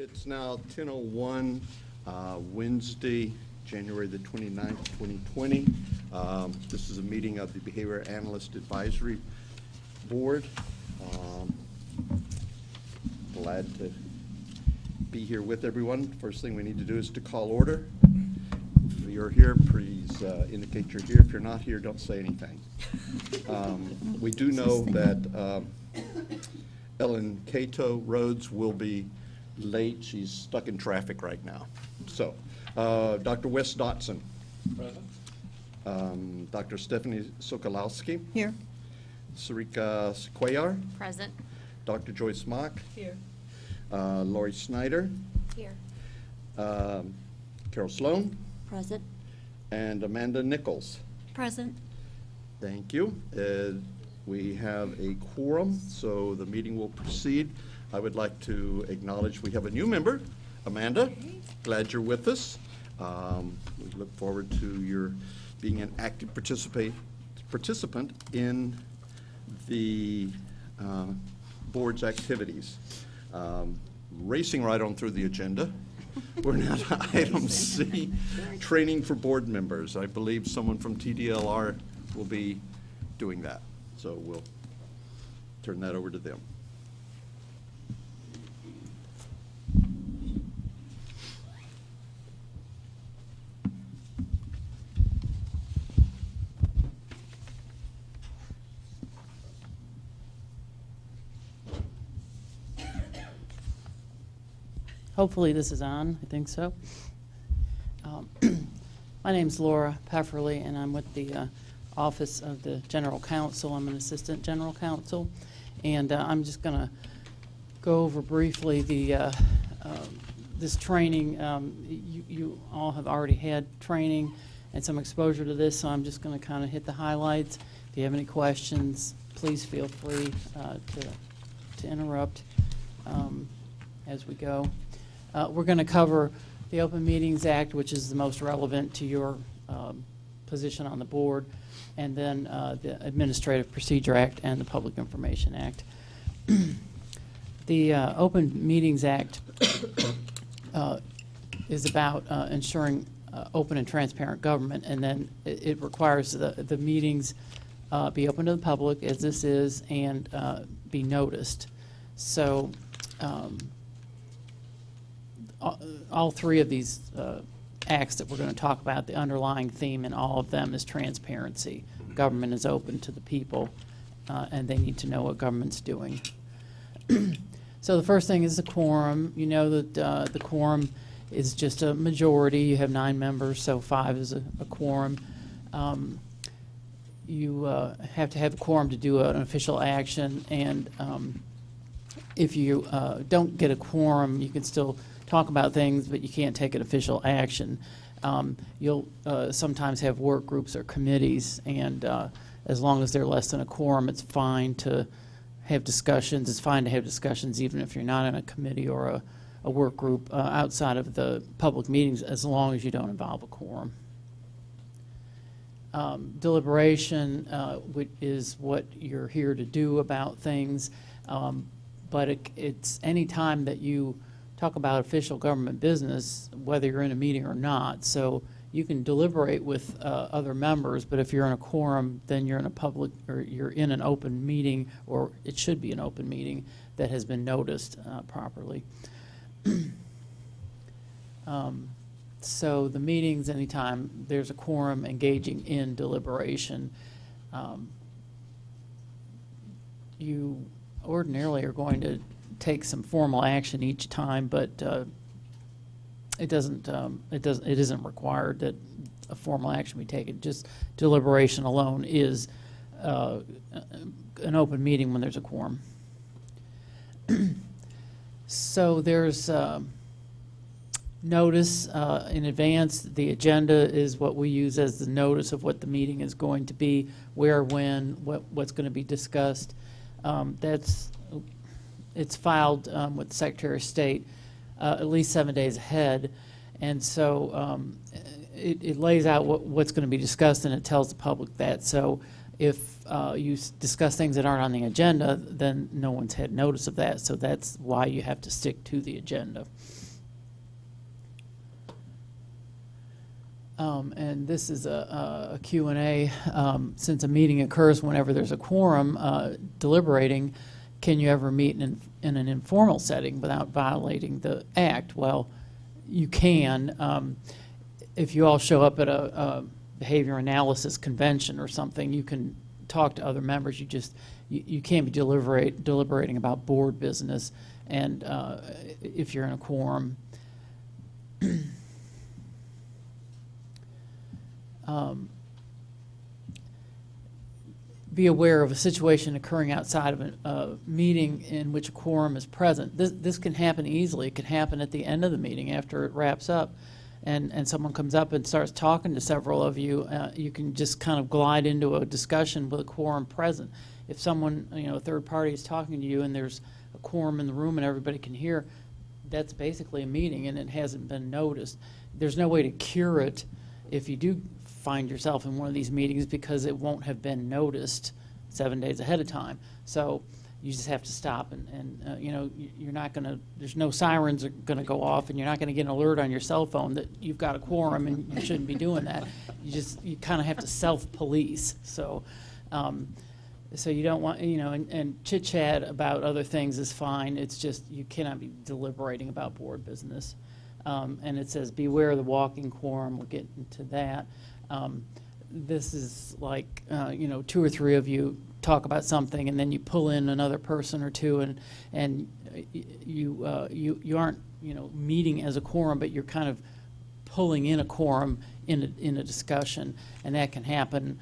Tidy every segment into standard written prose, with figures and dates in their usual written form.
It's now 10:01, Wednesday, January the 29th, 2020. This is a meeting of the Behavior Analyst Advisory Board. Glad to be here with everyone. First thing we need to do is to call order. If you're here, please indicate you're here. If you're not here, don't say anything. We do know that Ellen Cato Rhodes will be late. She's stuck in traffic right now. So, Dr. Wes Dotson. Present. Dr. Stephanie Sokolowski. Here. Sarika Sequayar. Present. Dr. Joyce Mock. Here. Lori Snyder. Here. Carol Sloan. Present. And Amanda Nichols. Present. Thank you. We have a quorum, so the meeting will proceed. I would like to acknowledge we have a new member, Amanda. Glad you're with us. We look forward to your being an active participant in the board's activities. Racing right on through the agenda. We're now to item C, training for board members. I believe someone from TDLR will be doing that, so we'll turn that over to them. Hopefully this is on. I think so. My name's Laura Pefferly, and I'm with the Office of the General Counsel. I'm an Assistant General Counsel, and I'm just going to go over briefly the this training. You all have already had training and some exposure to this, so I'm just going to kind of hit the highlights. If you have any questions, please feel free to interrupt as we go. We're going to cover the Open Meetings Act, which is the most relevant to your position on the board, and then the Administrative Procedure Act and the Public Information Act. The Open Meetings Act is about ensuring open and transparent government, and then it requires the meetings be open to the public, as this is, and be noticed. So all three of these acts that we're going to talk about, the underlying theme in all of them is transparency. Government is open to the people, and they need to know what government's doing. So the first thing is the quorum. You know that the quorum is just a majority. You have 9 members, so 5 is a quorum. You have to have a quorum to do an official action, and if you don't get a quorum, you can still talk about things, but you can't take an official action. You'll sometimes have work groups or committees, and as long as they're less than a quorum, it's fine to have discussions. It's fine to have discussions even if you're not in a committee or a work group outside of the public meetings, as long as you don't involve a quorum. Deliberation, which is what you're here to do about things, but it's any time that you talk about official government business, whether you're in a meeting or not. So you can deliberate with other members, but if you're in a quorum, then you're in a public, or you're in an open meeting, or it should be an open meeting that has been noticed properly. So the meetings, anytime there's a quorum engaging in deliberation, you ordinarily are going to take some formal action each time, but it isn't required that a formal action be taken. Just deliberation alone is an open meeting when there's a quorum. So there's notice in advance. The agenda is what we use as the notice of what the meeting is going to be, where, when, what's going to be discussed. It's filed with the Secretary of State at least 7 days ahead, and so it lays out what's going to be discussed, and it tells the public that. So If you discuss things that aren't on the agenda, then no one's had notice of that, so that's why you have to stick to the agenda. And this is a Q&A. Since a meeting occurs whenever there's a quorum deliberating, can you ever meet in an informal setting without violating the act? Well, you can. If you all show up at a behavior analysis convention or something, you can talk to other members. You can't be deliberating about board business, and if you're in a quorum. Be aware of a situation occurring outside of a meeting in which a quorum is present. This can happen easily. It can happen at the end of the meeting after it wraps up, and someone comes up and starts talking to several of you. You can just kind of glide into a discussion with a quorum present. If someone, a third party is talking to you and there's a quorum in the room and everybody can hear, that's basically a meeting and it hasn't been noticed. There's no way to cure it if you do find yourself in one of these meetings, because it won't have been noticed 7 days ahead of time. So you just have to stop, and you're not going to, there's no sirens are going to go off, and you're not going to get an alert on your cell phone that you've got a quorum and you shouldn't be doing that. You kind of have to self-police. So so you don't want, and chit-chat about other things is fine. It's just you cannot be deliberating about board business. And it says beware of the walking quorum. We'll get into that. This is like, 2 or 3 of you talk about something, and then you pull in another person or two, and you aren't, meeting as a quorum, but you're kind of pulling in a quorum in a discussion, and that can happen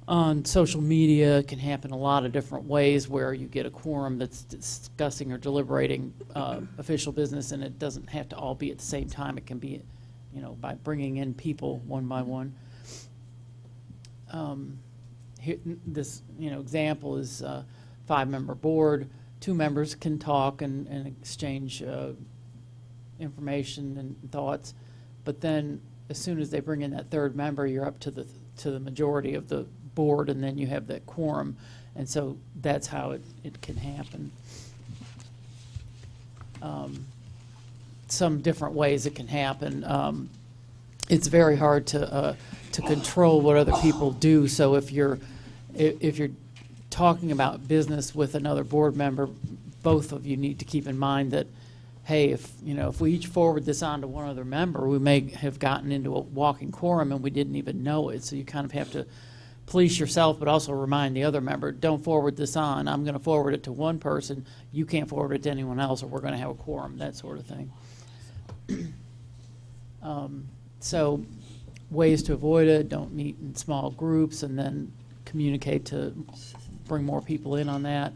on social media. It can happen a lot of different ways where you get a quorum that's discussing or deliberating official business, and it doesn't have to all be at the same time. It can be, by bringing in people one by one. Here, this example is a 5-member board. 2 members can talk and exchange information and thoughts, but then as soon as they bring in that 3rd member, you're up to the majority of the board, and then you have that quorum, and so that's how it can happen. Some different ways it can happen. It's very hard to control what other people do. So if you're talking about business with another board member, both of you need to keep in mind that, hey, if we each forward this on to one other member, we may have gotten into a walking quorum and we didn't even know it. So you kind of have to police yourself, but also remind the other member, don't forward this on. I'm going to forward it to one person. You can't forward it to anyone else, or we're going to have a quorum, that sort of thing. So ways to avoid it: don't meet in small groups, and then communicate to bring more people in on that.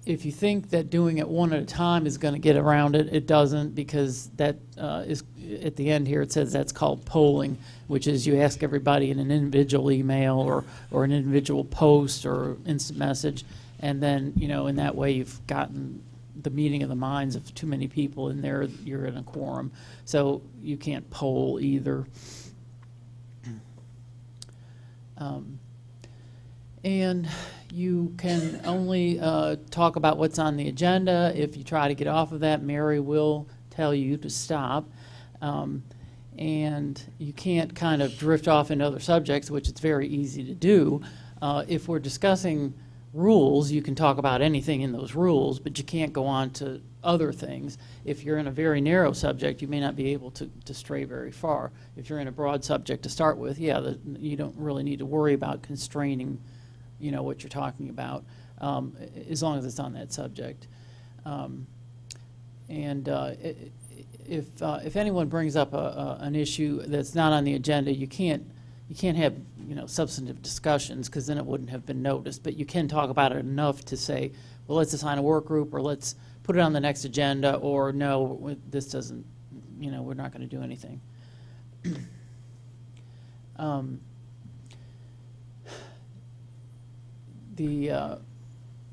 If you think that doing it one at a time is going to get around it, it doesn't, because that is at the end here. It says that's called polling, which is you ask everybody in an individual email or an individual post or instant message, and then in that way you've gotten the meeting of the minds of too many people in there. You're in a quorum, so you can't poll either. And you can only talk about what's on the agenda. If you try to get off of that, Mary will tell you to stop. And you can't kind of drift off into other subjects, which it's very easy to do. If we're discussing rules, you can talk about anything in those rules, but you can't go on to other things. If you're in a very narrow subject, you may not be able to stray very far. If you're in a broad subject to start with, you don't really need to worry about constraining what you're talking about, as long as it's on that subject. If anyone brings up an issue that's not on the agenda, you can't have substantive discussions, because then it wouldn't have been noticed. But you can talk about it enough to say, well, let's assign a work group, or let's put it on the next agenda, or no, this doesn't, we're not going to do anything.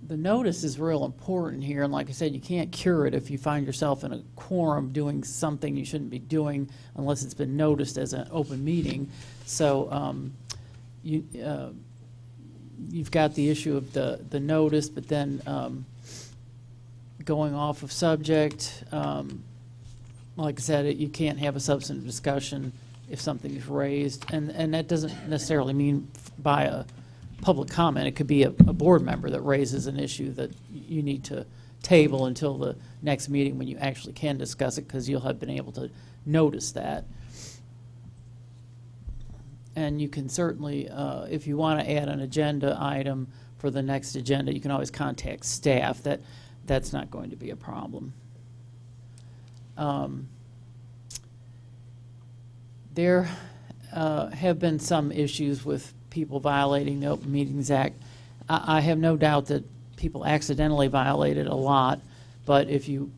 the notice is real important here, and like I said, you can't cure it if you find yourself in a quorum doing something you shouldn't be doing unless it's been noticed as an open meeting. So you've got the issue of the notice, but then going off of subject, like I said, you can't have a substantive discussion if something is raised, and that doesn't necessarily mean by a public comment. It could be a board member that raises an issue that you need to table until the next meeting when you actually can discuss it, because you'll have been able to notice that. And you can certainly, if you want to add an agenda item for the next agenda, you can always contact staff. That's not going to be a problem. There have been some issues with people violating the Open Meetings Act. I have no doubt that people accidentally violate it a lot, but if you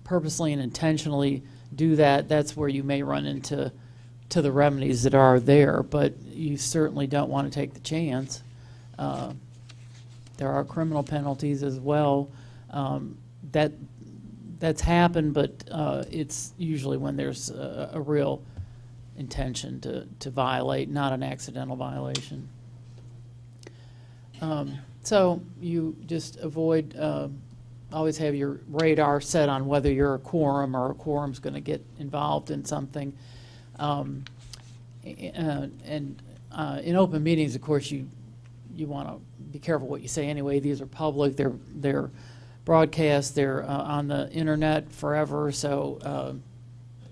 purposely and intentionally do that, that's where you may run into the remedies that are there, but you certainly don't want to take the chance. There are criminal penalties as well. That's happened, but it's usually when there's a real intention to violate, not an accidental violation. So you just avoid, always have your radar set on whether you're a quorum or a quorum's going to get involved in something. In open meetings, of course, you want to be careful what you say anyway. These are public. They're broadcast. They're on the internet forever. So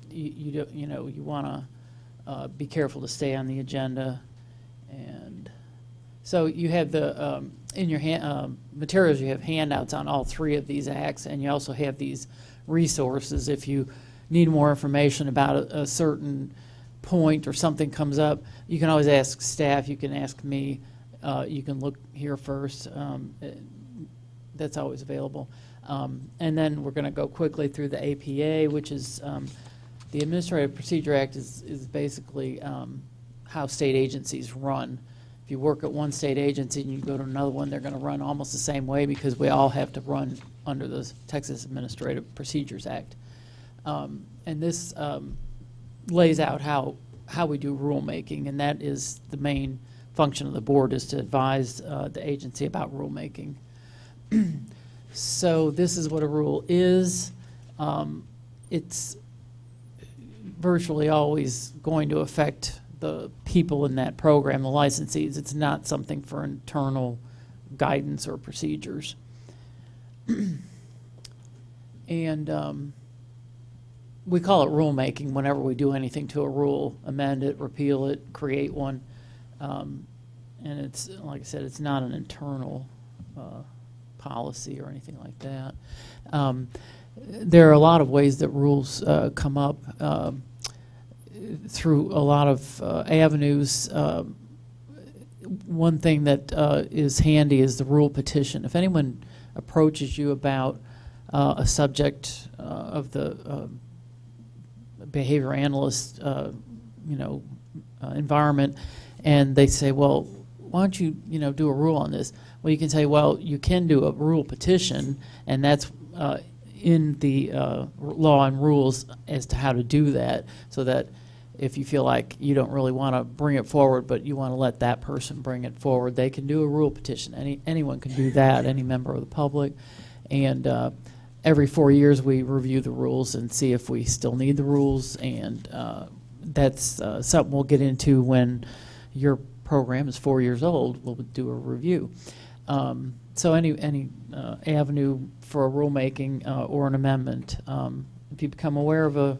you want to be careful to stay on the agenda. And so you have the in your materials, you have handouts on all three of these acts, and you also have these resources. If you need more information about a certain point or something comes up, you can always ask staff. You can ask me. You can look here first. That's always available. And then we're going to go quickly through the APA, which is the Administrative Procedure Act is basically how state agencies run. If you work at one state agency and you go to another one, they're going to run almost the same way because we all have to run under the Texas Administrative Procedures Act. And this lays out how we do rulemaking, and that is the main function of the board, is to advise the agency about rulemaking. So this is what a rule is. It's virtually always going to affect the people in that program, the licensees. It's not something for internal guidance or procedures. And we call it rulemaking whenever we do anything to a rule, amend it, repeal it, create one. And it's, like I said, it's not an internal policy or anything like that. There are a lot of ways that rules come up through a lot of avenues. One thing that is handy is the rule petition. If anyone approaches you about a subject of the behavior analyst environment, and they say, well, why don't you do a rule on this? Well, you can say, well, you can do a rule petition, and that's in the law and rules as to how to do that, so that if you feel like you don't really want to bring it forward, but you want to let that person bring it forward, they can do a rule petition. Anyone can do that, any member of the public. And every 4 years we review the rules and see if we still need the rules, and that's something we'll get into when your program is 4 years old. We'll do a review. So any avenue for a rulemaking or an amendment, if you become aware of a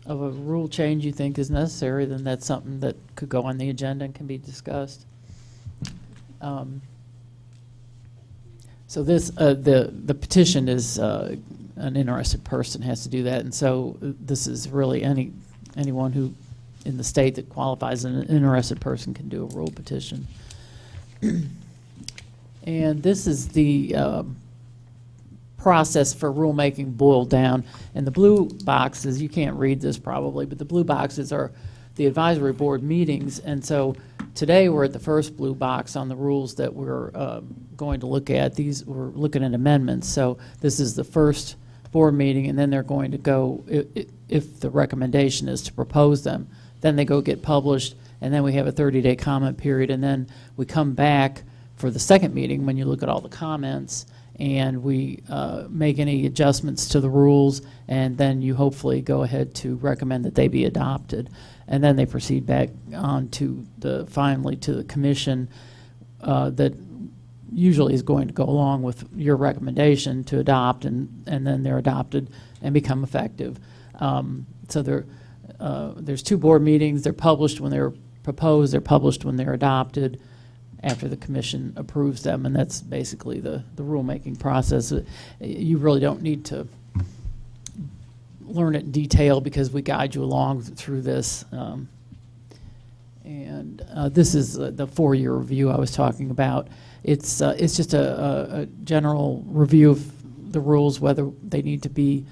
rule change you think is necessary, then that's something that could go on the agenda and can be discussed. So this the petition is an interested person has to do that, and so this is really anyone who in the state that qualifies as an interested person can do a rule petition. And this is the process for rulemaking boiled down. And the blue boxes, you can't read this probably, but the blue boxes are the advisory board meetings. And so Today, we're at the first blue box on the rules that we're going to look at. We're looking at amendments, so this is the first board meeting, and then they're going to go, if the recommendation is to propose them, then they go get published, and then we have a 30-day comment period, and then we come back for the second meeting when you look at all the comments, and we make any adjustments to the rules, and then you hopefully go ahead to recommend that they be adopted. And then they proceed back on to finally to the commission that usually is going to go along with your recommendation to adopt, and then they're adopted and become effective. So there's 2 board meetings. They're published when they're proposed. They're published when they're adopted after the commission approves them, and that's basically the rulemaking process. You really don't need to learn it in detail because we guide you along through this. This is the 4-year review I was talking about. It's just a general review of the rules, whether they need to be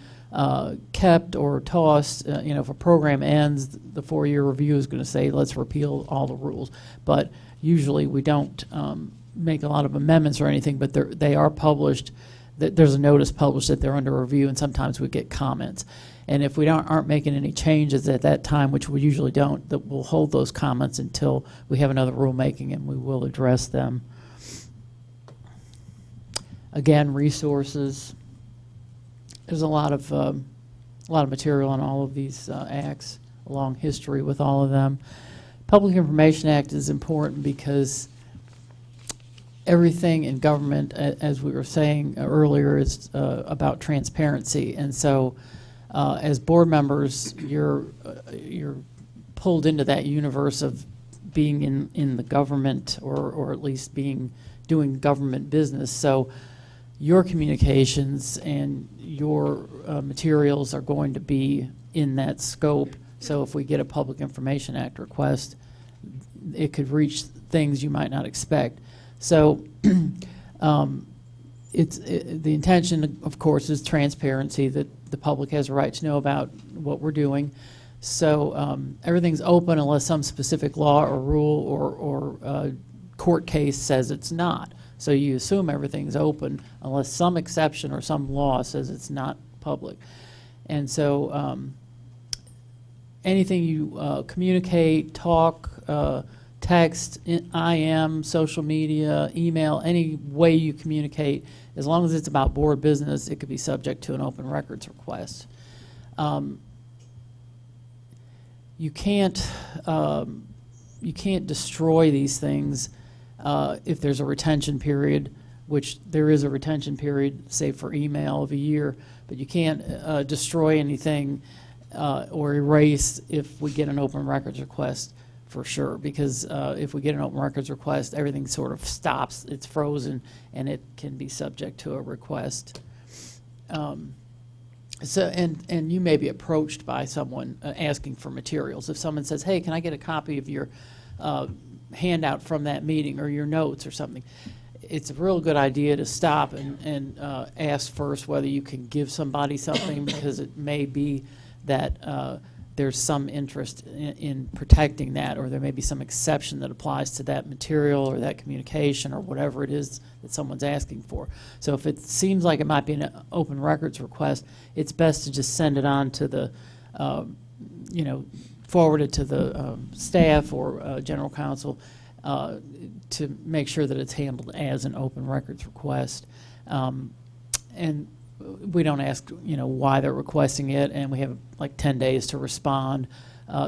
kept or tossed. If a program ends, the 4-year review is going to say, let's repeal all the rules. But usually we don't make a lot of amendments or anything, but they are published. There's a notice published that they're under review, and sometimes we get comments. And if we aren't making any changes at that time, which we usually don't, that we'll hold those comments until we have another rulemaking, and we will address them. Again, resources. There's a lot of material on all of these acts, a long history with all of them. Public Information Act is important because everything in government, as we were saying earlier, is about transparency. And so as board members, you're pulled into that universe of being in the government, or at least doing government business. So your communications and your materials are going to be in that scope. So if we get a Public Information Act request, it could reach things you might not expect. So the intention, of course, is transparency, that the public has a right to know about what we're doing. So everything's open unless some specific law or rule or court case says it's not. So you assume everything's open unless some exception or some law says it's not public. And so anything you communicate, talk, text, IM, social media, email, any way you communicate, as long as it's about board business, it could be subject to an open records request. You can't destroy these things if there's a retention period, which there is a retention period, say for email of a year, but you can't destroy anything or erase if we get an open records request, for sure, because if we get an open records request, everything sort of stops, it's frozen, and it can be subject to a request. And you may be approached by someone asking for materials. If someone says, hey, can I get a copy of your handout from that meeting or your notes or something, it's a real good idea to stop and ask first whether you can give somebody something, because it may be that there's some interest in protecting that, or there may be some exception that applies to that material or that communication or whatever it is that someone's asking for. So if it seems like it might be an open records request, it's best to just send it on to the, forward it to the staff or general counsel to make sure that it's handled as an open records request. And we don't ask, why they're requesting it, and we have like 10 days to respond.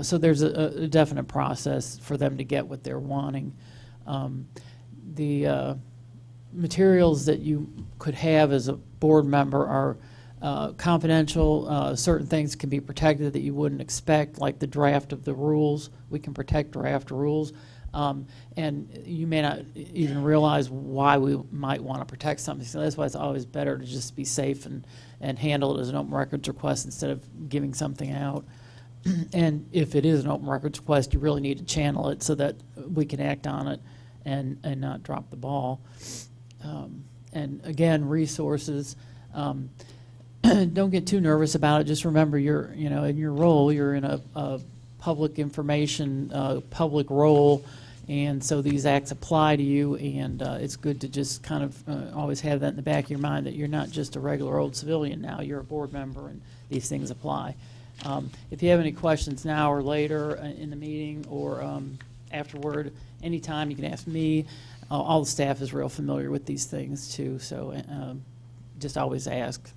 So there's a definite process for them to get what they're wanting. The materials that you could have as a board member are confidential. Certain things can be protected that you wouldn't expect, like the draft of the rules. We can protect draft rules. And you may not even realize why we might want to protect something. So that's why it's always better to just be safe and handle it as an open records request instead of giving something out. And if it is an open records request, you really need to channel it so that we can act on it and not drop the ball. And again, resources. Don't get too nervous about it. Just remember, in your role, you're in a public information, public role, And so these acts apply to you, and it's good to just kind of always have that in the back of your mind, that you're not just a regular old civilian now, you're a board member, and these things apply. If you have any questions now or later in the meeting or afterward, anytime you can ask me. All the staff is real familiar with these things too, so just always ask.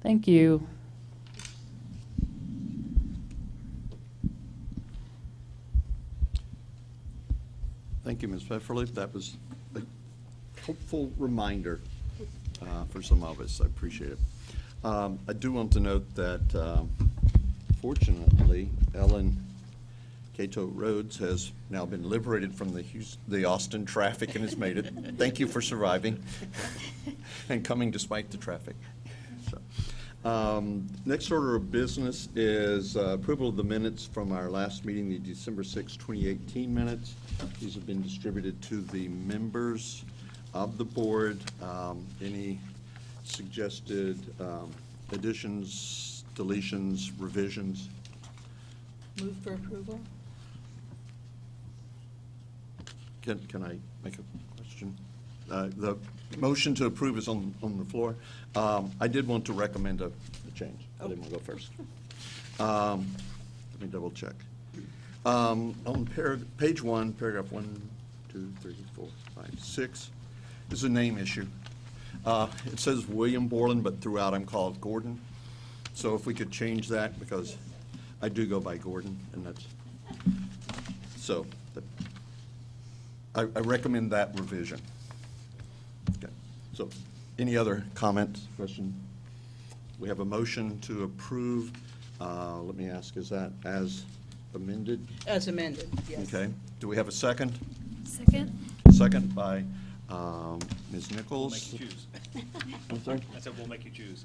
Thank you. Thank you, Ms. Pfefferle. That was a hopeful reminder for some of us. I appreciate it. I do want to note that, fortunately, Ellen Cato Rhodes has now been liberated from the Austin traffic and has made it. Thank you for surviving and coming despite the traffic. So, next order of business is approval of the minutes from our last meeting, the December 6, 2018 minutes. These have been distributed to the members of the board. Any suggested additions, deletions, revisions? Move for approval? Can I make a question? The motion to approve is on the floor. I did want to recommend a change. I didn't want to go first. Let me double check. On page 1, paragraph 1, 2, 3, 4, 5, 6, is a name issue. It says William Borland, but throughout I'm called Gordon. So if we could change that, because I do go by Gordon, and that's, so I recommend that revision. Okay. So any other comments, questions? We have a motion to approve. Let me ask, is that as amended? As amended, yes. Okay. Do we have a second? Second. Second by Ms. Nichols. We'll make you choose. I'm sorry? I said we'll make you choose.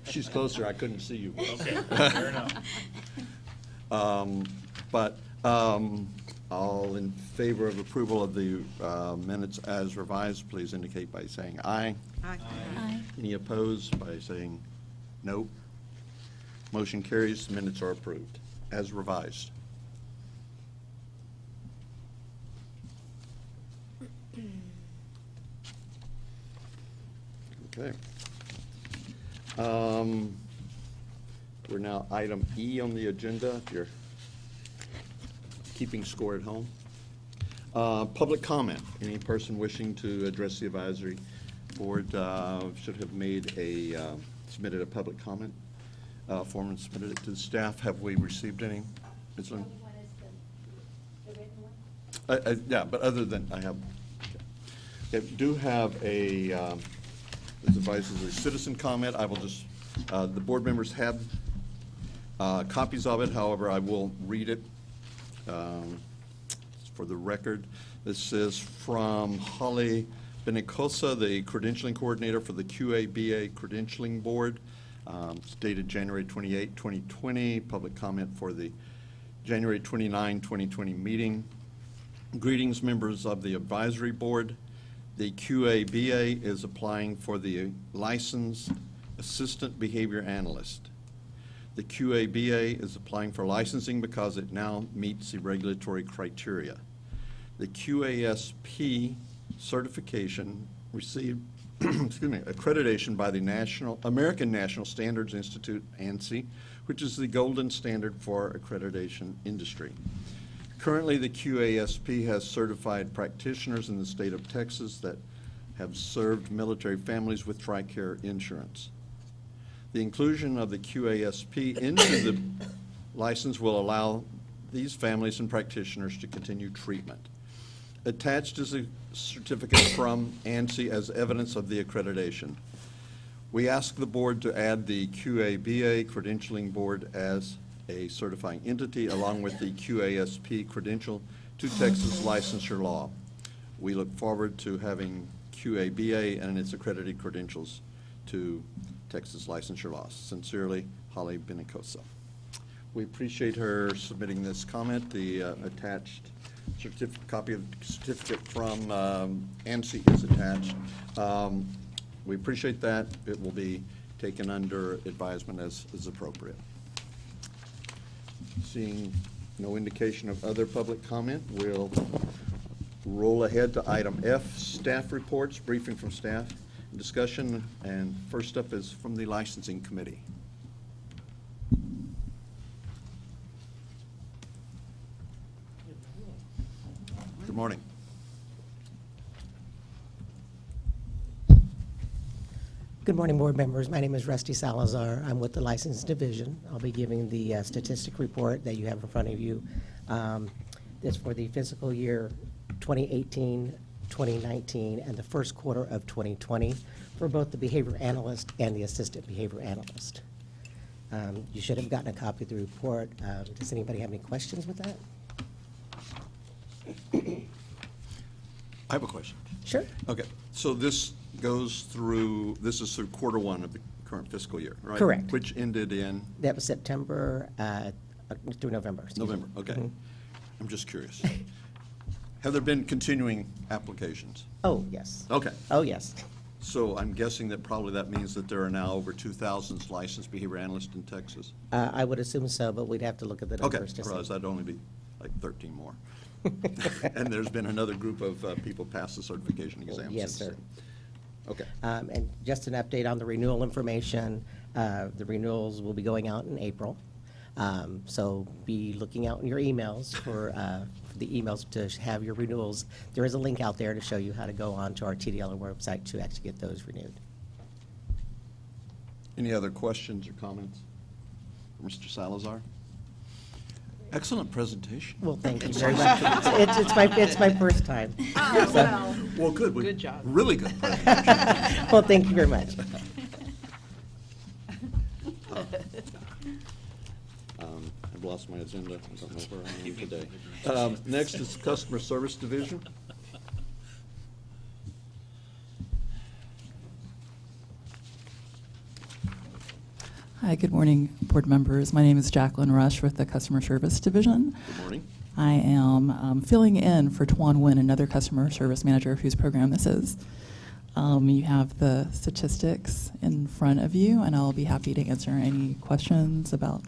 She's closer. I couldn't see you. Okay, fair enough. But all in favor of approval of the minutes as revised, please indicate by saying aye. Aye. Aye. Any opposed by saying no? Motion carries. Minutes are approved as revised. Okay. We're now item E on the agenda, if you're keeping score at home. Public comment. Any person wishing to address the advisory board should have submitted a public comment form and submitted it to the staff. Have we received any? Ms. Lynn? Yeah, but other than, I have, okay. Do have a, this advises a citizen comment. I will just, the board members have copies of it. However, I will read it for the record. This is from Holly Benicosa, the credentialing coordinator for the QABA Credentialing Board. It's dated January 28, 2020. Public comment for the January 29, 2020 meeting. Greetings, members of the advisory board. The QABA is applying for the licensed assistant behavior analyst. The QABA is applying for licensing because it now meets the regulatory criteria. The QASP certification received accreditation by the American National Standards Institute, ANSI, which is the golden standard for accreditation industry. Currently, the QASP has certified practitioners in the state of Texas that have served military families with TRICARE insurance. The inclusion of the QASP into the license will allow these families and practitioners to continue treatment. Attached is a certificate from ANSI as evidence of the accreditation. We ask the board to add the QABA Credentialing Board as a certifying entity along with the QASP credential to Texas licensure law. We look forward to having QABA and its accredited credentials to Texas licensure law. Sincerely, Holly Benicosa. We appreciate her submitting this comment. The attached copy of the certificate from ANSI is attached. We appreciate that. It will be taken under advisement as appropriate. Seeing No indication of other public comment. We'll roll ahead to item F, staff reports, briefing from staff, discussion, and first up is from the licensing committee. Good morning. Good morning, board members. My name is Rusty Salazar. I'm with the License Division. I'll be giving the statistic report that you have in front of you. It's for the fiscal year 2018, 2019, and the first quarter of 2020 for both the behavior analyst and the assistant behavior analyst. You should have gotten a copy of the report. Does anybody have any questions with that? I have a question. Sure. Okay, so this is through quarter one of the current fiscal year, right? Correct. Which ended in That was September through November. excuse me. November, okay. Mhm. I'm just curious. Have there been continuing applications? Oh, yes. Okay, Oh, yes. so I'm guessing that probably that means that there are now over 2,000 licensed behavior analysts in Texas? I would assume so, but we'd have to look at the Okay, numbers to I see. realize that'd only be like 13 more. And there's been another group of people pass the certification exam. Yes, since sir. then. Okay, And just an update on the renewal information. The renewals will be going out in April. So be looking out in your emails for the emails to have your renewals. There is a link out there to show you how to go on to our TDL website to actually get those renewed. any other questions or comments? Mr. Salazar? Excellent presentation. Well, thank you very much. It's my first time. So- Well, good. Good job. Really good presentation. Well, thank you very much. I've lost my agenda. I don't know where I am today. Next is Customer Service Division. Hi, good morning, board members. My name is Jacqueline Rush with the Customer Service Division. Good morning. I am filling in for Tuan Nguyen, another customer service manager whose program this is. You have the statistics in front of you, and I'll be happy to answer any questions about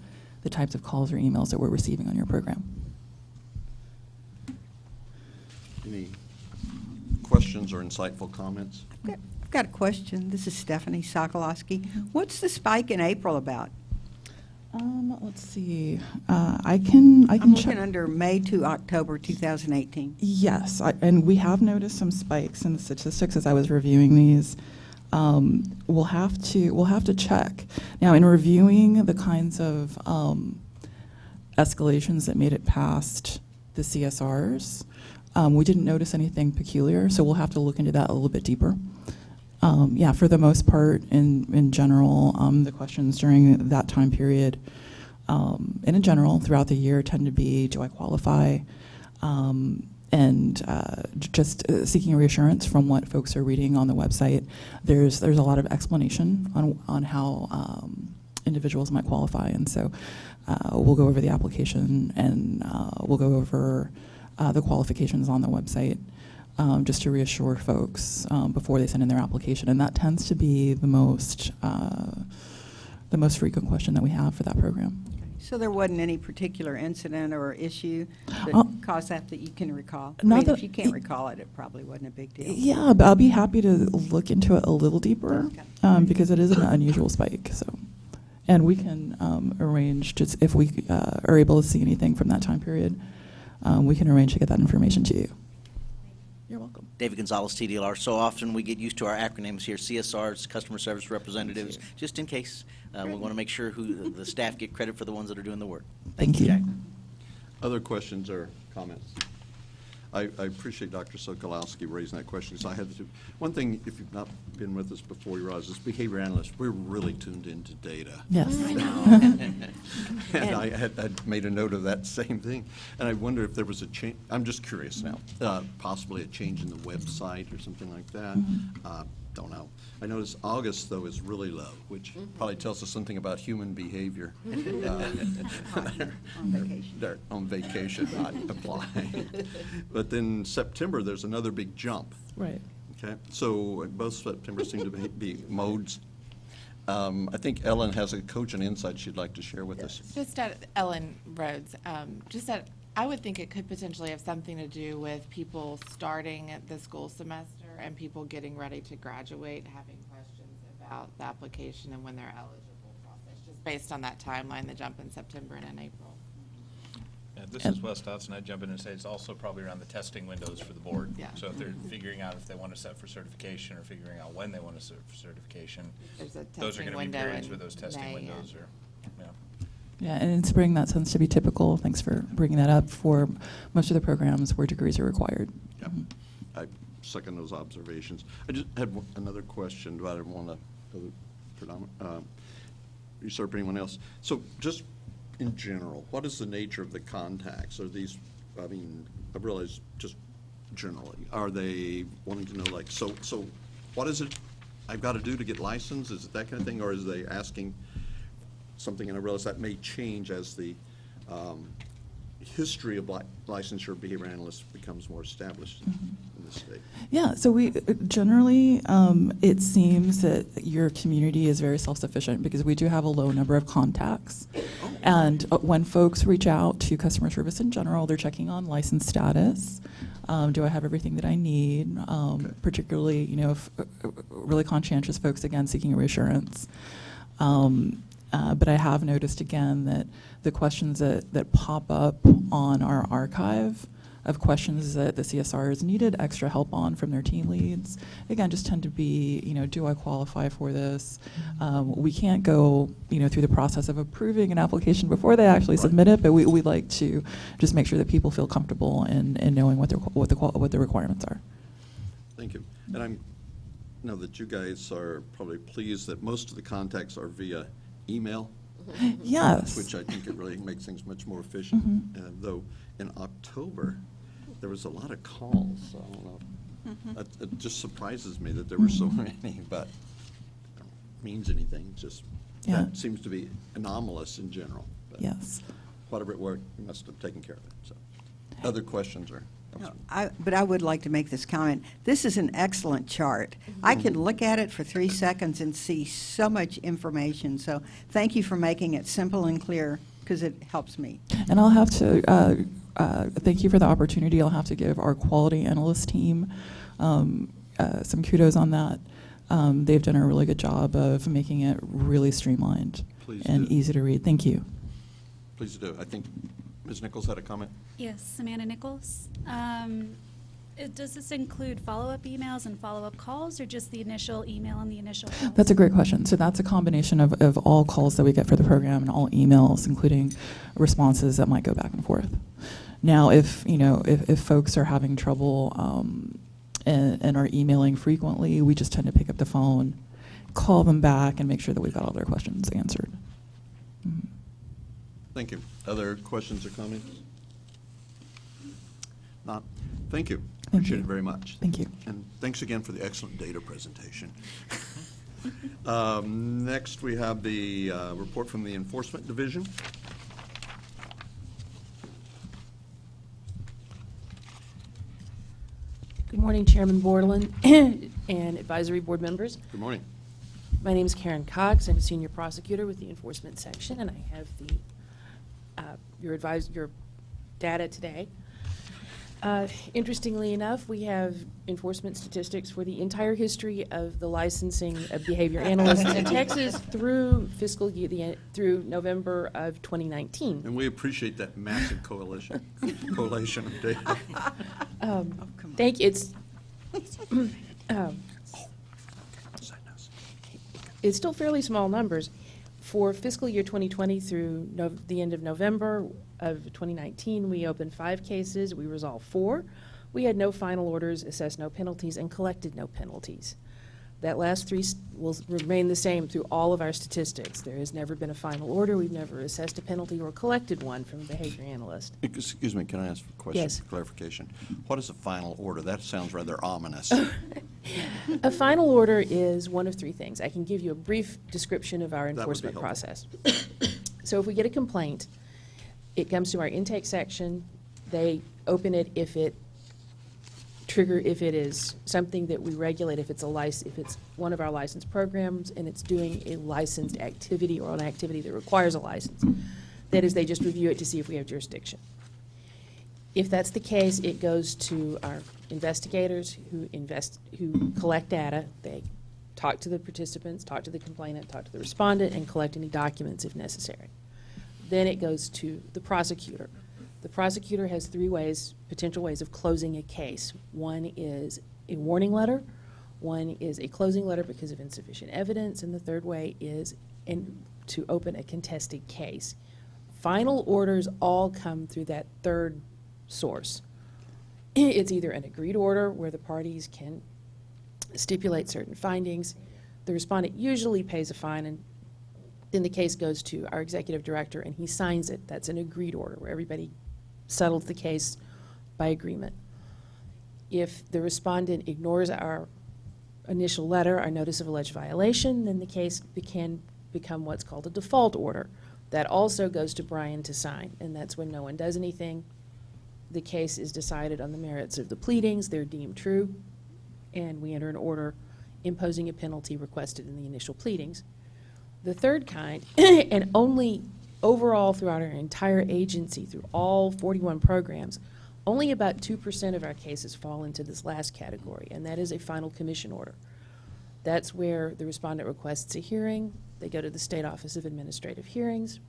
the types of calls or emails that we're receiving on your program. Any questions or insightful comments? I've got a question. This is Stephanie Sokolowski. What's the spike in April about? Let's see. I can I'm check. looking under May to October 2018. Yes, and we have noticed some spikes in the statistics as I was reviewing these. We'll have to check. Now, in reviewing the kinds of escalations that made it past the CSRs, we didn't notice anything peculiar, so we'll have to look into that a little bit deeper. Yeah, for the most part, in general, the questions during that time period, and in general, throughout the year, tend to be, do I qualify? And just seeking a reassurance from what folks are reading on the website. There's a lot of explanation on how individuals might qualify, and so we'll go over the application and we'll go over the qualifications on the website. Just to reassure folks before they send in their application, and that tends to be the most frequent question that we have for that program. So there wasn't any particular incident or issue that caused that you can recall? I Not mean, that- if you can't recall it, it probably wasn't a big deal. Yeah, but I'll be happy to look into it a little deeper because it is an unusual spike. So, and we can arrange just if we are able to see anything from that time period, we can arrange to get that information to you. You're welcome. David Gonzalez, TDLR. So often we get used to our acronyms here, CSRs, Customer Service Representatives, just in case. We want to make sure the staff get credit for the ones that are doing the work. Thank you. Jack. Other questions or comments? I appreciate Dr. Sokolowski raising that question, because I had to. One thing, if you've not been with us before, you realize, as behavior analysts, we're really tuned into data. Yes. And I had made a note of that same thing. And I wonder if there was a change, I'm just curious now, possibly a change in the website or something like that. Don't know. I noticed August, though, is really low, which probably tells us something about human behavior. On vacation. They're on vacation, not applying. But then September, there's another big jump. Right. Okay, so both September seem to be modes. I think Ellen has a cogent insight she'd like to share with us. Just at Ellen Rhodes, I would think it could potentially have something to do with people starting at the school semester and people getting ready to graduate, having questions about the application and when they're eligible process, just based on that timeline, the jump in September and in April. Yeah, this is Wes Dotson. I'd jump in and say it's also probably around the testing windows for the board. Yeah. So if they're figuring out if they want to set for certification or figuring out when they want to set for certification, There's a those are testing going to be window periods in where those testing May, windows yeah. are, yeah. Yeah, and in spring, that tends to be typical. Thanks for bringing that up for most of the programs where degrees are required. Yep. I second those observations. I just had another question, but I didn't want to usurp anyone else. So just in general, what is the nature of the contacts? Are these, I mean, I realize just generally, are they wanting to know, like, so what is it I've got to do to get licensed? Is it that kind of thing? Or is they asking something, and I realize that may change as the history of licensure behavior analysts becomes more established in the state? Yeah, so we generally, it seems that your community is very self-sufficient because we do have a low number of contacts. And when folks reach out to customer service in general, they're checking on license status. Do I have everything that I need? Particularly, if really conscientious folks, again, seeking a reassurance. But I have noticed, again, that the questions that pop up on our archive of questions that the CSRs needed extra help on from their team leads, again, just tend to be, do I qualify for this? We can't go, through the process of approving an application before they actually submit it, but we like to just make sure that people feel comfortable in knowing what the requirements are. Thank you. And I know that you guys are probably pleased that most of the contacts are via email. Yes. Which I think it really makes things much more efficient. Though in October, there was a lot of calls, so I don't know. It just surprises me that there were so many, but it don't means anything. Just Yeah. that seems to be anomalous in general. But Yes. whatever it were, you must have taken care of it. So, other questions or? No, but I would like to make this comment. This is an excellent chart. I can look at it for 3 seconds and see so much information. So thank you for making it simple and clear, because it helps me. And I'll have to thank you for the opportunity. I'll have to give our quality analyst team some kudos on that. They've done a really good job of making it really streamlined Please and do. easy to read. Thank you. Please do. I think Ms. Nichols had a comment. Yes, Amanda Nichols. Does this include follow-up emails and follow-up calls, or just the initial email and the initial calls? That's a great question. So that's a combination of all calls that we get for the program and all emails, including responses that might go back and forth. Now, if folks are having trouble and are emailing frequently, we just tend to pick up the phone, call them back, and make sure that we've got all their questions answered. Mhm. Thank you. Other questions or comments? Not? Thank you. Thank Appreciate you. it very much. Thank you. And thanks again for the excellent data presentation. Next, we have the report from the Enforcement Division. Good morning, Chairman Bordelon and advisory board members. Good morning. My name is Karen Cox. I'm a senior prosecutor with the enforcement section, and I have the your data today. Interestingly enough, we have enforcement statistics for the entire history of the licensing of behavior analysts in Texas through fiscal year through November of 2019. And we appreciate that massive collation of data. Thank you. It's still fairly small numbers. For fiscal year 2020 through the end of November of 2019, we opened 5 cases. We resolved 4. We had no final orders, assessed no penalties, and collected no penalties. That last 3 will remain the same through all of our statistics. There has never been a final order. We've never assessed a penalty or collected one from a behavior analyst. Excuse me, can I ask a question Yes. for clarification? What is a final order? That sounds rather ominous. A final order is one of 3 things. I can give you a brief description of our That would be enforcement helpful. process. So if we get a complaint, it comes to our intake section. They open it if it trigger if it is something that we regulate, if it's if it's one of our licensed programs and it's doing a licensed activity or an activity that requires a license. That is, they just review it to see if we have jurisdiction. If that's the case, it goes to our investigators who collect data. They talk to the participants, talk to the complainant, talk to the respondent, and collect any documents if necessary. Then it goes to the prosecutor. The prosecutor has three potential ways of closing a case. One is a warning letter, one is a closing letter because of insufficient evidence, and the third way is to open a contested case. Final orders all come through that third source. It's either an agreed order where the parties can stipulate certain findings. The respondent usually pays a fine, and then the case goes to our executive director and he signs it. That's an agreed order where everybody settles the case by agreement. If the respondent ignores our initial letter, our notice of alleged violation, then the case can become what's called a default order. That also goes to Brian to sign, and that's when no one does anything. The case is decided on the merits of the pleadings, they're deemed true, and we enter an order imposing a penalty requested in the initial pleadings. The third kind, and only overall throughout our entire agency, through all 41 programs, only about 2% of our cases fall into this last category, and that is a final commission order. That's where the respondent requests a hearing. They go to the State Office of Administrative Hearings,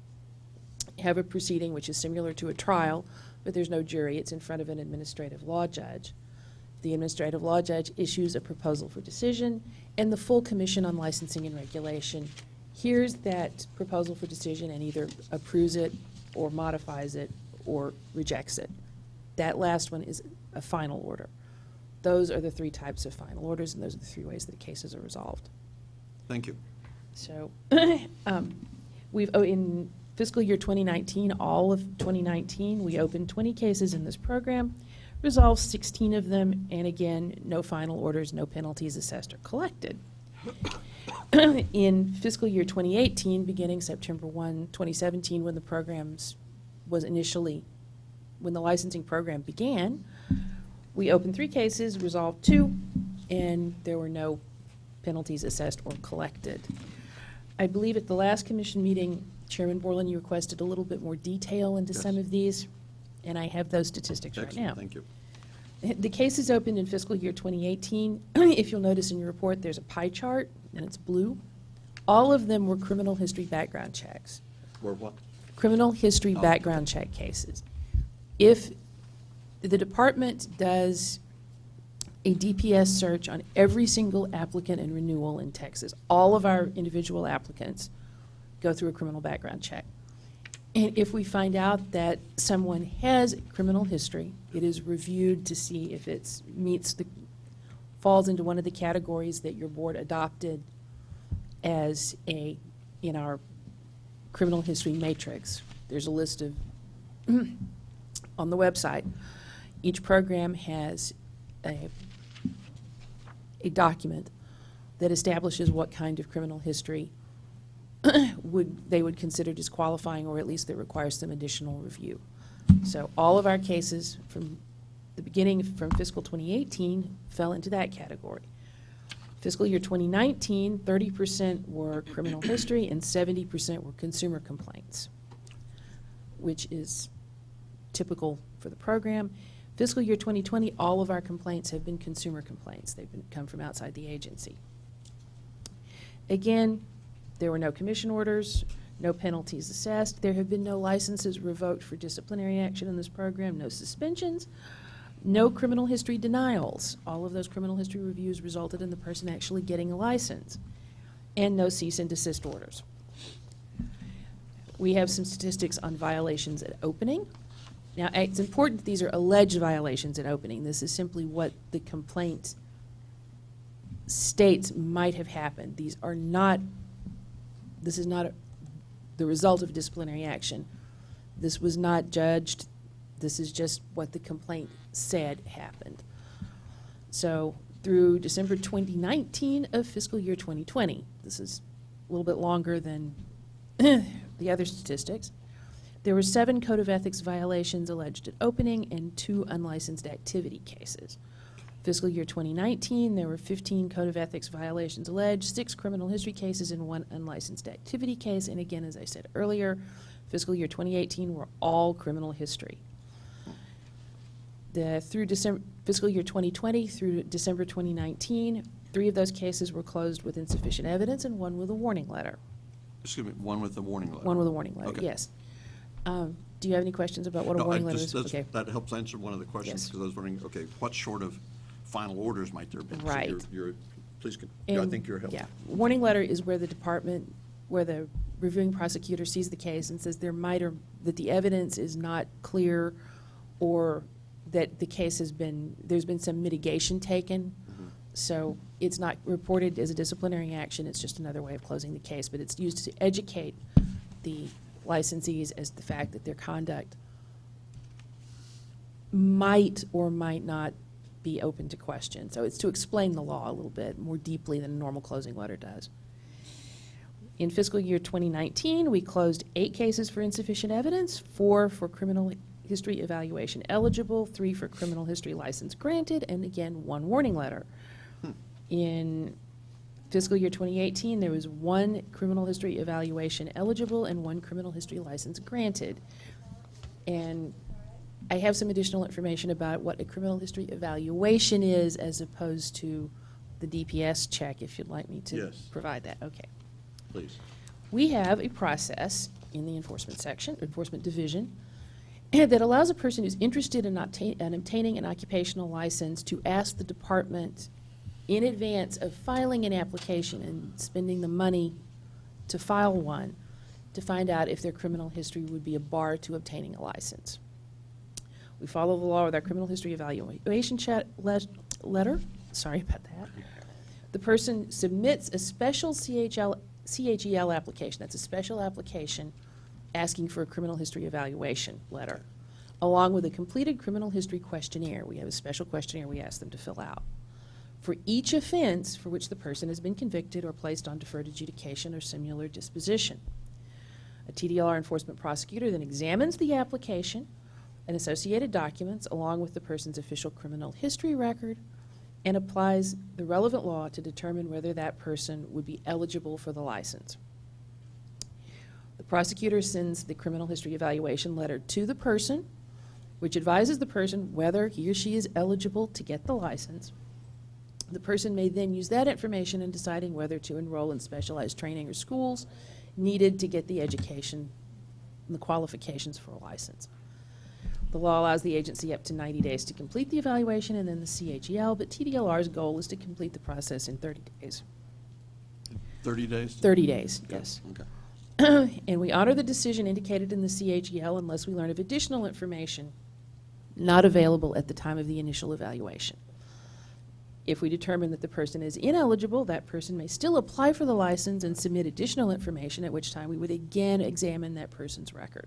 have a proceeding which is similar to a trial, but there's no jury. It's in front of an administrative law judge. The administrative law judge issues a proposal for decision, and the full Commission on Licensing and Regulation hears that proposal for decision and either approves it or modifies it or rejects it. That last one is a final order. Those are the three types of final orders, and those are the three ways that cases are resolved. Thank you. So in fiscal year 2019, all of 2019, we opened 20 cases in this program, resolved 16 of them, and again, no final orders, no penalties assessed or collected. In fiscal year 2018, beginning September 1, 2017, when the licensing program began, we opened 3 cases, resolved 2, and there were no penalties assessed or collected. I believe at the last commission meeting, Chairman Borland, you requested a little bit more detail into some of these, and I have those statistics right now. Excellent, thank you. The cases opened in fiscal year 2018. If you'll notice in your report, there's a pie chart, and it's blue. All of them were criminal history background checks. Or what? Criminal history Oh, background check cases. If the department does a DPS search on every single applicant and renewal in Texas, all of our individual applicants go through a criminal background check. And if we find out that someone has criminal history, it is reviewed to see if it falls into one of the categories that your board adopted as in our criminal history matrix. There's a list of, on the website, each program has a document that establishes what kind of criminal history they would consider disqualifying, or at least that requires some additional review. So all of our cases from the beginning, from fiscal 2018, fell into that category. Fiscal year 2019, 30% were criminal history and 70% were consumer complaints, which is typical for the program. Fiscal year 2020, all of our complaints have been consumer complaints. They've come from outside the agency. Again, there were no commission orders, no penalties assessed. There have been no licenses revoked for disciplinary action in this program, no suspensions, no criminal history denials. All of those criminal history reviews resulted in the person actually getting a license, and no cease and desist orders. We have some statistics on violations at opening. Now, it's important that these are alleged violations at opening. This is simply what the complaint states might have happened. This is not the result of disciplinary action. This was not judged. This is just what the complaint said happened. So through December 2019 of fiscal year 2020, this is a little bit longer than the other statistics, there were 7 Code of Ethics violations alleged at opening and 2 unlicensed activity cases. Fiscal year 2019, there were 15 Code of Ethics violations alleged, 6 criminal history cases, and 1 unlicensed activity case. And again, as I said earlier, fiscal year 2018 were all criminal history. Through fiscal year 2020 through December 2019, 3 of those cases were closed with insufficient evidence and 1 with a warning letter. Excuse me, one with the warning letter? 1 with a warning letter, Okay. yes. Do you have any questions about what a No, warning letter is? Okay. That helps answer one of the questions, Yes. because I was wondering, okay, what sort of final orders might there be? So Right. Please, I And, think you're helpful. Yeah, warning letter is where the department, where the reviewing prosecutor sees the case and says that the evidence is not clear, or that the case there's been some mitigation taken. So it's not reported as a disciplinary action, it's just another way of closing the case, but it's used to educate the licensees as the fact that their conduct might or might not be open to question. So it's to explain the law a little bit more deeply than a normal closing letter does. In fiscal year 2019, we closed 8 cases for insufficient evidence, 4 for criminal history evaluation eligible, 3 for criminal history license granted, and again, 1 warning letter. In fiscal year 2018, there was 1 criminal history evaluation eligible and 1 criminal history license granted. And I have some additional information about what a criminal history evaluation is as opposed to the DPS check, if you'd like me to Yes. provide that. Okay. Please. We have a process in the enforcement section, enforcement division, that allows a person who's interested in obtaining an occupational license to ask the department in advance of filing an application and spending the money to file one, to find out if their criminal history would be a bar to obtaining a license. We follow the law with our criminal history evaluation letter. Sorry about that. The person submits a special CHEL application. That's a special application asking for a criminal history evaluation letter, along with a completed criminal history questionnaire. We have a special questionnaire we ask them to fill out. For each offense for which the person has been convicted or placed on deferred adjudication or similar disposition. A TDLR enforcement prosecutor then examines the application and associated documents along with the person's official criminal history record and applies the relevant law to determine whether that person would be eligible for the license. The prosecutor sends the criminal history evaluation letter to the person, which advises the person whether he or she is eligible to get the license. The person may then use that information in deciding whether to enroll in specialized training or schools needed to get the education and the qualifications for a license. The law allows the agency up to 90 days to complete the evaluation and then the CHEL, but TDLR's goal is to complete the process in 30 days. 30 days? 30 days, yes. Okay. And we honor the decision indicated in the CHEL unless we learn of additional information not available at the time of the initial evaluation. If we determine that the person is ineligible, that person may still apply for the license and submit additional information, at which time we would again examine that person's record.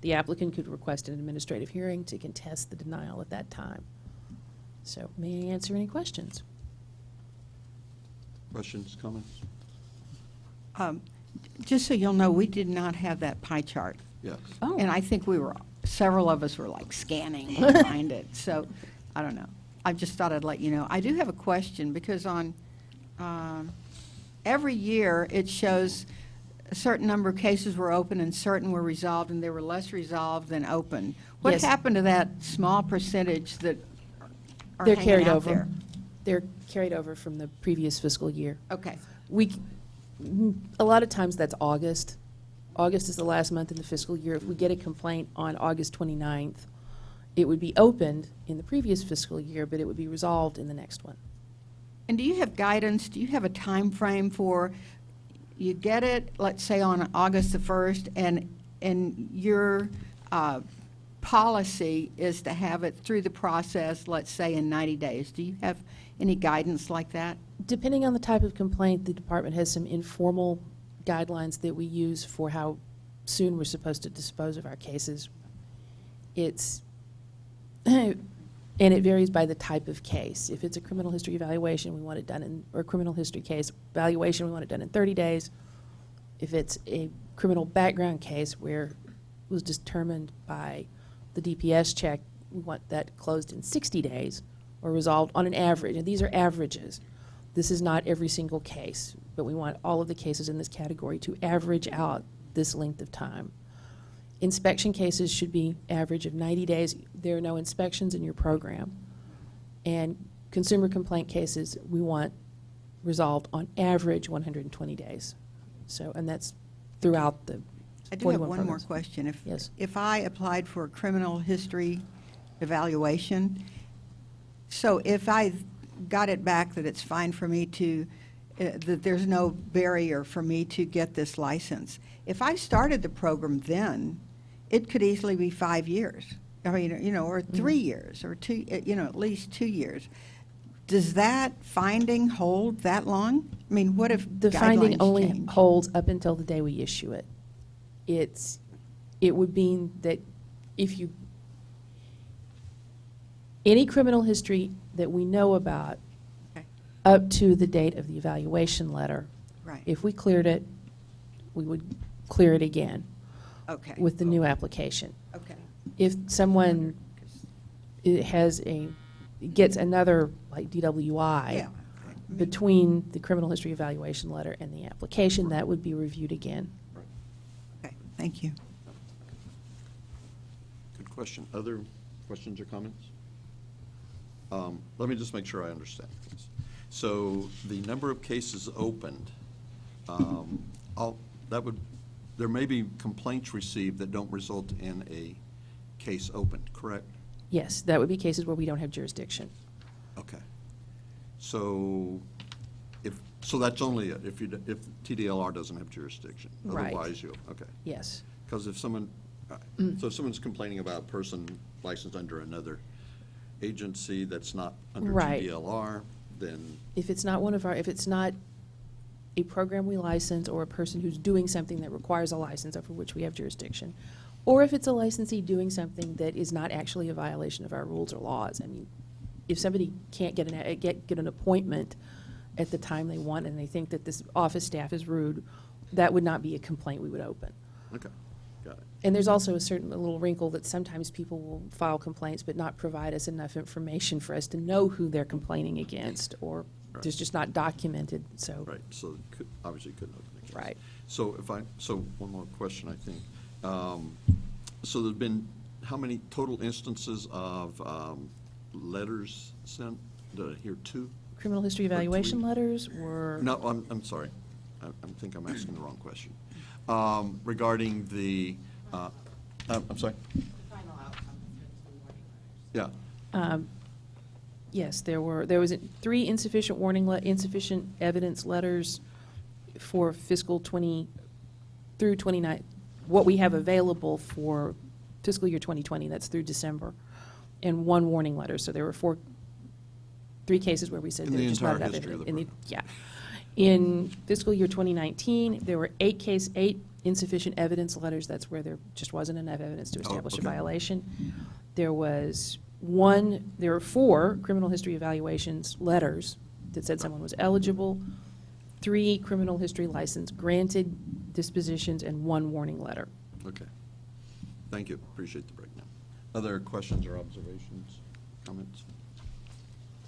The applicant could request an administrative hearing to contest the denial at that time. So may I answer any questions? Questions, comments? Just so you'll know, we did not have that pie chart. Yes. Oh. And I think several of us were like scanning to find it. So, I don't know. I just thought I'd let you know. I do have a question because on every year it shows a certain number of cases were open and certain were resolved and they were less resolved than open. What Yes. happened to that small percentage that are They're hanging carried out over. there? They're carried over from the previous fiscal year. Okay. A lot of times that's August. August is the last month in the fiscal year. If we get a complaint on August 29th, it would be opened in the previous fiscal year, but it would be resolved in the next one. And do you have guidance, do you have a time frame for, you get it, let's say on August the 1st, and your policy is to have it through the process, let's say in 90 days. Do you have any guidance like that? Depending on the type of complaint, the department has some informal guidelines that we use for how soon we're supposed to dispose of our cases. It's, and it varies by the type of case. If it's a criminal history evaluation, we want it done or a criminal history case evaluation, we want it done in 30 days. If it's a criminal background case where it was determined by the DPS check, we want that closed in 60 days. or resolved on an average, and these are averages. This is not every single case, but we want all of the cases in this category to average out this length of time. Inspection cases should be average of 90 days. There are no inspections in your program. And consumer complaint cases, we want resolved on average 120 days. So, and that's throughout the 41 I do have one more programs. question. Yes. If I applied for a criminal history evaluation, so if I got it back that it's fine for me to, that there's no barrier for me to get this license, if I started the program then, it could easily be 5 years. I mean, you know, or 3 years, or two, you know, at least 2 years. Does that finding hold that long? I mean, what if The finding guidelines only change? holds up until the day we issue it. It would mean that if you, any criminal history that we know about Okay. up to the date of the evaluation letter, Right, if we cleared it, we would clear it again okay. with the new application. Okay. If someone gets another, like DWI, Yeah. between the criminal history evaluation letter and the application, that would be reviewed again. Okay, thank you. Good question. Other questions or comments? Let me just make sure I understand this. So the number of cases opened, there may be complaints received that don't result in a case opened, correct? Yes, that would be cases where we don't have jurisdiction. Okay. So so that's only it, if TDLR doesn't have jurisdiction? Right. Otherwise you, okay. Yes. Because if someone's complaining about a person licensed under another agency that's not under Right. TDLR, then, If it's not if it's not a program we license or a person who's doing something that requires a license over which we have jurisdiction, or if it's a licensee doing something that is not actually a violation of our rules or laws. I mean, if somebody can't get an appointment at the time they want and they think that this office staff is rude, that would not be a complaint we would open. okay, got it. And there's also a little wrinkle that sometimes people will file complaints but not provide us enough information for us to know who they're complaining against, or Right. there's just not documented, so. Right, so obviously couldn't open the case. Right. So one more question, I think. So there's been, how many total instances of letters sent? Did I hear 2? Criminal history Or evaluation 3? letters, or? No, I'm sorry. I think I'm asking the wrong question. Regarding the, I'm sorry? Final outcome has been 2 warning letters. Yeah, Yes, there was 3 insufficient evidence letters for fiscal 20 through 29, what we have available for fiscal year 2020, that's through December, and 1 warning letter. So there were 3 cases where we said In the there's just not entire enough history of the evidence. program. Yeah. In fiscal year 2019, there were 8 insufficient evidence letters. That's where there just wasn't enough evidence to establish a okay. violation. There were 4 criminal history evaluations letters that said someone was eligible, 3 criminal history license granted dispositions, and 1 warning letter. okay. Thank you, appreciate the breakdown. Other questions or observations, comments?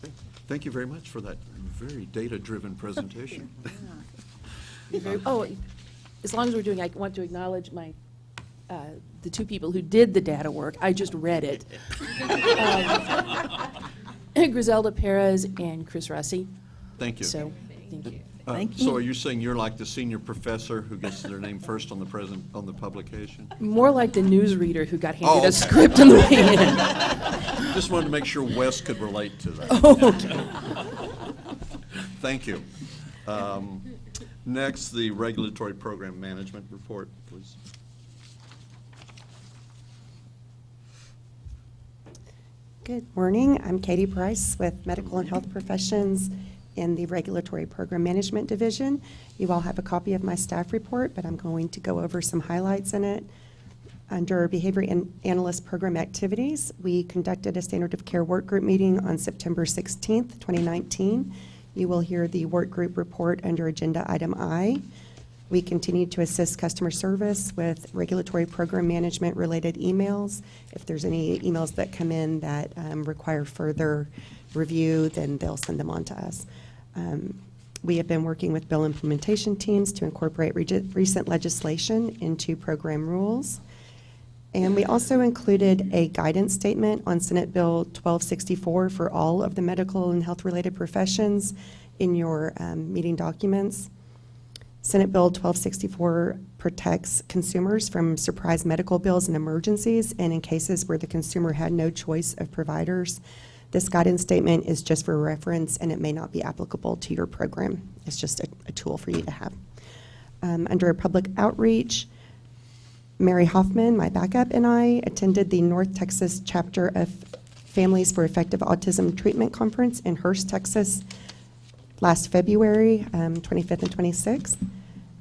Okay. Thank you very much for that very data-driven presentation. Oh, as long as we're doing, I want to acknowledge the 2 people who did the data work. I just read it. Griselda Perez and Chris Russi. Thank you. So, thank you. Thank So you. are you saying you're like the senior professor who gets their name first on the publication? More like the newsreader who got Oh, handed okay. a script on the way in. Just wanted to make sure Wes could relate to that. Okay. Thank you. Next, the regulatory program management report, please. Good morning. I'm Katie Price with Medical and Health Professions in the Regulatory Program Management Division. You all have a copy of my staff report, but I'm going to go over some highlights in it. Under Behavior Analyst Program Activities, we conducted a Standard of Care Work Group meeting on September 16th, 2019. You will hear the work group report under Agenda Item I. We continue to assist customer service with regulatory program management related emails. If there's any emails that come in that require further review, then they'll send them on to us. We have been working with bill implementation teams to incorporate recent legislation into program rules. And we also included a guidance statement on Senate Bill 1264 for all of the medical and health-related professions in your meeting documents. Senate Bill 1264 protects consumers from surprise medical bills and emergencies, and in cases where the consumer had no choice of providers. This guidance statement is just for reference, and it may not be applicable to your program. It's just a tool for you to have. Under public outreach, Mary Hoffman, my backup, and I attended the North Texas chapter of Families for Effective Autism Treatment Conference in Hurst, Texas, last February, 25th and 26th.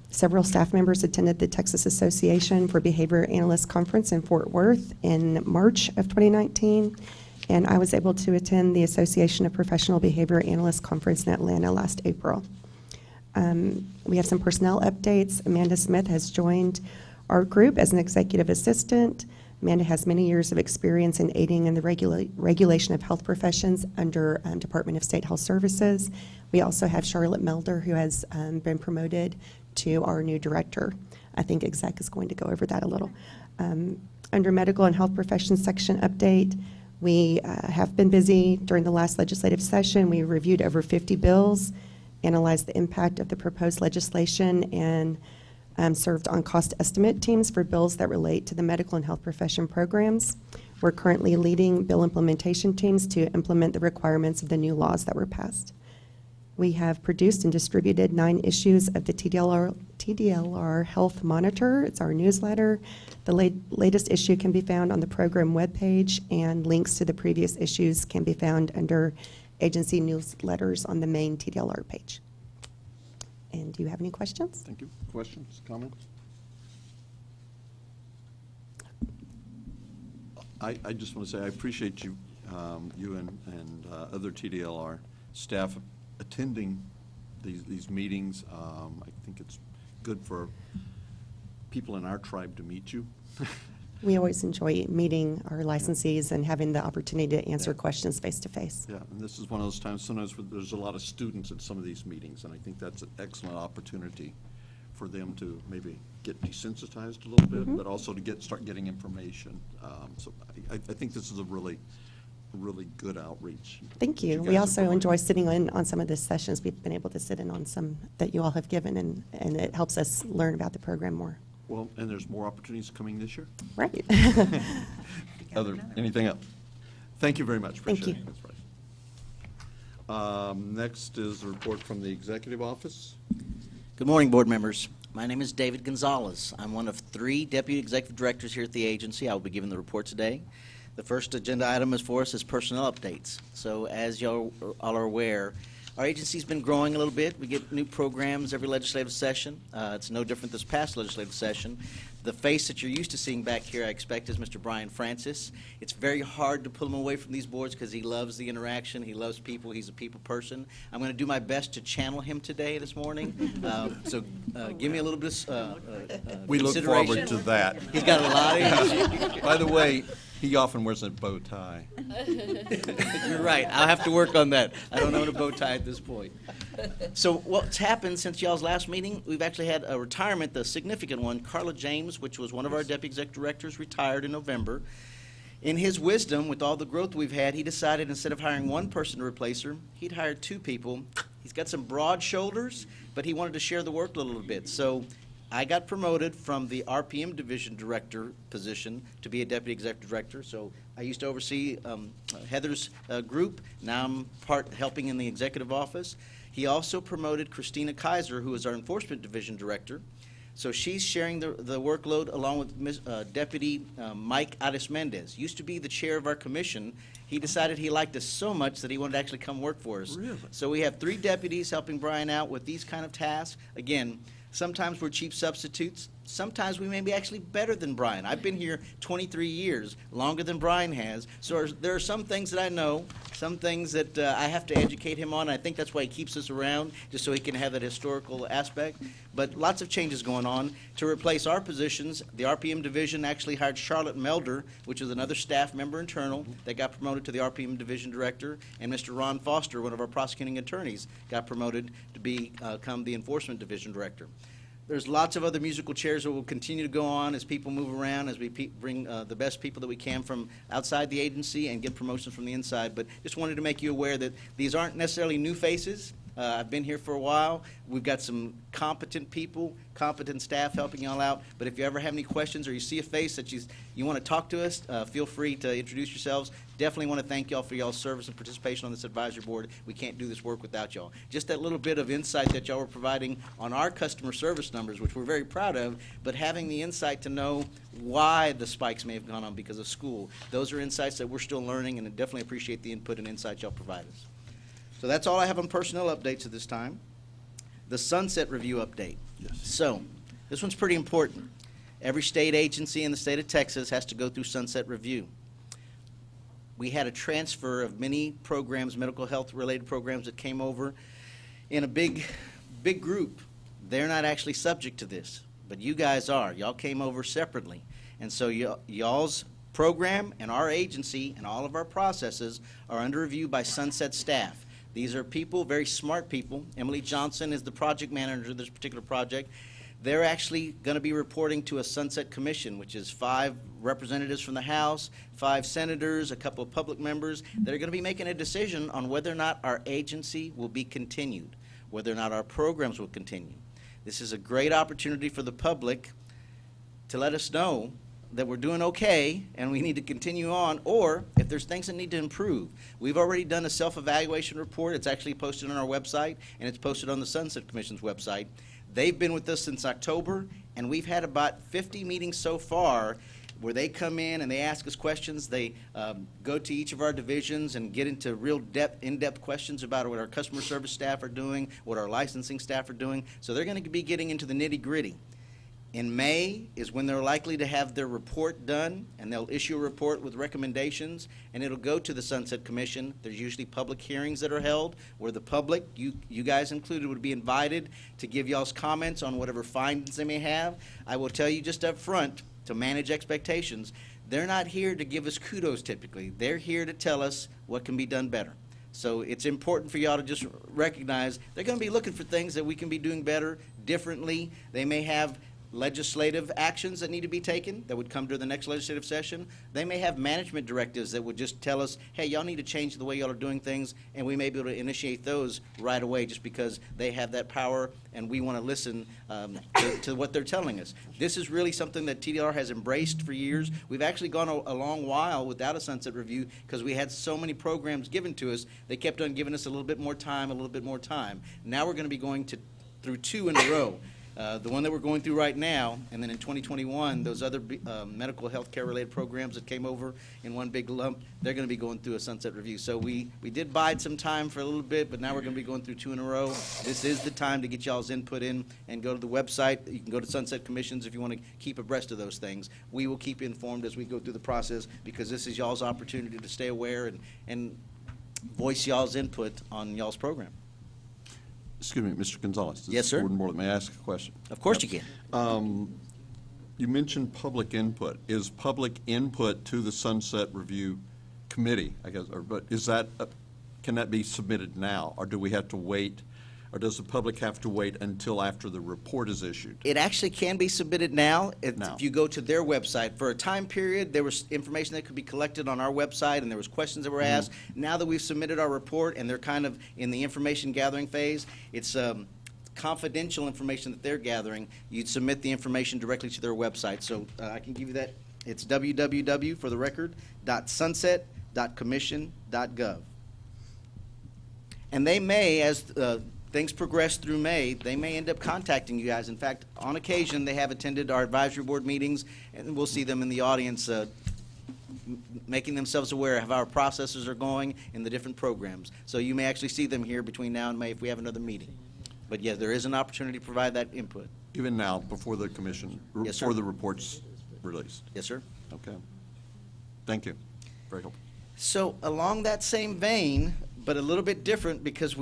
Several staff members attended the Texas Association for Behavior Analysts Conference in Fort Worth in March of 2019, and I was able to attend the Association of Professional Behavior Analysts Conference in Atlanta last April. We have some personnel updates. Amanda Smith has joined our group as an executive assistant. Amanda has many years of experience in aiding in the regulation of health professions under Department of State Health Services. We also have Charlotte Melder, who has been promoted to our new director. I think exec is going to go over that a little. Under medical and health professions section update, we have been busy during the last legislative session. We reviewed over 50 bills, analyzed the impact of the proposed legislation, and served on cost estimate teams for bills that relate to the medical and health profession programs. We're currently leading bill implementation teams to implement the requirements of the new laws that were passed. We have produced and distributed 9 issues of the TDLR Health Monitor. It's our newsletter. The latest issue can be found on the program webpage, and links to the previous issues can be found under agency newsletters on the main TDLR page. And do you have any questions? Thank you. Questions, comments? I just want to say I appreciate you, you and other TDLR staff attending these meetings. I think it's good for people in our tribe to meet you. We always enjoy meeting our licensees and having the opportunity to answer questions face to face. Yeah, and this is one of those times, sometimes where there's a lot of students at some of these meetings, and I think that's an excellent opportunity for them to maybe get desensitized a little bit, but also to start getting information. So I think this is a really good outreach. Thank you. We also enjoy sitting in on some of the sessions. We've been able to sit in on some that you all have given, and it helps us learn about the program more. Well, and there's more opportunities coming this year? Right. Anything else? Thank you very much. Thank you. That's right. Next is the report from the Executive Office. Good morning, board members. My name is David Gonzalez. I'm one of 3 deputy executive directors here at the agency. I will be giving the report today. The first agenda item is for us is personnel updates. So as y'all all are aware, our agency's been growing a little bit. We get new programs every legislative session. It's no different this past legislative session. The face that you're used to seeing back here, I expect, is Mr. Brian Francis. It's very hard to pull him away from these boards because he loves the interaction. He loves people. He's a people person. I'm going to do my best to channel him today, this morning. So give me a little bit of We look forward to that. He's got a lot of energy. By the way, he often wears a bow tie. You're right. I'll have to work on that. I don't own a bow tie at this point. So what's happened since y'all's last meeting, we've actually had a retirement, the significant one. Carla James, which was one of our deputy executive directors, retired in November. In his wisdom, with all the growth we've had, he decided instead of hiring one person to replace her, he'd hire 2 people. He's got some broad shoulders, but he wanted to share the work a little bit. So I got promoted from the RPM division director position to be a deputy executive director. So I used to oversee Heather's group. Now I'm helping in the executive office. He also promoted Christina Kaiser, who is our enforcement division director. So she's sharing the workload along with Deputy Mike Addis-Mendez. Used to be the chair of our commission. He decided he liked us so much that he wanted to actually come work for us. Really? So we have 3 deputies helping Brian out with these kind of tasks. Again, sometimes we're cheap substitutes. sometimes we may be actually better than Brian. I've been here 23 years, longer than Brian has. So there are some things that I know, some things that I have to educate him on. I think that's why he keeps us around, just so he can have that historical aspect. But lots of changes going on. To replace our positions, the RPM division actually hired Charlotte Melder, which is another staff member internal that got promoted to the RPM division director, and Mr. Ron Foster, one of our prosecuting attorneys, got promoted to become the enforcement division director. There's lots of other musical chairs that will continue to go on as people move around, as we bring the best people that we can from outside the agency and get promotions from the inside. But just wanted to make you aware that these aren't necessarily new faces. I've been here for a while. We've got some competent people, competent staff helping y'all out. But if you ever have any questions or you see a face that you want to talk to us, feel free to introduce yourselves. Definitely want to thank y'all for y'all's service and participation on this advisory board. We can't do this work without y'all. Just that little bit of insight that y'all were providing on our customer service numbers, which we're very proud of, but having the insight to know why the spikes may have gone on because of school. Those are insights that we're still learning, and I definitely appreciate the input and insight y'all provide us. So that's all I have on personnel updates at this time. The sunset review update. Yes. So this one's pretty important. Every state agency in the state of Texas has to go through sunset review. We had a transfer of many programs, medical health related programs that came over in a big group. They're not actually subject to this, but you guys are. Y'all came over separately. And so y'all's program and our agency and all of our processes are under review by sunset staff. These are people, very smart people. Emily Johnson is the project manager of this particular project. They're actually going to be reporting to a sunset commission, which is 5 representatives from the House, 5 senators, a couple of public members. They're going to be making a decision on whether or not our agency will be continued, whether or not our programs will continue. This is a great opportunity for the public to let us know that we're doing okay and we need to continue on, or if there's things that need to improve. We've already done a self-evaluation report. It's actually posted on our website, and it's posted on the Sunset Commission's website. They've been with us since October, and we've had about 50 meetings so far where they come in and they ask us questions. They go to each of our divisions and get into real in-depth questions about what our customer service staff are doing, what our licensing staff are doing. So they're going to be getting into the nitty-gritty. In May is when they're likely to have their report done, and they'll issue a report with recommendations, and it'll go to the Sunset Commission. There's usually public hearings that are held where the public, you guys included, would be invited to give y'all's comments on whatever findings they may have. I will tell you just up front, to manage expectations, they're not here to give us kudos typically. They're here to tell us what can be done better. So it's important for y'all to just recognize they're going to be looking for things that we can be doing better, differently. They may have legislative actions that need to be taken that would come to the next legislative session. They may have management directives that would just tell us, hey, y'all need to change the way y'all are doing things, and we may be able to initiate those right away just because they have that power and we want to listen to what they're telling us. This is really something that TDR has embraced for years. We've actually gone a long while without a sunset review because we had so many programs given to us. They kept on giving us a little bit more time, a little bit more time. Now we're going to be going through 2 in a row. The one that we're going through right now, and then in 2021, those other medical health care related programs that came over in one big lump, they're going to be going through a sunset review. So we did bide some time for a little bit, but now we're going to be going through 2 in a row. This is the time to get y'all's input in and go to the website. You can go to Sunset Commissions if you want to keep abreast of those things. We will keep you informed as we go through the process because this is y'all's opportunity to stay aware and voice y'all's input on y'all's program. Excuse me, Mr. Gonzalez. Yes, sir. Gordon Moore, may I ask a question? Of course you can. You mentioned public input. Is public input to the Sunset Review Committee, I guess, but is that, can that be submitted now, or do we have to wait, or does the public have to wait until after the report is issued? It actually can be submitted now. If you go to their website. For a time period, there was information that could be collected on our website, and there was questions that were asked. Now that we've submitted our report, and they're kind of in the information gathering phase, it's confidential information that they're gathering. You'd submit the information directly to their website. So I can give you that. It's www, for the record, .sunset.commission.gov. And they may, as things progress through May, they may end up contacting you guys. In fact, on occasion, they have attended our advisory board meetings, and we'll see them in the audience making themselves aware of how our processes are going in the different programs. So you may actually see them here between now and May if we have another meeting. But yes, there is an opportunity to provide that input. Even now, before the commission, Yes, sir. before the report's released? Yes, sir. Okay. Thank you. Very helpful. So along that same vein, but a little bit different because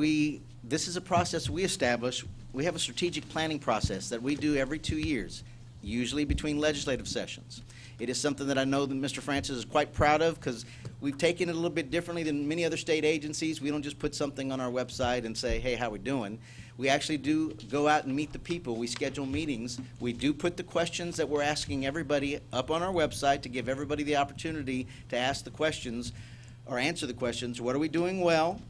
this is a process we establish. We have a strategic planning process that we do every 2 years, usually between legislative sessions. It is something that I know that Mr. Francis is quite proud of because we've taken it a little bit differently than many other state agencies. We don't just put something on our website and say, hey, how we doing? We actually do go out and meet the people. We schedule meetings. We do put the questions that we're asking everybody up on our website to give everybody the opportunity to ask the questions or answer the questions. What are we doing well?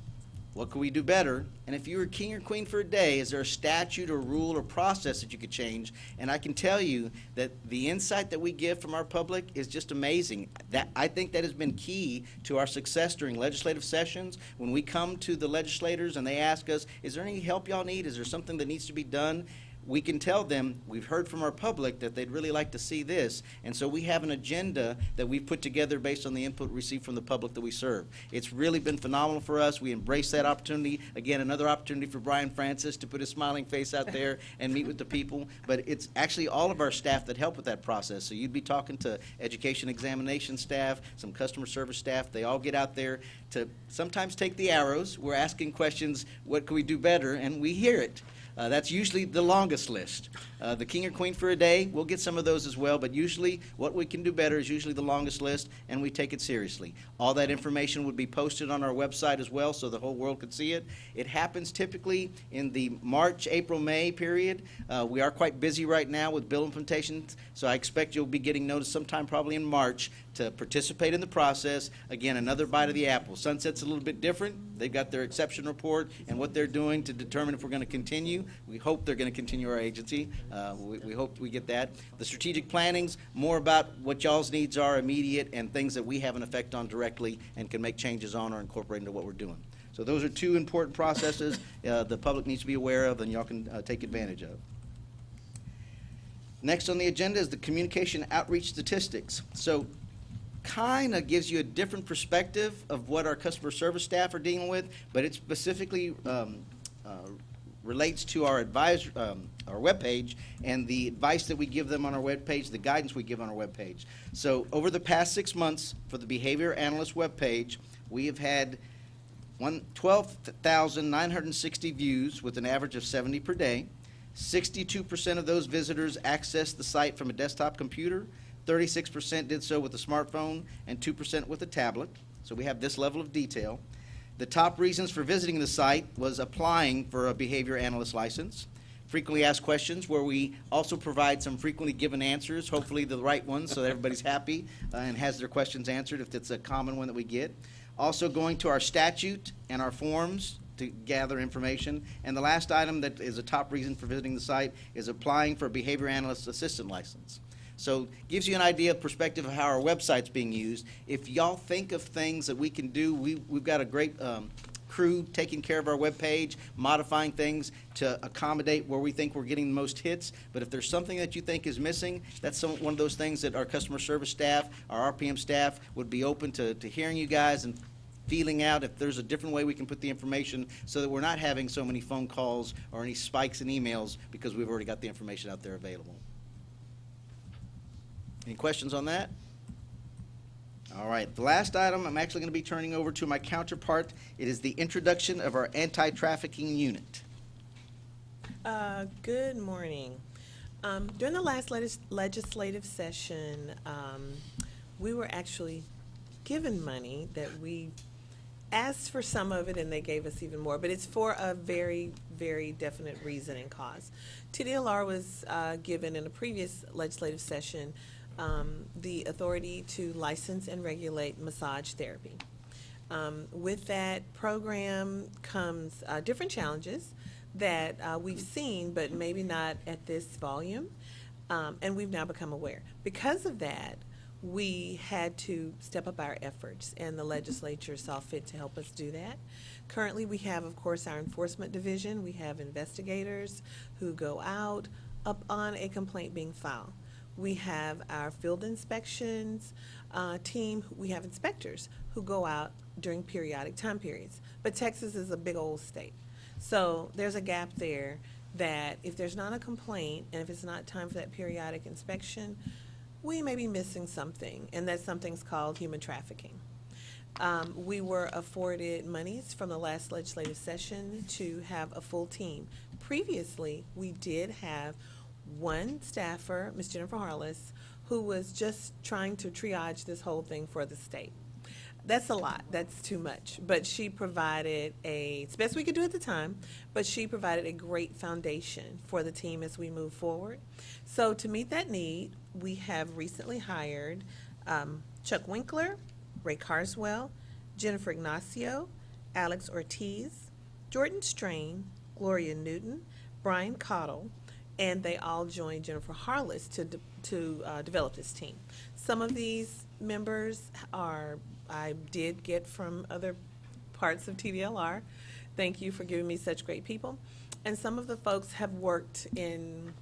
What can we do better? And if you were king or queen for a day, is there a statute or rule or process that you could change? And I can tell you that the insight that we give from our public is just amazing. I think that has been key to our success during legislative sessions. When we come to the legislators and they ask us, is there any help y'all need? Is there something that needs to be done? We can tell them, we've heard from our public that they'd really like to see this. And so we have an agenda that we've put together based on the input received from the public that we serve. It's really been phenomenal for us. We embrace that opportunity. Again, another opportunity for Brian Francis to put his smiling face out there and meet with the people. But it's actually all of our staff that help with that process. So you'd be talking to education examination staff, some customer service staff. They all get out there to sometimes take the arrows. We're asking questions, what can we do better? And we hear it. That's usually the longest list. The king or queen for a day, we'll get some of those as well, but usually what we can do better is usually the longest list, and we take it seriously. All that information would be posted on our website as well so the whole world could see it. It happens typically in the March, April, May period. We are quite busy right now with bill implementations, so I expect you'll be getting notice sometime probably in March to participate in the process. Again, another bite of the apple. Sunset's a little bit different. They've got their exception report and what they're doing to determine if we're going to continue. We hope they're going to continue our agency. We hope we get that. The strategic planning's more about what y'all's needs are immediate and things that we have an effect on directly and can make changes on or incorporate into what we're doing. So those are two important processes the public needs to be aware of and y'all can take advantage of. Next on the agenda is the communication outreach statistics. So kind of gives you a different perspective of what our customer service staff are dealing with, but it specifically relates to our webpage and the advice that we give them on our webpage, the guidance we give on our webpage. So over the past 6 months for the Behavior Analyst webpage, we have had 12,960 views with an average of 70 per day. 62% of those visitors accessed the site from a desktop computer. 36% did so with a smartphone and 2% with a tablet. So we have this level of detail. The top reasons for visiting the site was applying for a behavior analyst license, frequently asked questions where we also provide some frequently given answers, hopefully the right ones so that everybody's happy and has their questions answered if it's a common one that we get. Also going to our statute and our forms to gather information. And the last item that is a top reason for visiting the site is applying for a behavior analyst assistant license. So gives you an idea of perspective of how our website's being used. If y'all think of things that we can do, we've got a great crew taking care of our webpage, modifying things to accommodate where we think we're getting the most hits. But if there's something that you think is missing, that's one of those things that our customer service staff, our RPM staff would be open to hearing you guys and feeling out if there's a different way we can put the information so that we're not having so many phone calls or any spikes in emails because we've already got the information out there available. Any questions on that? All right, the last item I'm actually going to be turning over to my counterpart. It is the introduction of our anti-trafficking unit. Good morning. During the last legislative session, we were actually given money that we asked for some of it and they gave us even more, but it's for a very, very definite reason and cause. TDLR was given in a previous legislative session the authority to license and regulate massage therapy. With that program comes different challenges that we've seen, but maybe not at this volume, and we've now become aware. Because of that, we had to step up our efforts, and the legislature saw fit to help us do that. Currently, we have, of course, our enforcement division. We have investigators who go out upon a complaint being filed. We have our field inspections team. We have inspectors who go out during periodic time periods. But Texas is a big old state. So there's a gap there that if there's not a complaint and if it's not time for that periodic inspection, we may be missing something, and that something's called human trafficking. We were afforded monies from the last legislative session to have a full team. Previously, we did have one staffer, Ms. Jennifer Harless, who was just trying to triage this whole thing for the state. That's a lot. That's too much. But she provided it's best we could do at the time, but she provided a great foundation for the team as we move forward. So to meet that need, we have recently hired Chuck Winkler, Ray Carswell, Jennifer Ignacio, Alex Ortiz, Jordan Strain, Gloria Newton, Brian Cottle, and they all joined Jennifer Harless to develop this team. Some of these members I did get from other parts of TDLR. Thank you for giving me such great people. And some of the folks have worked in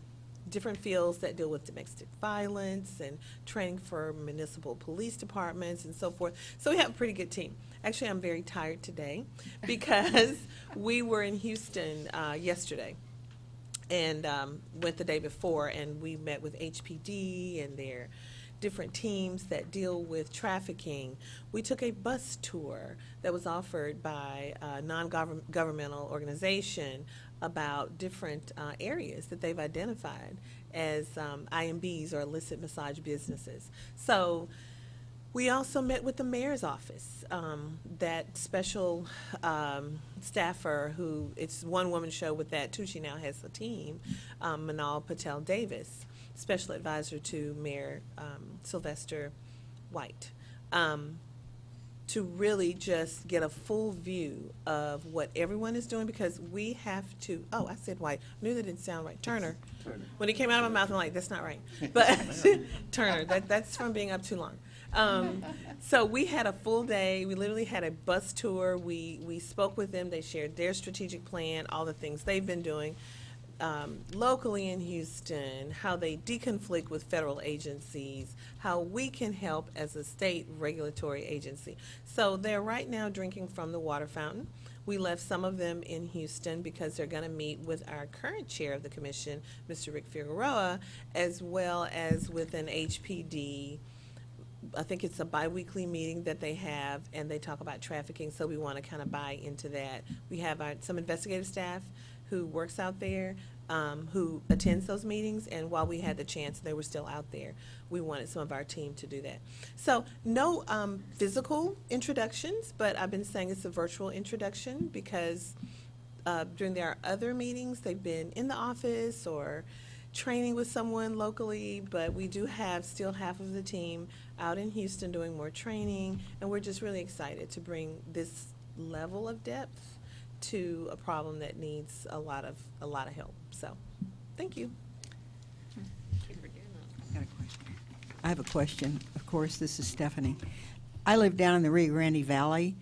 different fields that deal with domestic violence and training for municipal police departments and so forth. So we have a pretty good team. Actually, I'm very tired today because we were in Houston yesterday and went the day before, and we met with HPD and their different teams that deal with trafficking. We took a bus tour that was offered by a non-governmental organization about different areas that they've identified as IMBs, or illicit massage businesses. So we also met with the mayor's office, that special staffer who, it's one woman show with that too, she now has a team, Manal Patel Davis, special advisor to Mayor Sylvester White, to really just get a full view of what everyone is doing, because we have to, I said White, I knew that didn't sound right, Turner. When it came out of my mouth, I'm like, that's not right. But Turner, that's from being up too long. So we had a full day. We literally had a bus tour. We spoke with them. They shared their strategic plan, all the things they've been doing locally in Houston, how they deconflict with federal agencies, how we can help as a state regulatory agency. So they're right now drinking from the water fountain. We left some of them in Houston because they're going to meet with our current chair of the commission, Mr. Rick Figueroa, as well as with an HPD. I think it's a biweekly meeting that they have, and they talk about trafficking, so we want to kind of buy into that. We have some investigative staff who works out there, who attends those meetings, and while we had the chance, they were still out there. We wanted some of our team to do that. So no physical introductions, but I've been saying it's a virtual introduction because during their other meetings, they've been in the office or training with someone locally, but we do have still half of the team out in Houston doing more training, and we're just really excited to bring this level of depth to a problem that needs a lot of help. So, thank you. I have a question. Of course, this is Stephanie. I live down in the Rio Grande Valley.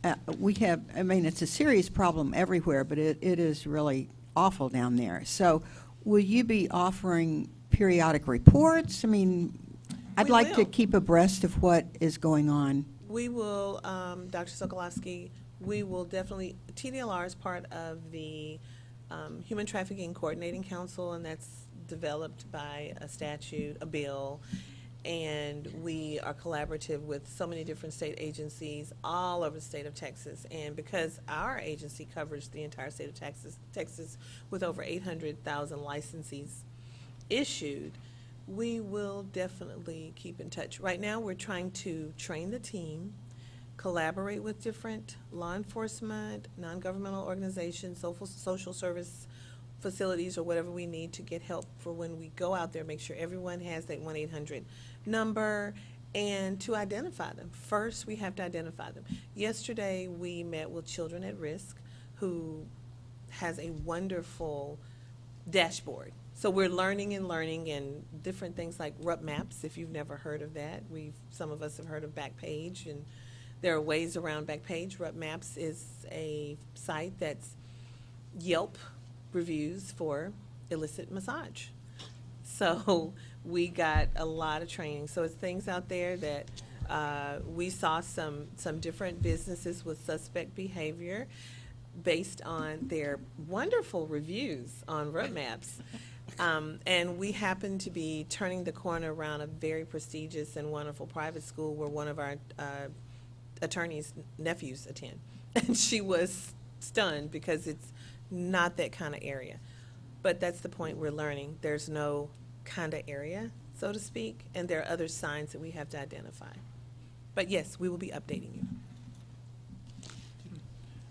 It's a serious problem everywhere, but it is really awful down there. So, will you be offering periodic reports? I'd like to keep abreast of what is going on. We will, Dr. Sokolowski, we will definitely, TDLR is part of the Human Trafficking Coordinating Council, and that's developed by a statute, a bill, and we are collaborative with so many different state agencies all over the state of Texas. And because our agency covers the entire state of Texas with over 800,000 licensees issued, we will definitely keep in touch. Right now, we're trying to train the team, collaborate with different law enforcement, non-governmental organizations, social service facilities, or whatever we need to get help for when we go out there, make sure everyone has that 1-800 number, and to identify them. First, we have to identify them. Yesterday, we met with Children at Risk, who has a wonderful dashboard. So we're learning and different things like RUP maps, if you've never heard of that. Some of us have heard of Backpage, and there are ways around Backpage. RUP maps is a site that's Yelp reviews for illicit massage. So we got a lot of training. So it's things out there that we saw some different businesses with suspect behavior. based on their wonderful reviews on roadmaps. And we happen to be turning the corner around a very prestigious and wonderful private school where one of our attorney's nephews attend. And she was stunned because it's not that kind of area. But that's the point we're learning. There's no kind of area, so to speak, and there are other signs that we have to identify. But yes, we will be updating you.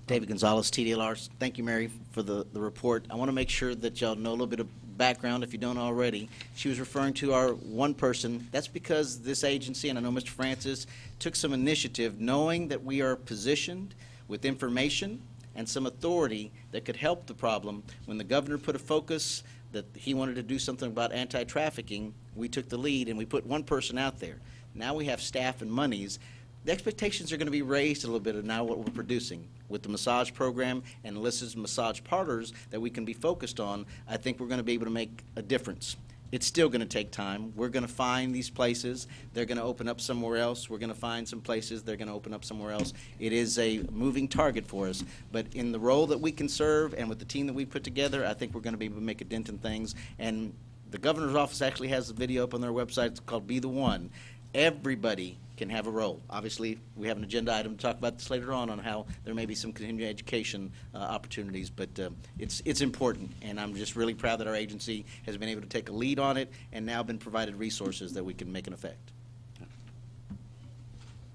David Gonzalez, TDLR. Thank you, Mary, for the report. I want to make sure that y'all know a little bit of background if you don't already. She was referring to our one person. That's because this agency, and I know Mr. Francis, took some initiative knowing that we are positioned with information and some authority that could help the problem. When the governor put a focus that he wanted to do something about anti-trafficking, we took the lead and we put one person out there. Now we have staff and monies. The expectations are going to be raised a little bit of now what we're producing. With the massage program and Alyssa's massage parlors that we can be focused on, I think we're going to be able to make a difference. It's still going to take time. We're going to find these places. They're going to open up somewhere else. We're going to find some places. They're going to open up somewhere else. It is a moving target for us. But in the role that we can serve and with the team that we put together, I think we're going to be able to make a dent in things. And the governor's office actually has a video up on their website. It's called Be the One. Everybody can have a role. Obviously, we have an agenda item to talk about this later on how there may be some continuing education opportunities, but it's important, and I'm just really proud that our agency has been able to take a lead on it and now been provided resources that we can make an effect.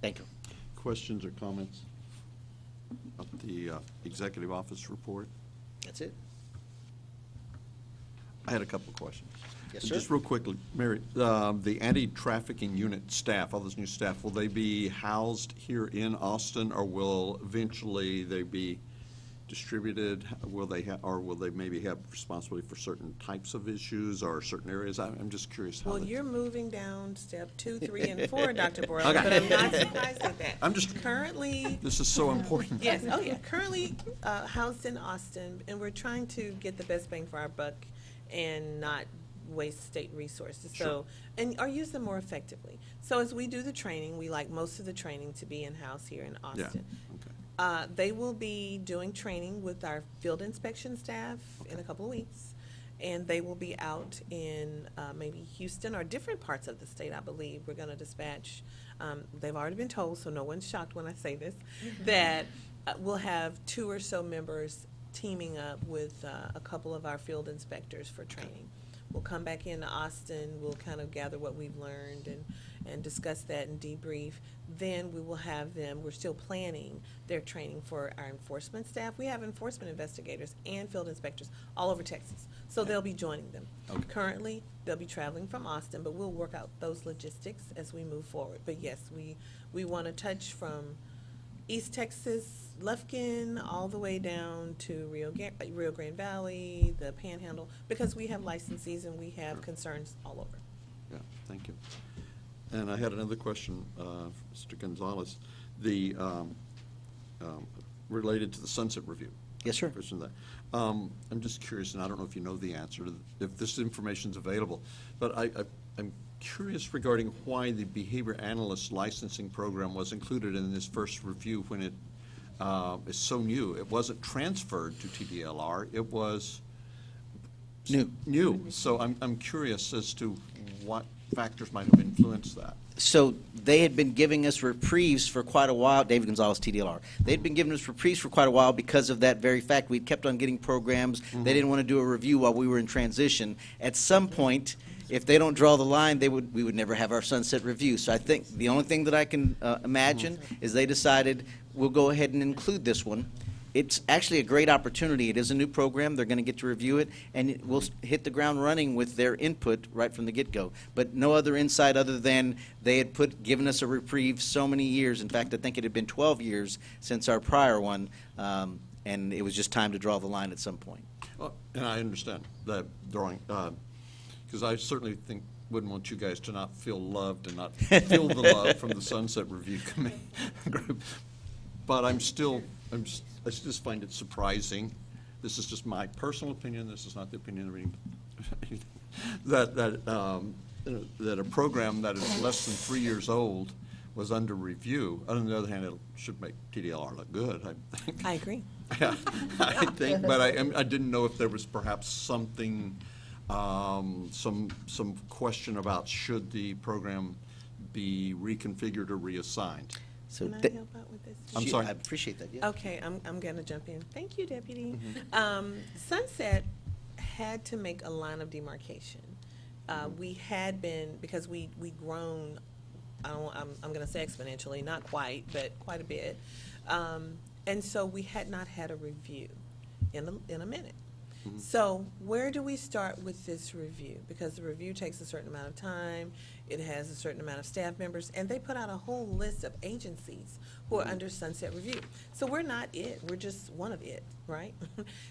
Thank you. Questions or comments of the executive office report? That's it. I had a couple of questions. Yes, sir. Just real quickly, Mary, the anti-trafficking unit staff, all this new staff, will they be housed here in Austin, or will eventually they be distributed? Will they or will they maybe have responsibility for certain types of issues or certain areas? I'm just curious how. Well, that- you're moving down step 2, 3, and 4, Dr. Borrell, Okay. but I'm not surprised at that. I'm just- Currently. This is so important. Yes, oh yeah, currently housed in Austin, and we're trying to get the best bang for our buck and not waste state resources. Sure. So, and or use them more effectively. So as we do the training, we like most of the training to be in-house here in Austin. Okay. They will be doing training with our field inspection staff in a couple of weeks, and they will be out in maybe Houston or different parts of the state, I believe. We're going to dispatch, they've already been told, so no one's shocked when I say this, that we'll have 2 or so members teaming up with a couple of our field inspectors for training. We'll come back into Austin, we'll kind of gather what we've learned and discuss that and debrief. Then we will have them, we're still planning their training for our enforcement staff. We have enforcement investigators and field inspectors all over Texas, so they'll be joining them. Okay. Currently, they'll be traveling from Austin, but we'll work out those logistics as we move forward. But yes, we want to touch from East Texas, Lufkin, all the way down to Rio Grande Valley, the Panhandle, because we have licensees and we have concerns all over. Yeah, thank you. And I had another question, Mr. Gonzalez, related to the sunset review. Yes, sir. Question that. I'm just curious, and I don't know if you know the answer, if this information's available, but I'm curious regarding why the behavior analyst licensing program was included in this first review when it is so new. It wasn't transferred to TDLR. It was new. So I'm curious as to what factors might have influenced that. So they had been giving us reprieves for quite a while. David Gonzalez, TDLR. They'd been giving us reprieves for quite a while because of that very fact. We'd kept on getting programs. Mm-hmm. They didn't want to do a review while we were in transition. At some point, if they don't draw the line, we would never have our sunset review. So I think the only thing that I can imagine is they decided we'll go ahead and include this one. It's actually a great opportunity. It is a new program. They're going to get to review it, and we'll hit the ground running with their input right from the get-go. But no other insight other than they had given us a reprieve so many years. In fact, I think it had been 12 years since our prior one, and it was just time to draw the line at some point. And I understand that drawing, because I certainly wouldn't want you guys to not feel loved and not feel the love from the Sunset Review Committee group. But I just find it surprising. This is just my personal opinion. This is not the opinion of any, that a program that is less than 3 years old was under review. On the other hand, it should make TDLR look good. I think. I agree. I think, but I didn't know if there was perhaps something, some question about should the program be reconfigured or reassigned. So Can I th- help out with this? I'm sorry. I appreciate that, yeah. Okay, I'm going to jump in. Thank you, Deputy. Sunset had to make a line of demarcation. We had been, because we grown, I'm going to say exponentially, not quite, but quite a bit. And so we had not had a review in a minute. So where do we start with this review? Because the review takes a certain amount of time, it has a certain amount of staff members, and they put out a whole list of agencies who are under Sunset Review. So we're not it, we're just one of it, right?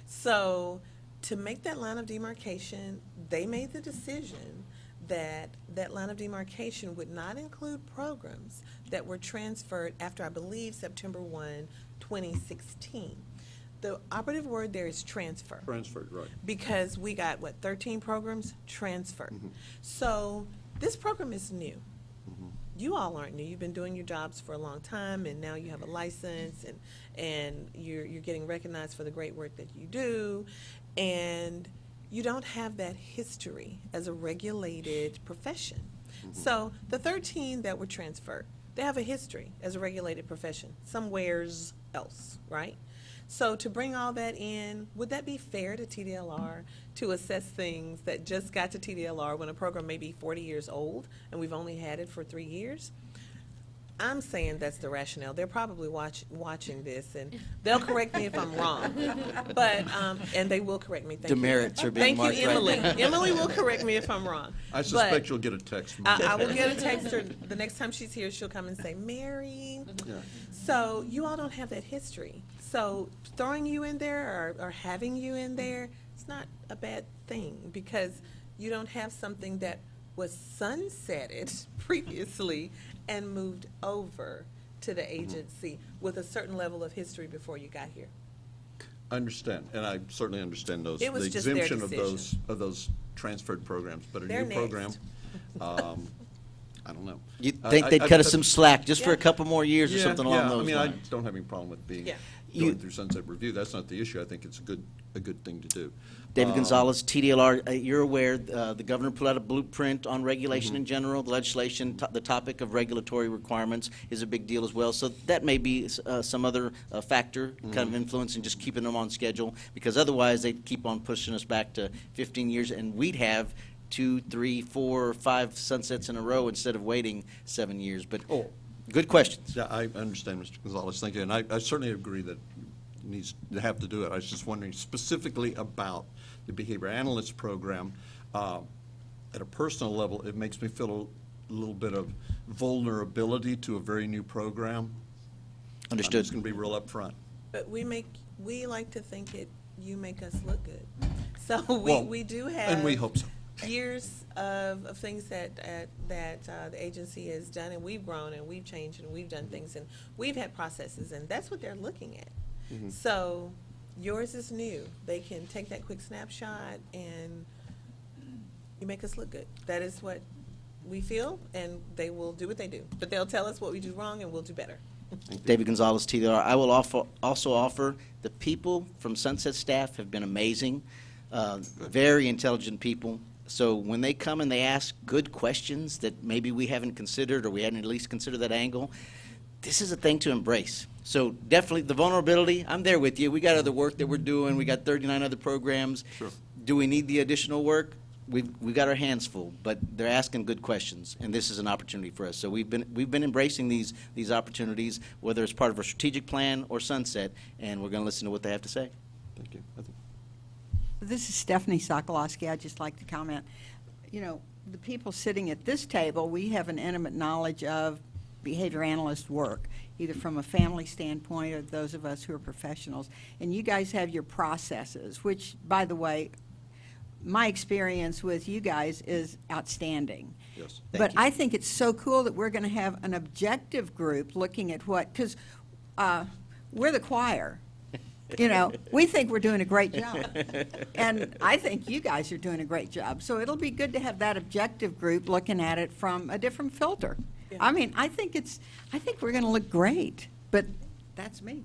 So to make that line of demarcation, they made the decision that that line of demarcation would not include programs that were transferred after, I believe, September 1, 2016. The operative word there is transfer. Transferred, right. Because we got, 13 programs transferred. So this program is new. You all aren't new. You've been doing your jobs for a long time, and now you have a license, and you're getting recognized for the great work that you do, and you don't have that history as a regulated profession. So the 13 that were transferred, they have a history as a regulated profession somewheres else, right? So to bring all that in, would that be fair to TDLR to assess things that just got to TDLR when a program may be 40 years old and we've only had it for 3 years? I'm saying that's the rationale. They're probably watching this, and they'll correct me if I'm wrong. But and they will correct me. Thank Demerits you. are being marked Thank you, Emily. right. Emily will correct me if I'm wrong. I suspect you'll get a text from her. I will get a text her the next time she's here. She'll come and say, Mary. Yeah. So you all don't have that history. So throwing you in there or having you in there, it's not a bad thing, because you don't have something that was sunsetted previously and moved over to the agency with a certain level of history before you got here. I understand, and I certainly understand those, It was the just their exemption of decision. those transferred programs, but a They're new next. program, I don't know. You think they'd cut us some slack just for a Yeah. couple more years or Yeah, something along yeah, those I mean, lines? I don't have any problem with being, Yeah. going through Sunset Review. That's not the issue. I think it's a good thing to do. David Gonzalez, TDLR, you're aware the governor put out a blueprint on regulation in general. The legislation, the topic of regulatory requirements is a big deal as well. So that may be some other factor kind of influence in just keeping them on schedule, because otherwise they'd keep on pushing us back to 15 years, and we'd have 2, 3, 4, or 5 sunsets in a row instead of waiting 7 years. But good questions. Yeah, I understand, Mr. Gonzalez. Thank you. And I certainly agree that it needs to have to do it. I was just wondering specifically about the behavior analyst program. At a personal level, it makes me feel a little bit of vulnerability to a very new program. Understood. I'm just going to be real upfront. But we like to think you make us look good. So Well, we do have. and we hope so. Years of things that the agency has done, and we've grown and we've changed and we've done things and we've had processes, and that's what they're looking at. So yours is new. They can take that quick snapshot and you make us look good. That is what we feel, and they will do what they do. But they'll tell us what we do wrong, and we'll do better. David Gonzalez, TDR. I will also offer the people from Sunset staff have been amazing, very intelligent people. So when they come and they ask good questions that maybe we haven't considered, or we hadn't at least considered that angle, this is a thing to embrace. So definitely the vulnerability, I'm there with you. We got other work that we're doing. We got 39 other programs. Sure. Do we need the additional work? We've got our hands full, but they're asking good questions, and this is an opportunity for us. So we've been embracing these opportunities, whether it's part of our strategic plan or sunset, and we're going to listen to what they have to say. Thank you. This is Stephanie Sokolowski. I'd just like to comment. You know, the people sitting at this table, we have an intimate knowledge of behavior analyst work, either from a family standpoint or those of us who are professionals. And you guys have your processes, which, by the way, my experience with you guys is outstanding. Yes. But I think it's so cool that we're going to have an objective group looking at because we're the choir. You know, we think we're doing a great job. And I think you guys are doing a great job. So it'll be good to have that objective group looking at it from a different filter. Yeah. I mean, I think we're going to look great, but that's me.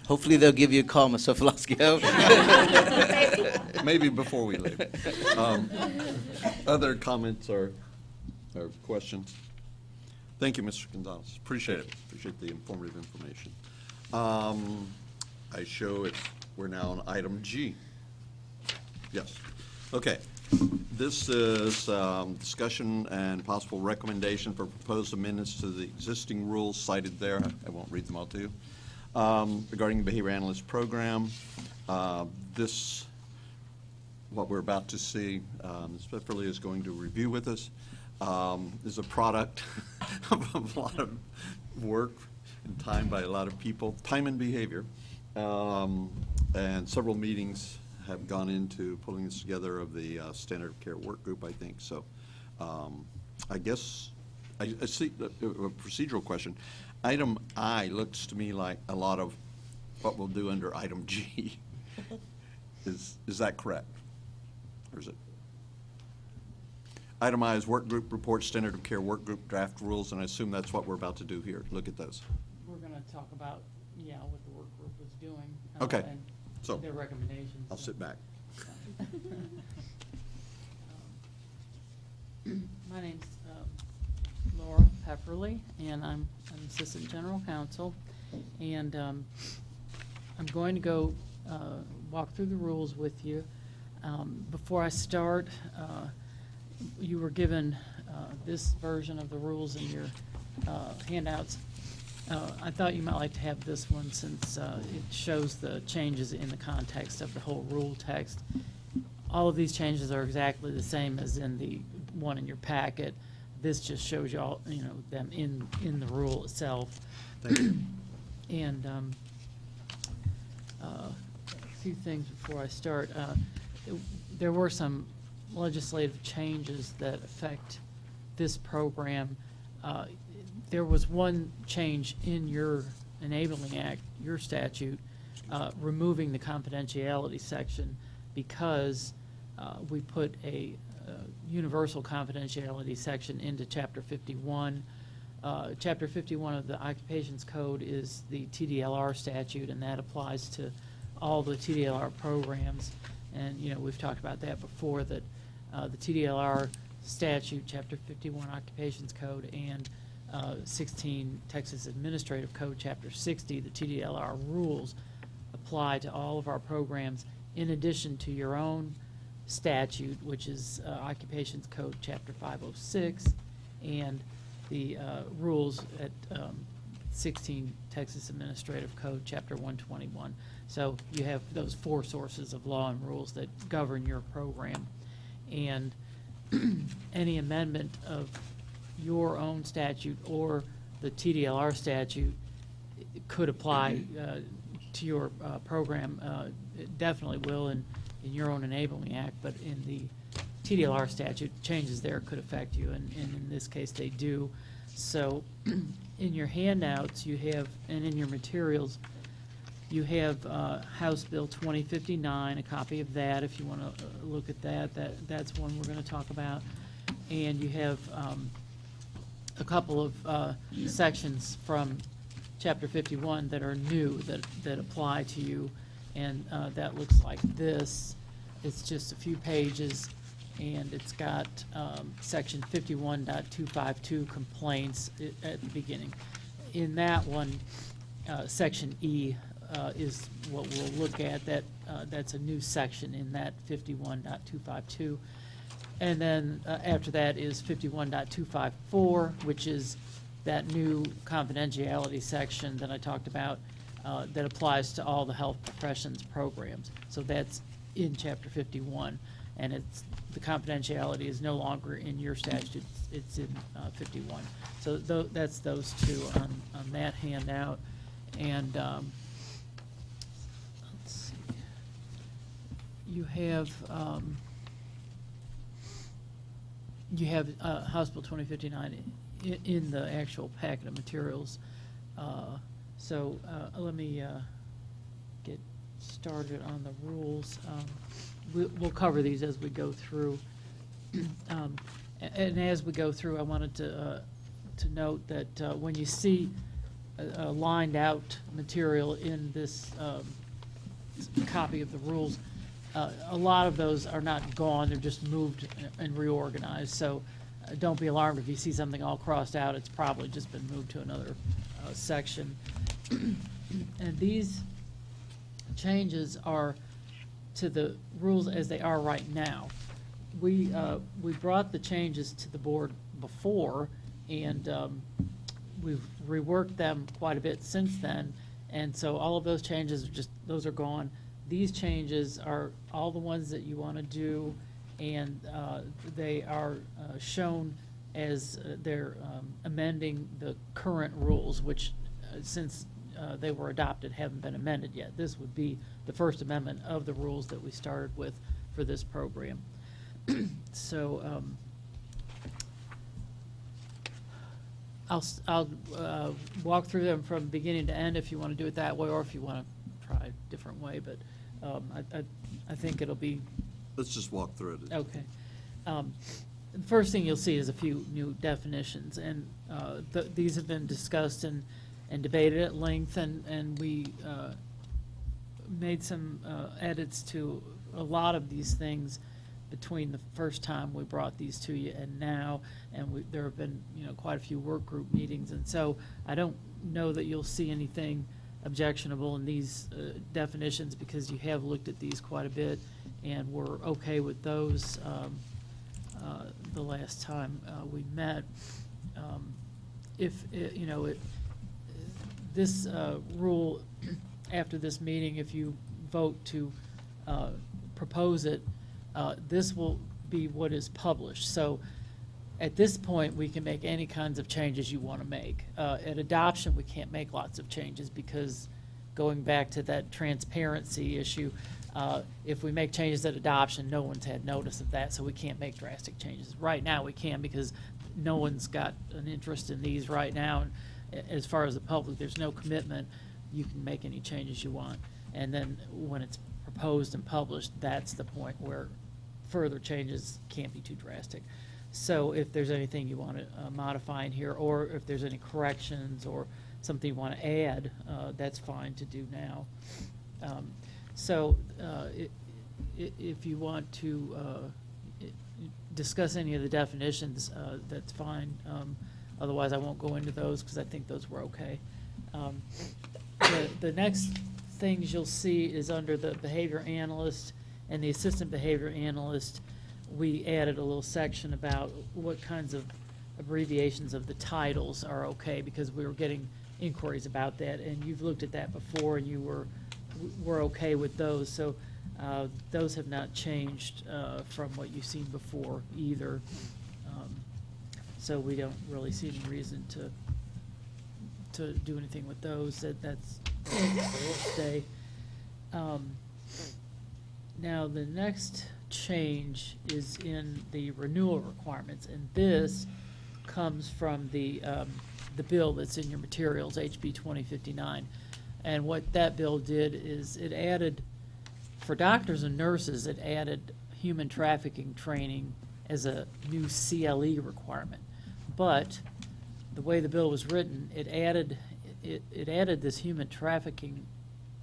Hopefully they'll give you a call, Ms. Sofilovsky. Maybe before we leave. Other comments or questions? Thank you, Mr. Gonzalez. Appreciate it. Appreciate the informative information. I show we're now on item G. Yes. Okay. This is discussion and possible recommendation for proposed amendments to the existing rules cited there. I won't read them all to you. Regarding the Behavior Analyst Program, what we're about to see, Ms. Pepperly is going to review with us, is a product of a lot of work and time by a lot of people, time and behavior, and several meetings have gone into pulling this together of the standard of care work group, I think. So I guess I see a procedural question. Item I looks to me like a lot of what we'll do under item G. Is that correct? Or is it? Item I is work group report, standard of care work group draft rules, and I assume that's what we're about to do here. Look at those. We're going to talk about, what the work group was doing. Okay. And So their recommendations. I'll sit back. My name's Laura Pepperly, and I'm an Assistant General Counsel. And I'm going to go walk through the rules with you. Before I start, you were given this version of the rules in your handouts. I thought you might like to have this one since it shows the changes in the context of the whole rule text. All of these changes are exactly the same as in the one in your packet. This just shows you all, them in the rule itself. Thank you. And a few things before I start. There were some legislative changes that affect this program. There was one change in your Enabling Act, your statute, removing the confidentiality section because we put a universal confidentiality section into Chapter 51. Chapter 51 of the Occupations Code is the TDLR statute, and that applies to all the TDLR programs. And, we've talked about that before, that the TDLR statute, Chapter 51 Occupations Code, and 16 Texas Administrative Code, Chapter 60, the TDLR rules apply to all of our programs in addition to your own statute, which is Occupations Code, Chapter 506, and the rules at 16 Texas Administrative Code, Chapter 121. So you have those four sources of law and rules that govern your program. And any amendment of your own statute or the TDLR statute could apply to your program. It definitely will in your own Enabling Act, but in the TDLR statute, changes there could affect you, and in this case they do. So in your handouts you have, and in your materials, you have House Bill 2059, a copy of that if you want to look at that. That's one we're going to talk about. And you have a couple of sections from Chapter 51 that are new that apply to you, and that looks like this. It's just a few pages, and it's got Section 51.252 complaints at the beginning. In that one, Section E is what we'll look at. That's a new section in that 51.252. And then after that is 51.254, which is that new confidentiality section that I talked about that applies to all the health professions programs. So that's in Chapter 51, and the confidentiality is no longer in your statute, it's in 51. So that's those two on that handout. And let's see, you have House Bill 2059 in the actual packet of materials. So let me get started on the rules. We'll cover these as we go through. And as we go through, I wanted to note that when you see lined out material in this copy of the rules. A lot of those are not gone, they're just moved and reorganized. So don't be alarmed if you see something all crossed out, it's probably just been moved to another section. And these changes are to the rules as they are right now. We brought the changes to the board before, and we've reworked them quite a bit since then. And so all of those changes those are gone. These changes are all the ones that you want to do, and they are shown as they're amending the current rules, which since they were adopted haven't been amended yet. This would be the first amendment of the rules that we started with for this program. So I'll walk through them from beginning to end if you want to do it that way, or if you want to try a different way, but I think it'll be. Let's just walk through it. Okay. The first thing you'll see is a few new definitions, and these have been discussed and debated at length, and we made some edits to a lot of these things between the first time we brought these to you and now, and there have been quite a few work group meetings, and so I don't know that you'll see anything objectionable in these definitions, because you have looked at these quite a bit and we're okay with those the last time we met. This rule, after this meeting, if you vote to propose it, this will be what is published. So at this point, we can make any kinds of changes you want to make. At adoption, we can't make lots of changes, because going back to that transparency issue, if we make changes at adoption, no one's had notice of that, so we can't make drastic changes. Right now, we can, because no one's got an interest in these right now. And as far as the public, there's no commitment. You can make any changes you want. And then when it's proposed and published, that's the point where further changes can't be too drastic. So if there's anything you want to modify in here, or if there's any corrections or something you want to add, that's fine to do now. If you want to discuss any of the definitions, that's fine. Otherwise, I won't go into those, because I think those were okay. The next things you'll see is under the behavior analyst and the assistant behavior analyst. We added a little section about what kinds of abbreviations of the titles are okay, because we were getting inquiries about that, and you've looked at that before, and you were okay with those. So those have not changed from what you've seen before either. So we don't really see any reason to do anything with those. That's will stay. Now the next change is in the renewal requirements, and this comes from the bill that's in your materials, HB 2059. And what that bill did is it added, for doctors and nurses, it added human trafficking training as a new CLE requirement. But the way the bill was written, it added this human trafficking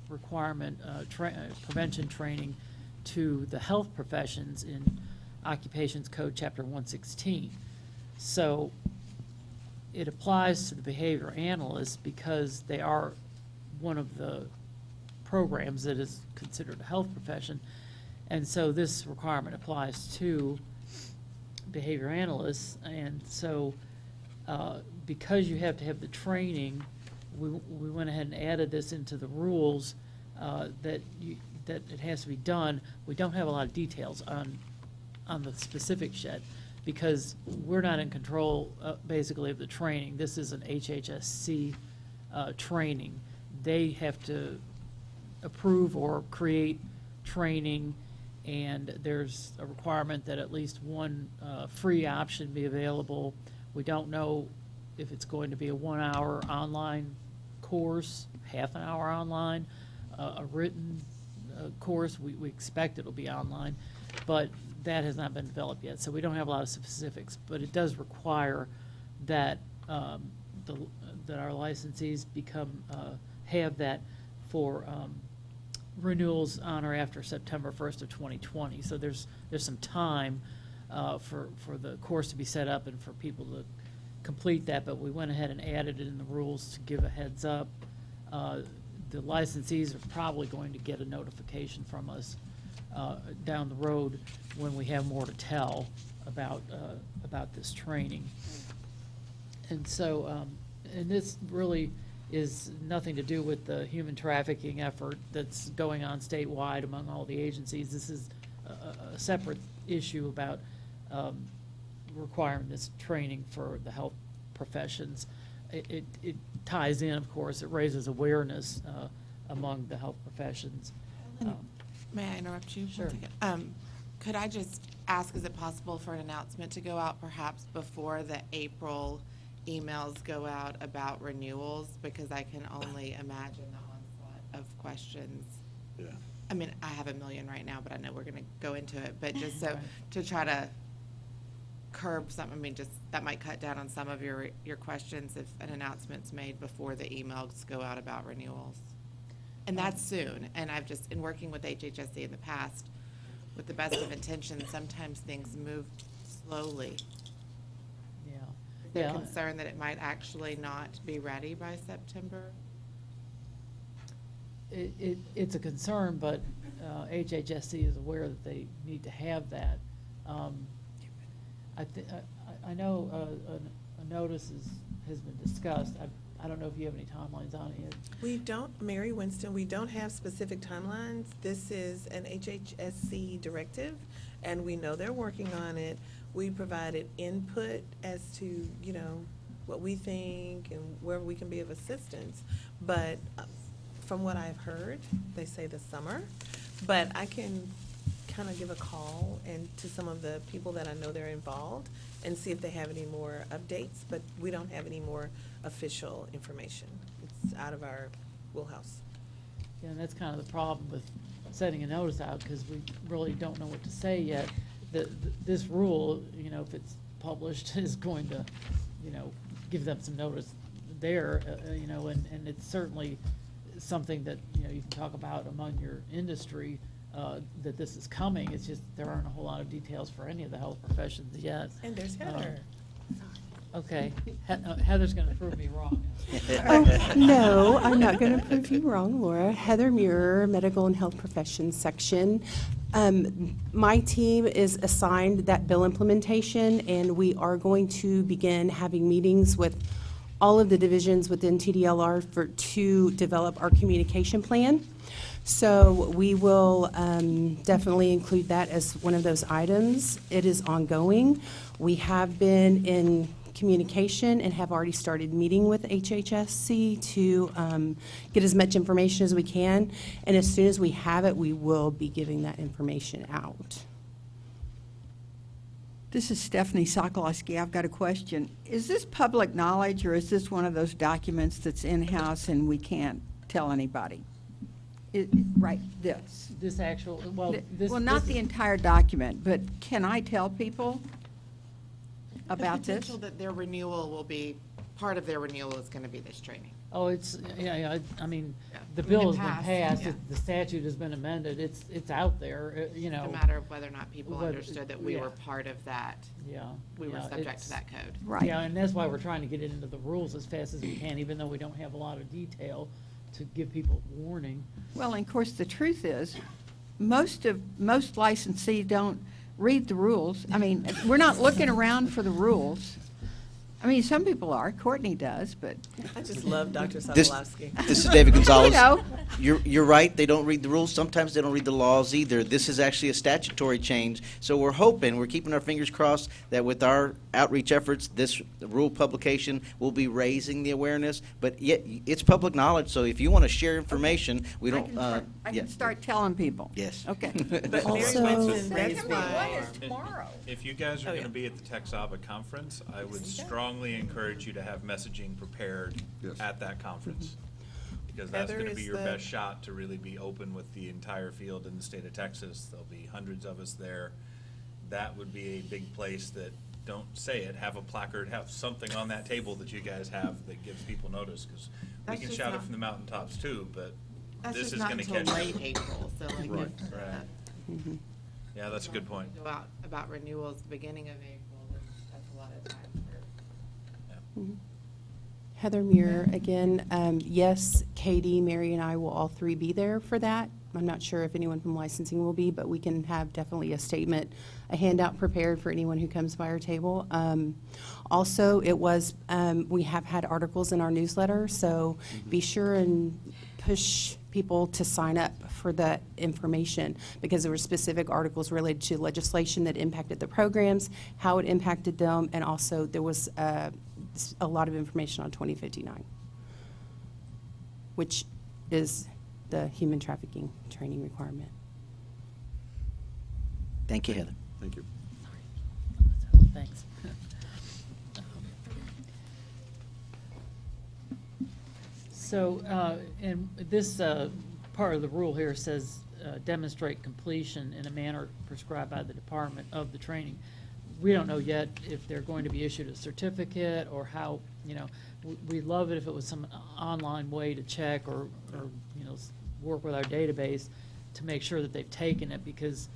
requirement, prevention training, to the health professions in Occupations Code Chapter 116. So it applies to the behavior analysts, because they are one of the programs that is considered a health profession. And so this requirement applies to behavior analysts. And so because you have to have the training, we went ahead and added this into the rules that it has to be done. We don't have a lot of details on the specifics yet, because we're not in control basically of the training. This is an HHSC training. They have to approve or create training, and there's a requirement that at least one free option be available. We don't know if it's going to be a 1 hour online course, half an hour online, a written course. We expect it'll be online, but that has not been developed yet, so we don't have a lot of specifics. But it does require that that our licensees have that for renewals on or after September 1st of 2020. So there's some time for the course to be set up and for people to complete that, but we went ahead and added it in the rules to give a heads up. The licensees are probably going to get a notification from us down the road when we have more to tell about this training. And so, and this really is nothing to do with the human trafficking effort that's going on statewide among all the agencies. This is a separate issue about requiring this training for the health professions. It ties in, of course, it raises awareness among the health professions. May I interrupt you? Sure. 1 second? Could I just ask, is it possible for an announcement to go out perhaps before the April emails go out about renewals? Because I can only imagine the onslaught of questions. Yeah. I mean, I have a million right now, but I know we're going to go into it. But just so to try to curb some, I mean, just that might cut down on some of your questions if an announcement's made before the emails go out about renewals. And that's soon. And I've just, in working with HHSC in the past, with the best of intentions, sometimes things move slowly. Yeah. They're concerned that it might actually not be ready by September. It's a concern, but HHSC is aware that they need to have that. I know a notice has been discussed. I don't know if you have any timelines on it. We don't, Mary Winston, we don't have specific timelines. This is an HHSC directive, and we know they're working on it. We provided input as to, what we think and where we can be of assistance. But from what I've heard, they say the summer. But I can kind of give a call to some of the people that I know they're involved and see if they have any more updates, but we don't have any more official information. It's out of our wheelhouse. Yeah, and that's kind of the problem with setting a notice out, because we really don't know what to say yet. This rule, if it's published, is going to, give them some notice there, and it's certainly something that, you can talk about among your industry, that this is coming. It's just there aren't a whole lot of details for any of the health professions yet. And there's Heather. Okay, Heather's going to prove me wrong. Oh, no, I'm not going to prove you wrong, Laura. Heather Muir, Medical and Health Professions Section. My team is assigned that bill implementation, and we are going to begin having meetings with all of the divisions within TDLR to develop our communication plan. So we will definitely include that as one of those items. It is ongoing. We have been in communication and have already started meeting with HHSC to get as much information as we can. And as soon as we have it, we will be giving that information out. This is Stephanie Sokolowski. I've got a question. Is this public knowledge, or is this one of those documents that's in-house and we can't tell anybody? Right, this. This actual, well, not the entire document, but can I tell people about The this? potential that their renewal will be, part of their renewal is going to be this training. Oh, it's, I mean, Yeah. the I mean, bill it has been passed, passed, yeah. the statute has been amended, it's out there, No matter of whether or not people Whether- understood that we yeah. were part of that, Yeah. we were yeah, subject it's- to that code. Right. Yeah, and that's why we're trying to get it into the rules as fast as we can, even though we don't have a lot of detail to give people warning. Well, and of course, the truth is, most licensees don't read the rules. I mean, we're not looking around for the rules. I mean, some people are. Courtney does, but. I just love Dr. This Sokolowski. is David Gonzalez. know. You're right, they don't read the rules. Sometimes they don't read the laws either. This is actually a statutory change. So we're keeping our fingers crossed that with our outreach efforts, this rule publication will be raising the awareness. But yet, it's public knowledge, so if you want to share information, we don't. I can start telling people. Yes. Okay. But Mary Also- Winston, that's What why. is tomorrow? If you guys are Oh, going yeah. to be at the TechSaba conference, I would strongly encourage you to have messaging prepared Yes. at that conference. Because that's Heather going to be is your the- best shot to really be open with the entire field in the state of Texas. There'll be hundreds of us there. That would be a big place that don't say it, have a placard, have something on that table that you guys have that gives people notice, because we That's can just shout it not- from the mountaintops too, but That's this just is not gonna until catch. late April, so like Right. if Right. Mhm. Yeah, that's a good point. about renewals beginning of April, then that's a lot of time for. Mhm. Heather Muir, again, yes, Katie, Mary, and I will all three be there for that. I'm not sure if anyone from licensing will be, but we can have definitely a statement, a handout prepared for anyone who comes by our table. Also, we have had articles in our newsletter, so be sure and push people to sign up for that information, because there were specific articles related to legislation that impacted the programs, how it impacted them, and also there was a lot of information on 2059, which is the human trafficking training requirement. Thank you, Heather. Thank you. Thanks. So, and this part of the rule here says demonstrate completion in a manner prescribed by the department of the training. We don't know yet if they're going to be issued a certificate or how, we'd love it if it was some online way to check or work with our database to make sure that they've taken it, because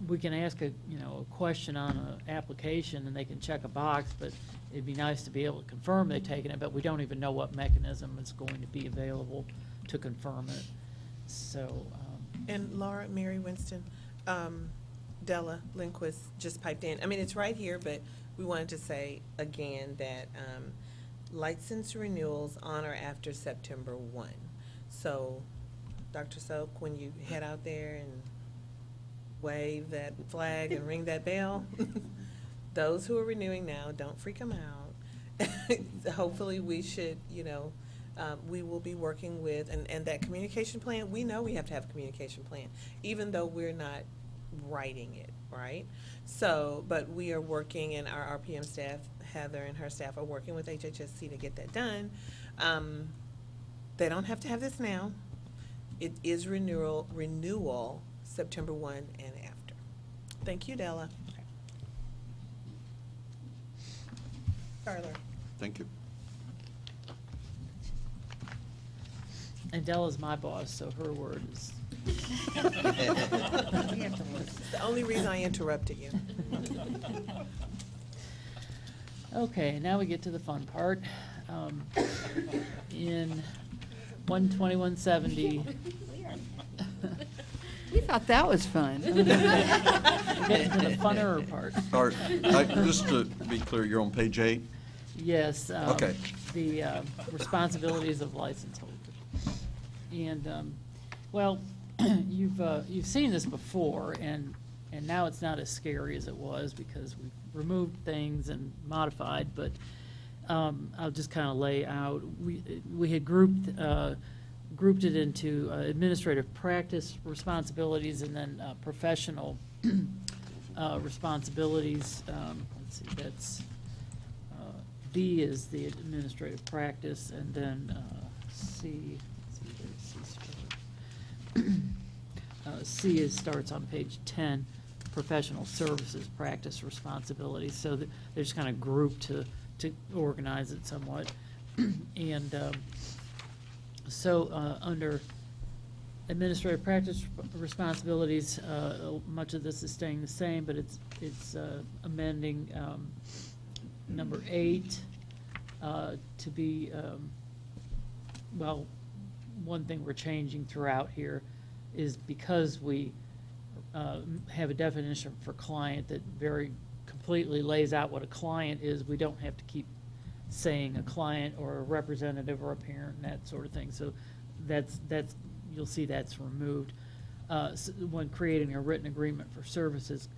we can ask a question on an application and they can check a box, but it'd be nice to be able to confirm they've taken it, but we don't even know what mechanism is going to be available to confirm it. So, And Laura, Mary Winston, Della Lindquist just piped in. I mean, it's right here, but we wanted to say again that license renewals on or after September 1. So, Dr. Soak, when you head out there and wave that flag and ring that bell, those who are renewing now, don't freak them out. Hopefully we should, we will be working with, and that communication plan, we know we have to have a communication plan, even though we're not writing it, right? So, but we are working, and our RPM staff, Heather and her staff, are working with HHSC to get that done. They don't have to have this now. It is renewal September 1 and after. Thank you, Della. Carla. Thank you. and Della's my boss, so her word is. It's the only reason I interrupted you. Okay, now we get to the fun part. In 12170. We thought that was fun. We're getting to the funner part. Art, just to be clear, you're on page 8? Yes. Okay. The responsibilities of license holders. And, well, you've seen this before, and now it's not as scary as it was because we've removed things and modified, but I'll just kind of lay out. We had grouped it into administrative practice responsibilities and then professional responsibilities. Let's see, that's B is the administrative practice, and then C. C starts on page 10, professional services practice responsibilities. So they're just kind of grouped to organize it somewhat. And so under administrative practice responsibilities, much of this is staying the same, but it's amending number 8 to be, well, one thing we're changing throughout here is because we have a definition for client that very completely lays out what a client is, we don't have to keep saying a client or a representative or a parent and that sort of thing. So that's you'll see that's removed. So when creating a written agreement for services,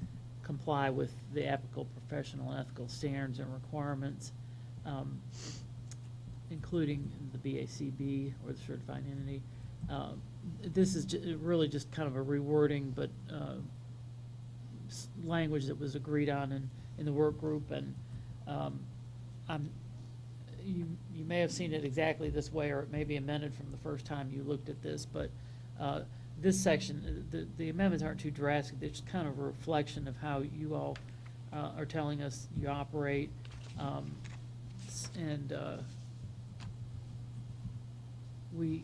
comply with the applicable professional and ethical standards and requirements, including the BACB or the certified entity. This is really just kind of a rewording, but language that was agreed on in the work group, and you may have seen it exactly this way, or it may be amended from the first time you looked at this, but this section, the amendments aren't too drastic. They're just kind of a reflection of how you all are telling us you operate, and we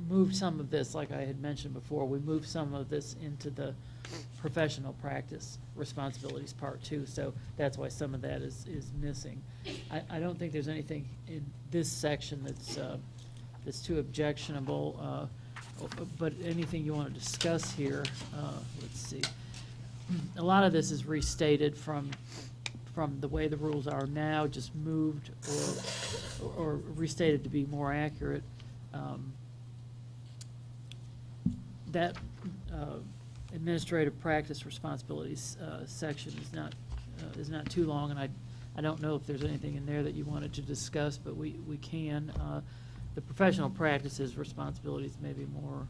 moved some of this, like I had mentioned before, we moved some of this into the professional practice responsibilities part too, so that's why some of that is missing. I don't think there's anything in this section that's too objectionable, but anything you want to discuss here, let's see. A lot of this is restated from the way the rules are now, just moved or restated to be more accurate. That administrative practice responsibilities section is not too long, and I don't know if there's anything in there that you wanted to discuss, but we can. The professional practices responsibilities may be more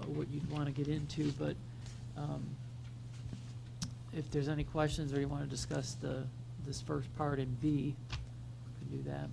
what you'd want to get into, but if there's any questions or you want to discuss this first part in B, we can do that.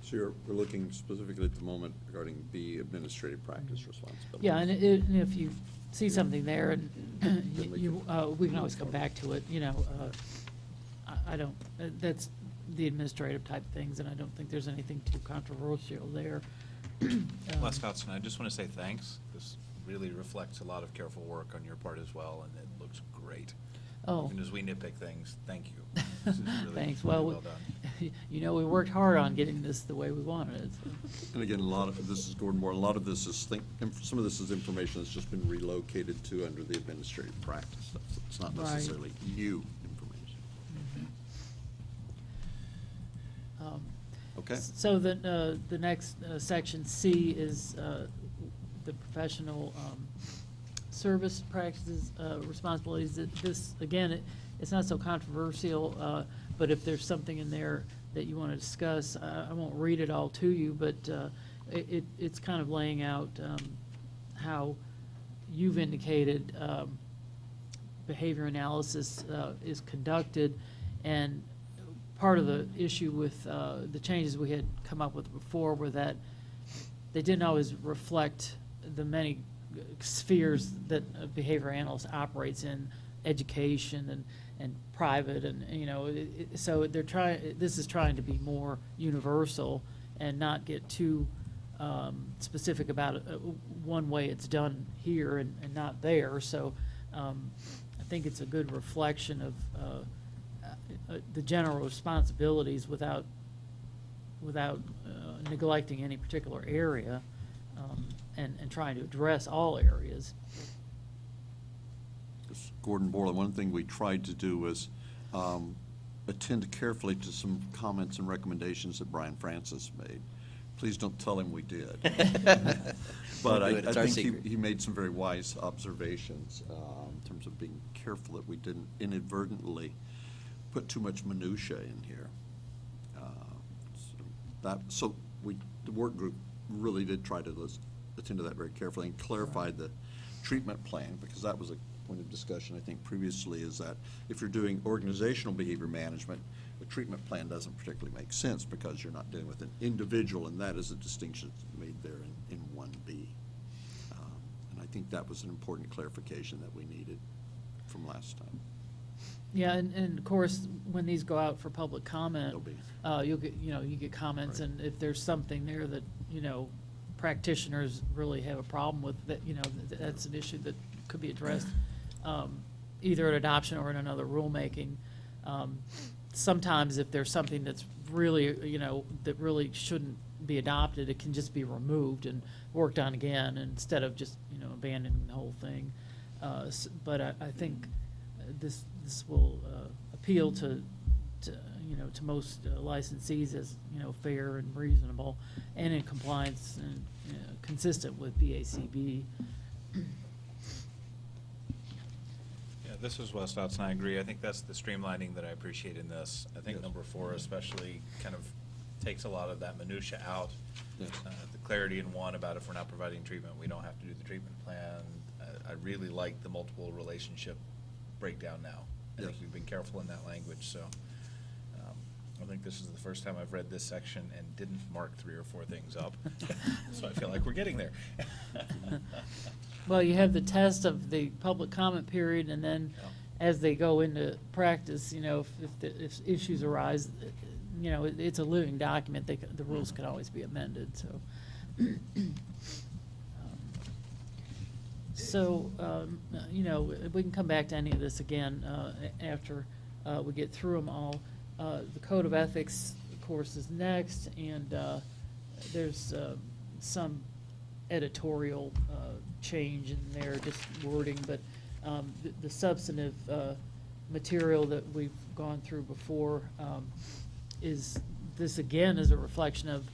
So we're looking specifically at the moment regarding B, administrative practice responsibilities. Yeah, and if you see something there, and we can always come back to it, you know. I don't, that's the administrative type things, and I don't think there's anything too controversial there. Wes Dotson, I just want to say thanks. This really reflects a lot of careful work on your part as well, and it looks great. Oh. Even as we nitpick things, thank you. This is really, Thanks. really Well, well done. you know, we worked hard on getting this the way we wanted it. So. And again, a lot of this is Gordon Moore. A lot of this is some of this is information that's just been relocated to under the administrative practice. It's not Right. necessarily new information. Okay. So the next section C is the professional service practices responsibilities. This again, it's not so controversial, but if there's something in there that you want to discuss, I won't read it all to you, but it's kind of laying out how you've indicated behavior analysis is conducted, and part of the issue with the changes we had come up with before were that they didn't always reflect the many spheres that a behavior analyst operates in, education and private, and you know, so they're trying. This is trying to be more universal and not get too specific about one way it's done here and not there. So I think it's a good reflection of the general responsibilities without neglecting any particular area, and trying to address all areas. Gordon Borland, one thing we tried to do was attend carefully to some comments and recommendations that Brian Francis made. Please don't tell him we did. But I think he made some very wise observations in terms of being careful that we didn't inadvertently put too much minutia in here. So the work group really did try to attend to that very carefully and clarify the treatment plan, because that was a point of discussion, I think, previously, is that if you're doing organizational behavior management, the treatment plan doesn't particularly make sense because you're not dealing with an individual, and that is a distinction made there in 1B. And I think that was an important clarification that we needed from last time. Yeah, and of course, when these go out for public comment, There'll be. you get comments, Right. and if there's something there that, practitioners really have a problem with, that, that's an issue that could be addressed, either at adoption or in another rulemaking. Sometimes if there's something that's really, that really shouldn't be adopted, it can just be removed and worked on again instead of just, abandoning the whole thing. But I think this will appeal to most licensees as, fair and reasonable and in compliance and consistent with BACB. this is Wes Dotson, I agree. I think that's the streamlining that I appreciate in this. I think Yes. number 4 especially kind of takes a lot of that minutia out. Yes. The clarity in 1 about if we're not providing treatment, we don't have to do the treatment plan. I really like the multiple relationship breakdown now. I think Yes. we've been careful in that language, so I think this is the first time I've read this section and didn't mark 3 or 4 things up. So I feel like we're getting there. Well, you have the test of the public comment period, and then as they go into practice, if issues arise, it's a living document. The rules can always be amended, so. We can come back to any of this again after we get through them all. The Code of Ethics, of course, is next, and there's some editorial change in there, just wording, but the substantive material that we've gone through before this again is a reflection of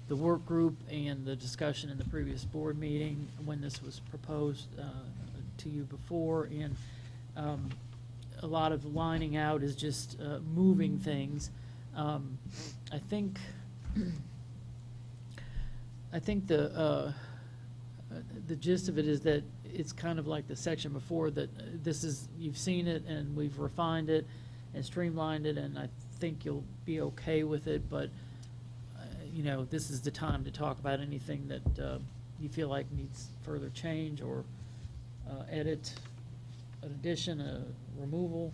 the work group and the discussion in the previous board meeting when this was proposed to you before, and a lot of lining out is just moving things. I think the gist of it is that it's kind of like the section before, that you've seen it and we've refined it and streamlined it, and I think you'll be okay with it, but this is the time to talk about anything that you feel like needs further change or edit, an addition, a removal.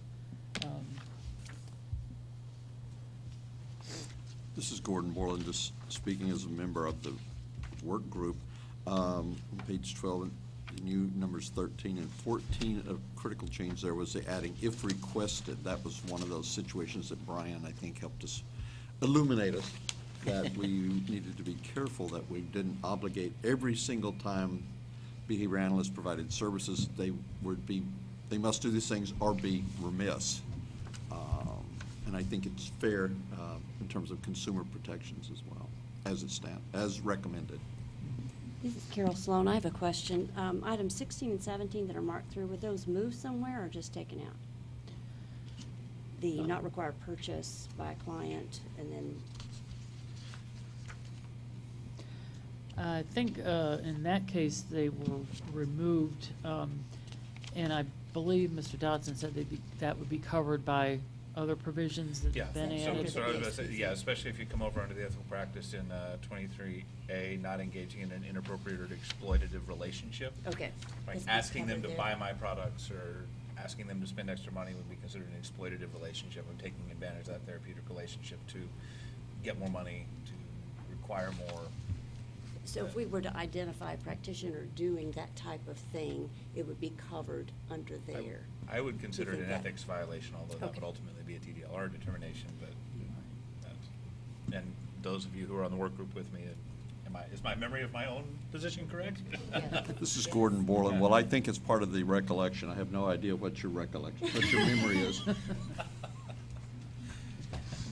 This is Gordon Borland, just speaking as a member of the work group. On page 12, the new numbers 13 and 14 of critical change there was the adding if requested. That was one of those situations that Brian, I think, helped us illuminate us, that we needed to be careful that we didn't obligate every single time behavior analysts provided services, they must do these things or be remiss. And I think it's fair in terms of consumer protections as well, as it stands, as recommended. This is Carol Sloan. I have a question. Items 16 and 17 that are marked through, would those move somewhere or just taken out? The not required purchase by a client, and then I think in that case, they were removed, and I believe Mr. Dodson said that would be covered by other provisions that Yeah, have been added. so I was gonna say, yeah, especially if you come over under the ethical practice in 23A, not engaging in an inappropriate or exploitative relationship. Okay. Right, That's asking them to covered buy there. my products or asking them to spend extra money would be considered an exploitative relationship. I'm taking advantage of that therapeutic relationship to get more money, to require more. So if we were to identify a practitioner doing that type of thing, it would be covered under there. I would consider it think an that- ethics violation, although that Okay. would ultimately be a TDLR determination, but and those of you who are on the work group with me, is my memory of my own position correct? This is Gordon Borland. Well, I think it's part of the recollection. I have no idea what your recollection, what your memory is.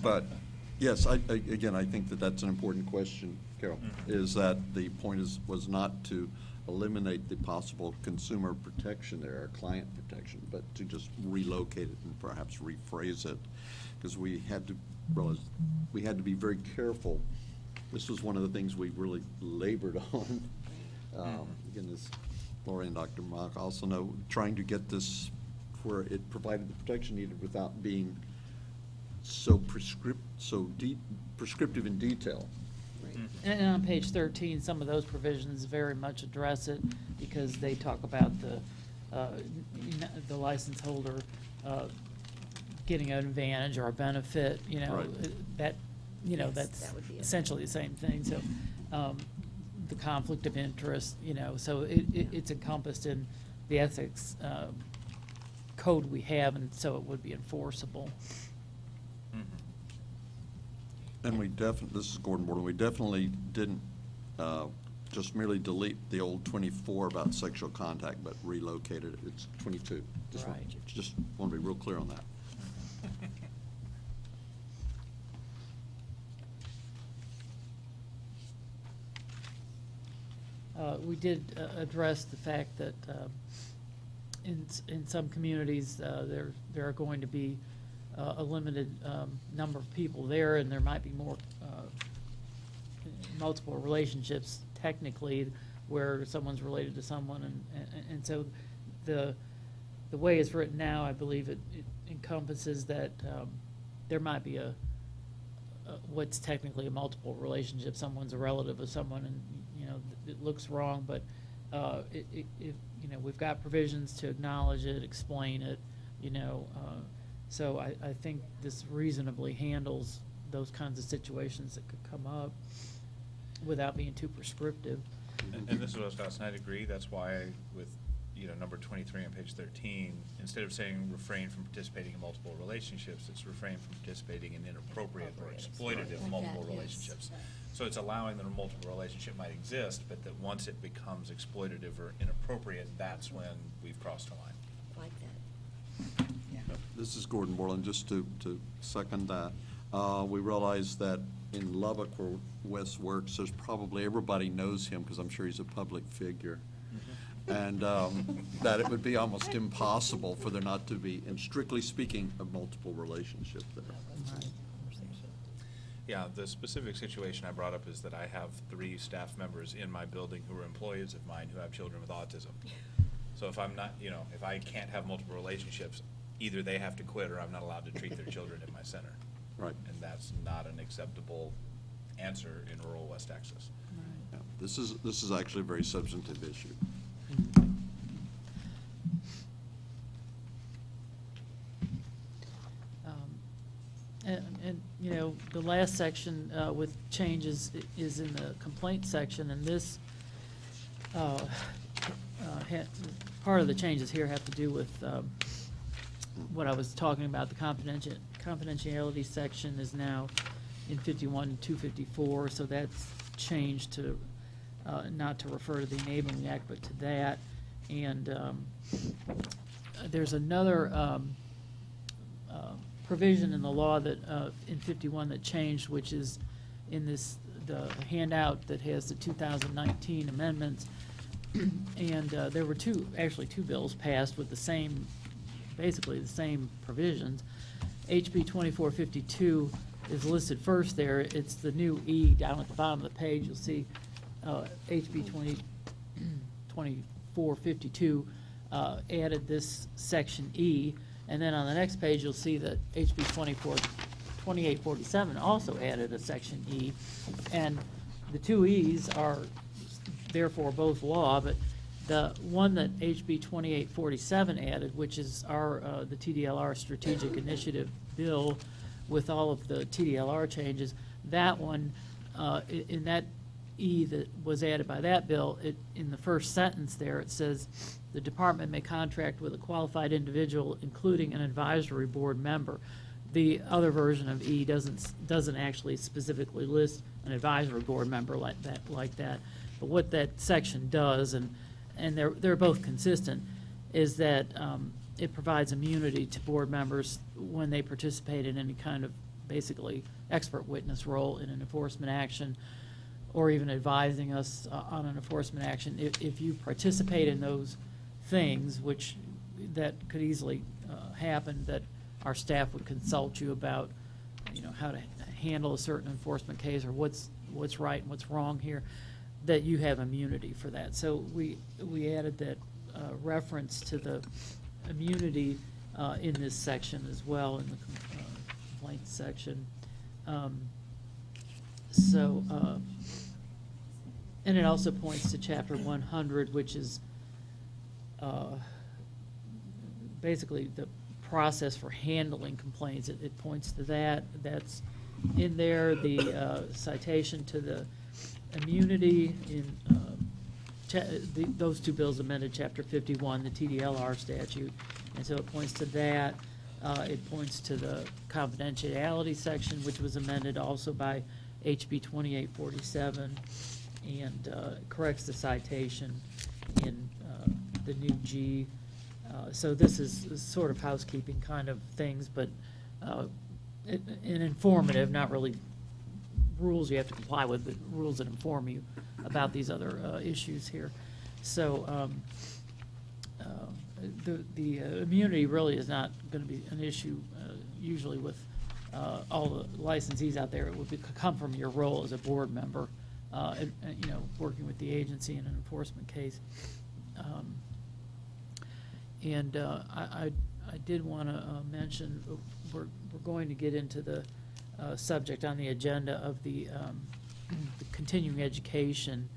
But, yes, again, I think that that's an important question, Carol, is that the point was not to eliminate the possible consumer protection there, or client protection, but to just relocate it and perhaps rephrase it, because we had to realize, we had to be very careful. This was one of the things we really labored on. Again, as Laura and Dr. Mock also know, trying to get this where it provided the protection needed without being so prescriptive in detail. And on page 13, some of those provisions very much address it, because they talk about the license holder getting an advantage or a benefit, Right. that's that would be okay. essentially the same thing. So the conflict of interest, so it's encompassed in the ethics code we have, and so it would be enforceable. And this is Gordon Borland, we definitely didn't just merely delete the old 24 about sexual contact, but relocated it. It's 22. Just want to be real clear on that. We did address the fact that in some communities, there are going to be a limited number of people there, and there might be more multiple relationships technically where someone's related to someone, and so the way it's written now, I believe it encompasses that there might be a what's technically a multiple relationship. Someone's a relative of someone, and it looks wrong, but we've got provisions to acknowledge it, explain it, so I think this reasonably handles those kinds of situations that could come up without being too prescriptive. And this is what I was asking, I'd agree, that's why with, number 23 on page 13, instead of saying refrain from participating in multiple relationships, it's refrain from participating in inappropriate or exploitative multiple relationships. So it's allowing that a multiple relationship might exist, but that once it becomes exploitative or inappropriate, that's when we've crossed a line. Like that. This is Gordon Borland, just to second that. We realize that in Lubbock, where Wes works, there's probably, everybody knows him because I'm sure he's a public figure. And that it would be almost impossible for there not to be, and strictly speaking, a multiple relationship there. Yeah, the specific situation I brought up is that I have 3 staff members in my building who are employees of mine who have children with autism. So if I'm not, if I can't have multiple relationships, either they have to quit or I'm not allowed to treat their children in my center. Right. And that's not an acceptable answer in rural West Texas. Yeah, this is actually a very substantive issue. And the last section with changes is in the complaint section, and this part of the changes here have to do with what I was talking about. The confidentiality section is now in 51 and 254, so that's changed to not to refer to the Enabling Act, but to that. And there's another provision in the law that in 51 that changed, which is in the handout that has the 2019 amendments. And there were two bills passed with basically the same provisions. HB 2452 is listed first there. It's the new E down at the bottom of the page. You'll see HB 2452 added this section E. And then on the next page, you'll see that HB 2847 also added a section E. And the two E's are therefore both law, but the one that HB 2847 added, which is the TDLR Strategic Initiative Bill with all of the TDLR changes, that one, in that E that was added by that bill, in the first sentence there, it says, the department may contract with a qualified individual, including an advisory board member. The other version of E doesn't actually specifically list an advisory board member like that. But what that section does, and they're both consistent, is that it provides immunity to board members when they participate in any kind of basically expert witness role in an enforcement action, or even advising us on an enforcement action. If you participate in those things, which that could easily happen, that our staff would consult you about, how to handle a certain enforcement case or what's right and what's wrong here, that you have immunity for that. So we added that reference to the immunity in this section as well, in the complaint section. And it also points to Chapter 100, which is basically the process for handling complaints. It points to that. That's in there. The citation to the immunity in those two bills amended Chapter 51, the TDLR statute, and so it points to that. It points to the confidentiality section, which was amended also by HB 2847, and corrects the citation in the new G. So this is sort of housekeeping kind of things, but informative, not really rules you have to comply with, but rules that inform you about these other issues here. So the immunity really is not going to be an issue usually with all the licensees out there. It would come from your role as a board member, and, you know, working with the agency in an enforcement case. I did want to mention we're going to get into the subject on the agenda of the continuing education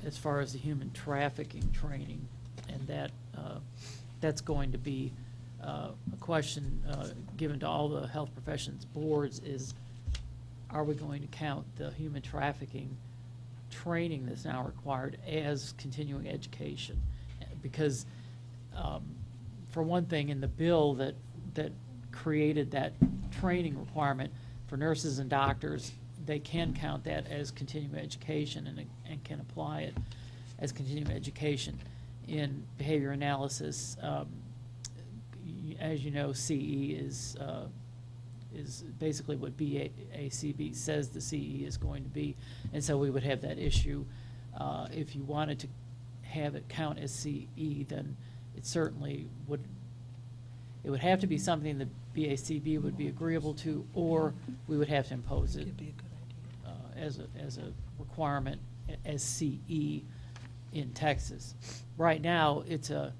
as far as the human trafficking training, and that's going to be a question given to all the health professions boards is, are we going to count the human trafficking training that's now required as continuing education? Because for one thing, in the bill that created that training requirement for nurses and doctors, they can count that as continuing education and can apply it as continuing education. In behavior analysis, as you know, CE is basically what BACB says the CE is going to be, and so we would have that issue. If you wanted to have it count as CE, then it certainly would. It would have to be something that BACB would be agreeable to, or we would have to impose it as a requirement as CE in Texas. Right now, it's a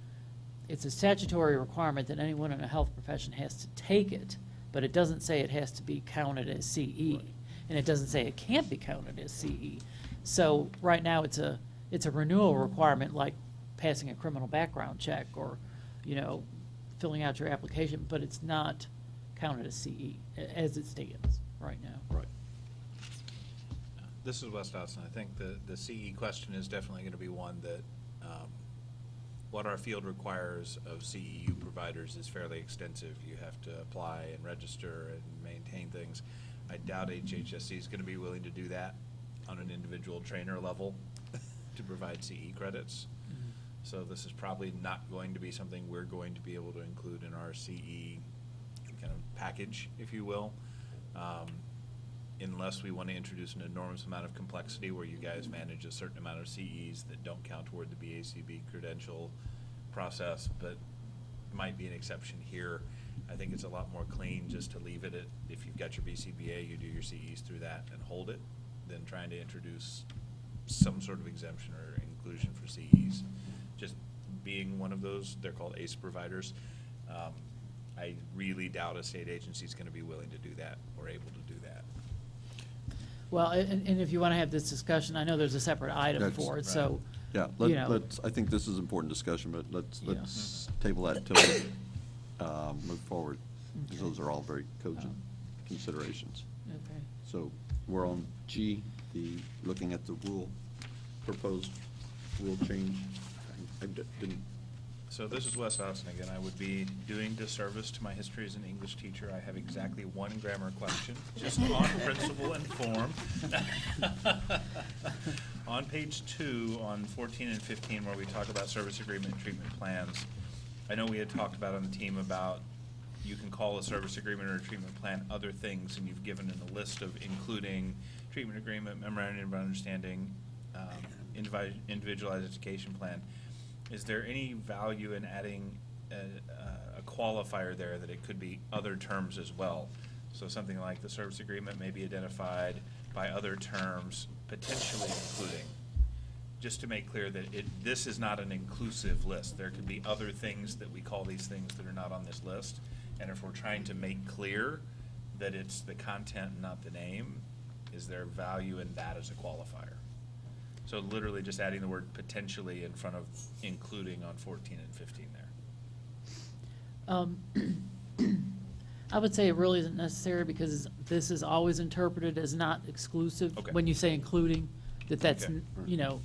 statutory requirement that anyone in a health profession has to take it, but it doesn't say it has to be counted as CE, and it doesn't say it can't be counted as CE. So right now, it's a renewal requirement, like passing a criminal background check or, you know, filling out your application, but it's not counted as CE as it stands right now. Right. This is Wes Dodson. I think the CE question is definitely going to be one that what our field requires of CEU providers is fairly extensive. You have to apply and register and maintain things. I doubt HHSC is going to be willing to do that on an individual trainer level to provide CE credits. Mm-hmm. So this is probably not going to be something we're going to be able to include in our CE kind of package, if you will, unless we want to introduce an enormous amount of complexity where you guys manage a certain amount of CEs that don't count toward the BACB credential process, but it might be an exception here. I think it's a lot more clean just to leave it at, if you've got your BCBA, you do your CEs through that and hold it, than trying to introduce some sort of exemption or inclusion for CEs. Just being one of those, they're called ACE providers. I really doubt a state agency is going to be willing to do that or able to do that. Well, and if you want to have this discussion, I know there's a separate item That's for it, right. so, Yeah, you know. let's, I think this is important discussion, but let's Yeah. table that until we move forward. Because those are all very cogent considerations. Okay. So we're on G, looking at the proposed rule change. I didn't. So this is Wes Dodson again. I would be doing disservice to my history as an English teacher. I have exactly one grammar question, just on principle and form. On page 2, on 14 and 15, where we talk about service agreement and treatment plans, I know we had talked about on the team about you can call a service agreement or a treatment plan other things, and you've given in a list of including treatment agreement, memorandum of understanding, individualized education plan. Is there any value in adding a qualifier there that it could be other terms as well? So something like the service agreement may be identified by other terms, potentially including, just to make clear that this is not an inclusive list. There could be other things that we call these things that are not on this list. And if we're trying to make clear that it's the content, not the name, is there value in that as a qualifier? So literally just adding the word potentially in front of including on 14 and 15 there. I would say it really isn't necessary because this is always interpreted as not exclusive. Okay. When you say including, that's, Okay. you know,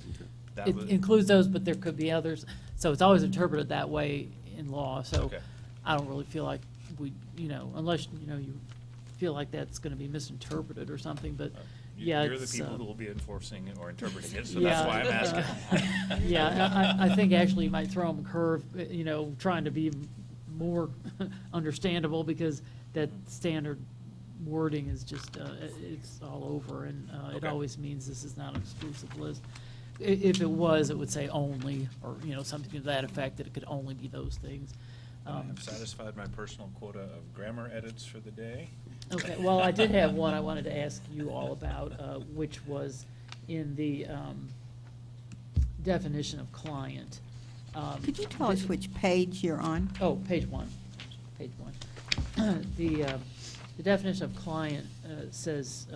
That it was- includes those, but there could be others. So it's always interpreted that way in law. So Okay. I don't really feel like we, you know, unless, you know, you feel like that's going to be misinterpreted or something, but yeah. You're the it's, people who will be enforcing or interpreting it, so yeah, that's why I'm asking. Yeah, I think actually you might throw them a curve, you know, trying to be more understandable because that standard wording is just, it's all over, and it Okay. always means this is not an exclusive list. if it was, it would say only, or, something to that effect, that it could only be those things. I have satisfied my personal quota of grammar edits for the day. Okay, well, I did have one I wanted to ask you all about, which was in the definition of client. Could you tell us which page you're on? Oh, page one. The definition of client says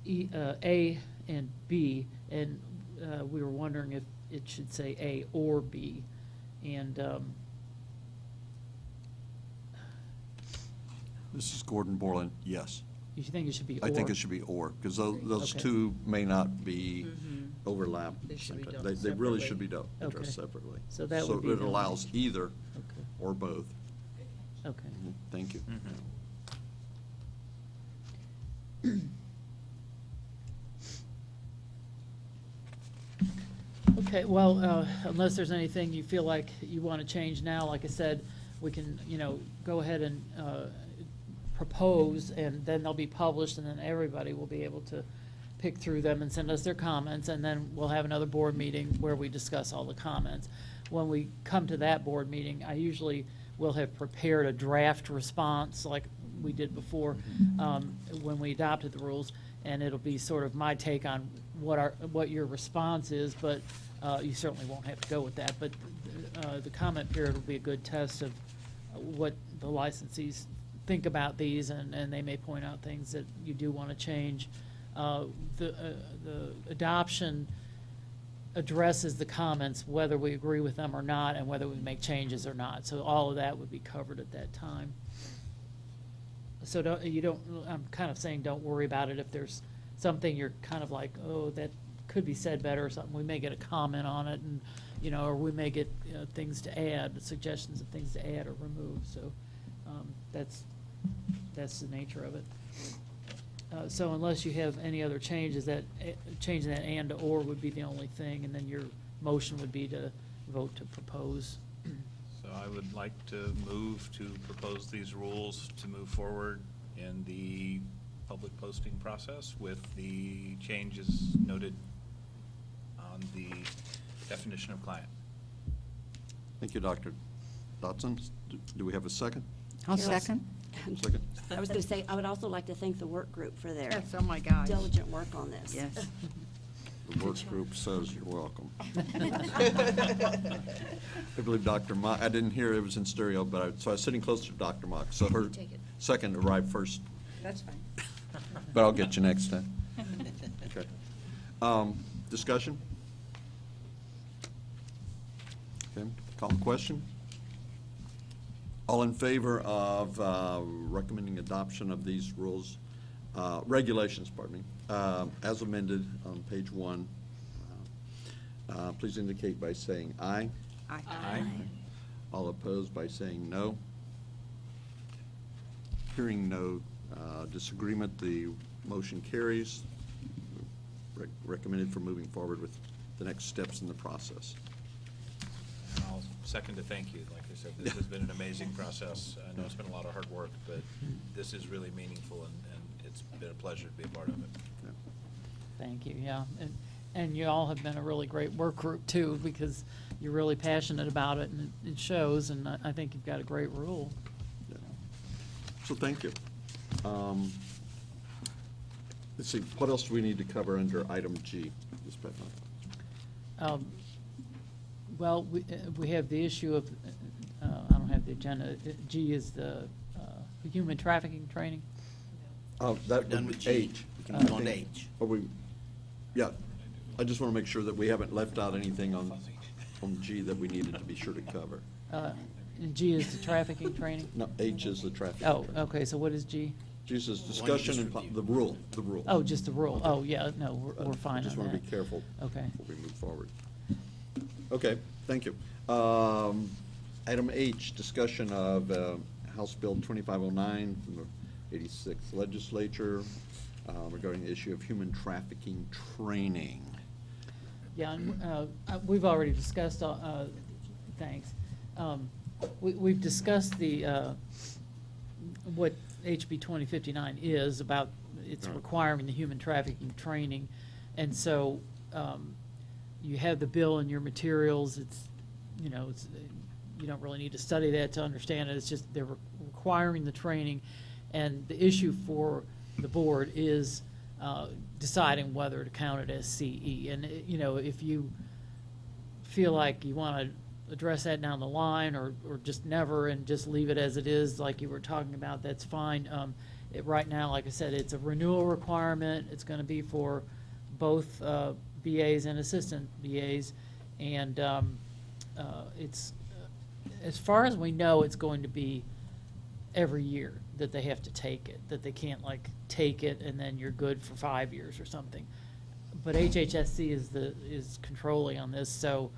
A and B, and we were wondering if it should say A or B. And This is Gordon Borland, yes. you think it should be or? I think it should be or, because those Okay. two may not be overlap. They should be done They really should be separately. addressed Okay. separately. So that would be it the- allows either Okay. or both. Okay. Thank you. Okay, well, unless there's anything you feel like you want to change now, like I said, we can, go ahead and propose, and then they'll be published, and then everybody will be able to pick through them and send us their comments, and then we'll have another board meeting where we discuss all the comments. When we come to that board meeting, I usually will have prepared a draft response like we did before when we adopted the rules, and it'll be sort of my take on what your response is, but you certainly won't have to go with that. But the comment period will be a good test of what the licensees think about these, and they may point out things that you do want to change. The adoption addresses the comments, whether we agree with them or not, and whether we make changes or not. So all of that would be covered at that time. So I'm kind of saying don't worry about it if there's something you're kind of like, oh, that could be said better or something. We may get a comment on it, and, or we may get things to add, suggestions of things to add or remove. So that's the nature of it. So unless you have any other changes, changing that and to or would be the only thing, and then your motion would be to vote to propose. So I would like to move to propose these rules to move forward in the public posting process with the changes noted on the definition of client. Thank you, Dr. Dotson. Do we have a second? I'll second. Second? I was going to say, I would also like to thank the work group for their Yes, oh my gosh. diligent work on this. Yes. The work group says you're welcome. I believe Dr. Mock, I didn't hear, it was in stereo, so I was sitting close to Dr. Mock, so her Take it. second arrived first, That's fine. but I'll get you next time. Okay. Discussion? Okay, call the question. All in favor of recommending adoption of these rules, regulations, pardon me, as amended on page 1, please indicate by saying aye. Aye. All opposed by saying no. Hearing no disagreement, the motion carries. Recommended for moving forward with the next steps in the process. And I'll second to thank you. Like I said, this has been an amazing process. I know it's been a lot of hard work, but this is really meaningful, and it's been a pleasure to be a part of it. Yeah. Thank you, yeah. And you all have been a really great work group, too, because you're really passionate about it, and it shows, and I think you've got a great rule. Yeah. So thank you. Let's see, what else do we need to cover under item G, Ms. Petno? Well, we have the issue of, I don't have the agenda. G is the human trafficking training. Oh, that Done would with be G. H. We can move on to H. Yeah, I just want to make sure that we haven't left out anything on G that we needed to be sure to cover. And G is the trafficking training? No, H is the traffic. Oh, okay, so what is G? G says just discussion and reviewed. the rule. Oh, just the rule. Oh, yeah, no, we're fine on that. Just want to be careful Okay. before we move forward. Okay, thank you. Item H, discussion of House Bill 2509 from the 86th Legislature regarding the issue of human trafficking training. Yeah, and we've already discussed, thanks. We've discussed the, what HB 2059 is about, it's Right. requiring the human trafficking training. And so you have the bill in your materials. It's, you know, it's, you don't really need to study that to understand it. It's just they're requiring the training. And the issue for the board is deciding whether to count it as CE. And, you know, if you feel like you want to address that down the line or just never and just leave it as it is, like you were talking about, that's fine. Right now, like I said, it's a renewal requirement. It's going to be for both BAs and assistant BAs. And it's, as far as we know, it's going to be every year that they have to take it, that they can't like take it and then you're good for 5 years or something. But HHSC is controlling on this, so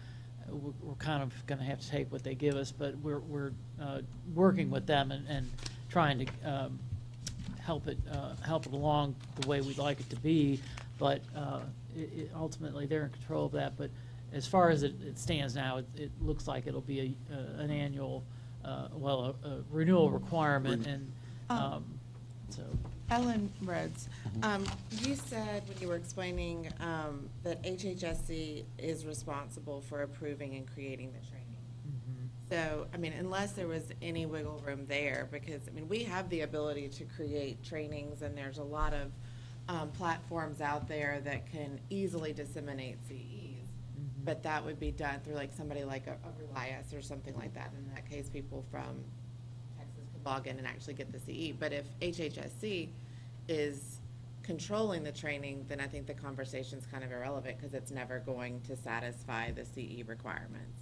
we're kind of going to have to take what they give us. But we're working with them and trying to help it along the way we'd like it to be. But ultimately, they're in control of that. But as far as it stands now, it looks like it'll be an annual, a renewal requirement, and so. Ellen Rhodes, you said when you were explaining that HHSC is responsible for approving and creating the training. So, I mean, unless there was any wiggle room there, because, I mean, we have the ability to create trainings, and there's a lot of platforms out there that can easily disseminate CEs, but that would be done through like somebody like a Relias or something like that. In that case, people from Texas could log in and actually get the CE. But if HHSC is controlling the training, then I think the conversation's kind of irrelevant because it's never going to satisfy the CE requirements.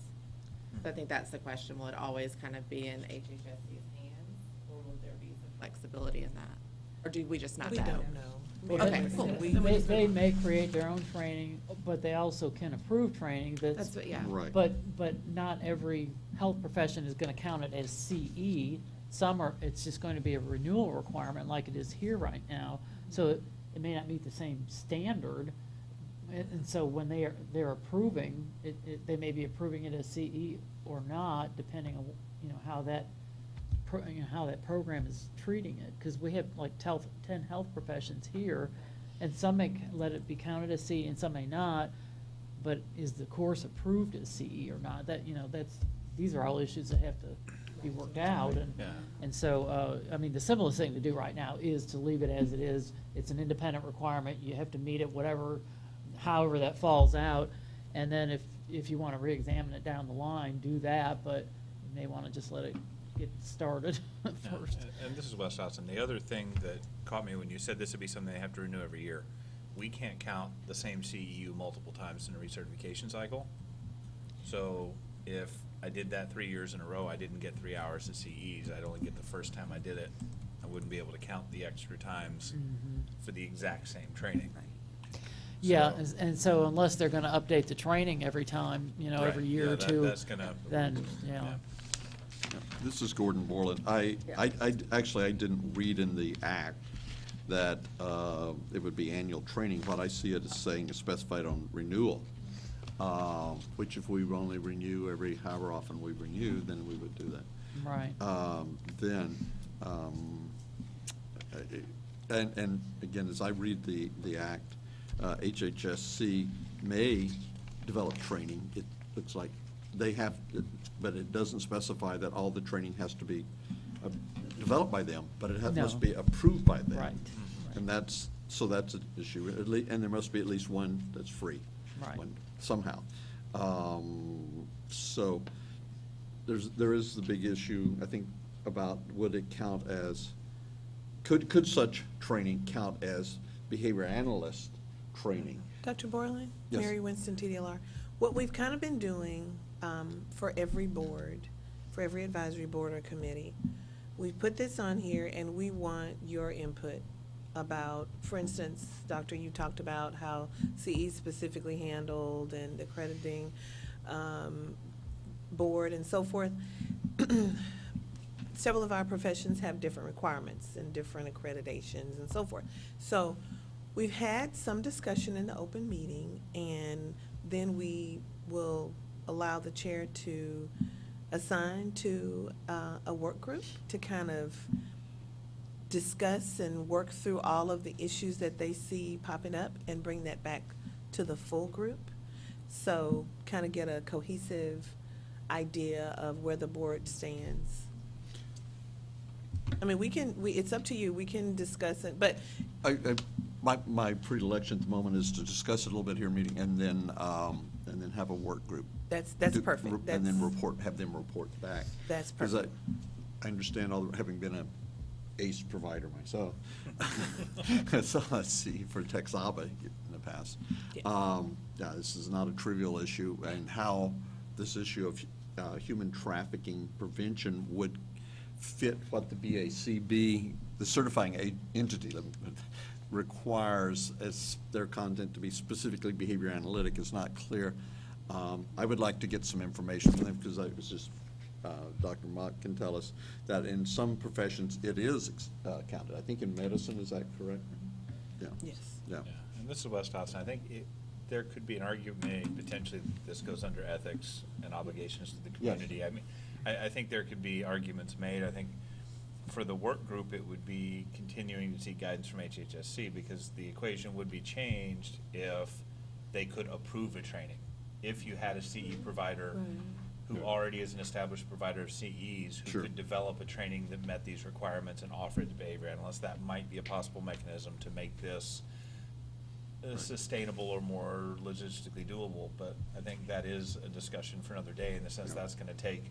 So I think that's the question. Will it always kind of be in HHSC's hands, or will there be some flexibility in that? Or do we just not We know? don't know. Well, Okay. they may create their own training, but they also can approve training That's what, yeah. Right. But not every health profession is going to count it as CE. Some are, it's just going to be a renewal requirement like it is here right now. So it may not meet the same standard. And so when they're approving, they may be approving it as CE or not, depending on, you know, how that program is treating it. Because we have like 10 health professions here, and some may let it be counted as CE and some may not. But is the course approved as CE or not? That, you know, these are all issues that have to be worked out. And so, I mean, the simplest thing to do right now is to leave it as it is. It's an independent requirement. You have to meet it, however that falls out. And then if you want to reexamine it down the line, do that. But you may want to just let it get started first. And this is Wes Dotson. The other thing that caught me when you said this would be something they have to renew every year, we can't count the same CEU multiple times in a recertification cycle. So if I did that 3 years in a row, I didn't get 3 hours of CEs. I'd only get the first time I did it. I wouldn't be able to count the extra times for the exact same training. Yeah, and so unless they're going to update the training every time, you know, every year or two, that's gonna, then, you know. Yeah. This is Gordon Borland. I didn't read in the act that it would be annual training. What I see it as saying is specified on renewal, which if we only renew every however often we renew, then we would do that. Right. And again, as I read the act, HHSC may develop training. It looks like they have, but it doesn't specify that all the training has to be developed by them, but it must be approved by them. Right. And that's an issue. And there must be at least one that's free. Right. Somehow. So there is the big issue, I think, about would it count as, could such training count as behavior analyst training? Dr. Borland? Yes. Mary Winston, TDLR. What we've kind of been doing for every board, for every advisory board or committee, we've put this on here and we want your input about, for instance, Doctor, you talked about how CE specifically handled and the accrediting board and so forth. Several of our professions have different requirements and different accreditations and so forth. So we've had some discussion in the open meeting, and then we will allow the chair to assign to a work group to kind of discuss and work through all of the issues that they see popping up and bring that back to the full group. So kind of get a cohesive idea of where the board stands. I mean, it's up to you. We can discuss it, but My predilection at the moment is to discuss it a little bit here in meeting, and then have a work group. that's perfect. And then have them report back. That's Because perfect. I understand, having been a ACE provider myself, so let's see, for Texaba in the past. Yeah, this is not a trivial issue, and how this issue of human trafficking prevention would fit what the BACB, the certifying entity, requires as their content to be specifically behavior analytic is not clear. I would like to get some information from them, because I was just, Dr. Mott can tell us that in some professions it is counted. I think in medicine, is that correct? Yeah. Yes. Yeah. Yeah, and this is Wes Dodson. I think there could be an argument made, potentially, that this goes under ethics and obligations to the Yes. community. I mean, I think there could be arguments made. I think for the work group, it would be continuing to seek guidance from HHSC, because the equation would be changed if they could approve a training. If you had a CE provider who already is an established provider of CEs, who Sure. could develop a training that met these requirements and offer it to behavior analysts, that might be a possible mechanism to make this sustainable or more logistically doable. But I think that is a discussion for another day, in the sense that's going to take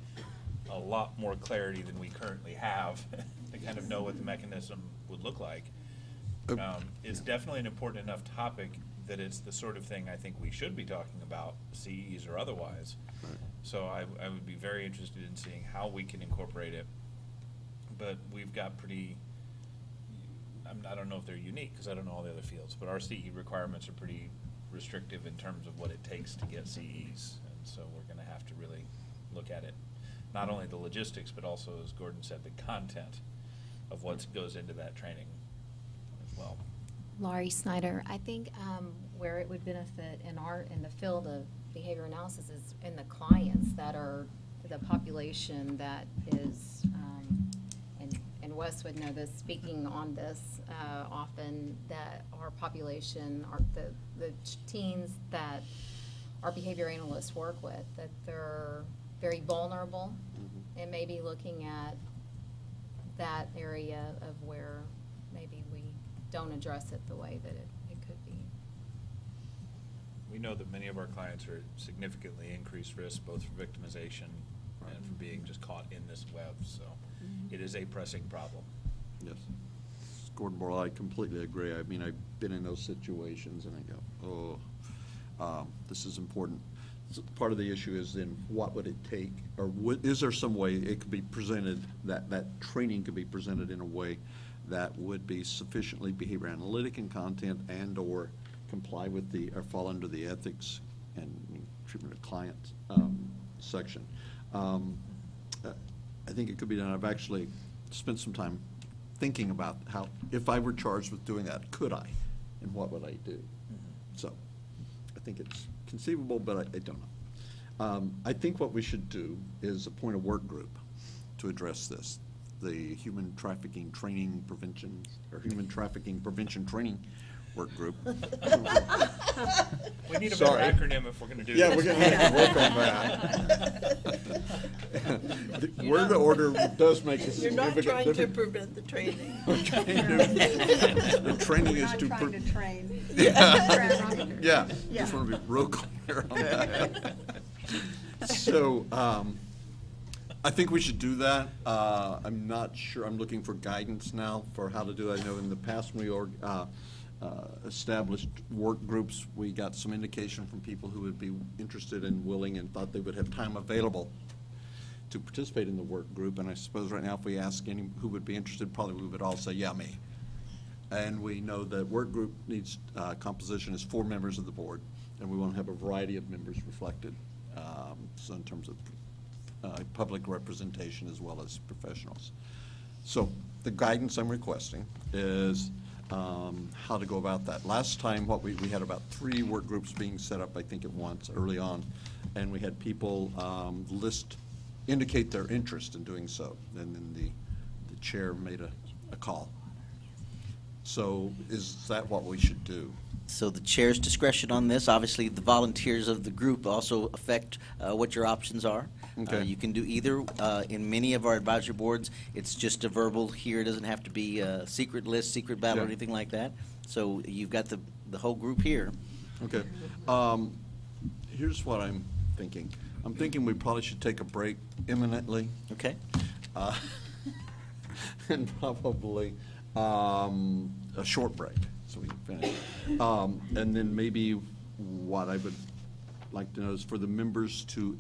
a lot more clarity than we currently have to kind of know what the mechanism would look like. It's definitely an important enough topic that it's the sort of thing I think we should be talking about, CEs or otherwise. So I would be very interested in seeing how we can incorporate it. But we've got I don't know if they're unique, because I don't know all the other fields, but our CE requirements are pretty restrictive in terms of what it takes to get CEs. And so we're going to have to really look at it, not only the logistics, but also, as Gordon said, the content of what goes into that training as well. Laurie Snyder, I think where it would benefit in the field of behavior analysis is in the clients that are the population that is, and Wes would know this, speaking on this often, that our population, the teens that our behavior analysts work with, that they're very vulnerable, and maybe looking at that area of where maybe we don't address it the way that it could be. We know that many of our clients are at significantly increased risk, both for victimization and for being just caught in this web. So it is a pressing problem. Yes. Gordon Borrell, I completely agree. I mean, I've been in those situations, and I go, this is important. So part of the issue is then what would it take, or is there some way it could be presented, that training could be presented in a way that would be sufficiently behavior analytic in content and or comply with or fall under the ethics and treatment of clients section. I think it could be done. I've actually spent some time thinking about how, if I were charged with doing that, could I, and what would I do? So I think it's conceivable, but I don't know. I think what we should do is appoint a work group to address this, the Human Trafficking Training Prevention, or Human Trafficking Prevention Training Work Group. We need a Sorry. better acronym if we're going to do this. Yeah, we're going to have to work on that. The word order does make a You're significant not trying to difference. prevent the training. We're trying to- the training is to. Trying to train. Yeah, Yeah. just want to be real clear on that. So, I think we should do that. I'm not sure, I'm looking for guidance now for how to do that. I know in the past, when we established work groups, we got some indication from people who would be interested and willing and thought they would have time available to participate in the work group. And I suppose right now, if we ask any who would be interested, probably we would all say, yeah, me. And we know that work group needs, composition is 4 members of the board, and we want to have a variety of members reflected. So in terms of public representation as well as professionals. So the guidance I'm requesting is how to go about that. Last time, we had about 3 work groups being set up, I think at once, early on, and we had people indicate their interest in doing so, and then the chair made a call. So is that what we should do? So the chair's discretion on this, obviously, the volunteers of the group also affect what your options are. Okay. You can do either. In many of our advisory boards, it's just a verbal here. It doesn't have to be a secret list, secret ballot, or Yeah. anything like that. So you've got the whole group here. Okay. Here's what I'm thinking. I'm thinking we probably should take a break imminently. Okay? Uh, And probably a short break, so we can finish. And then maybe what I would like to know is for the members to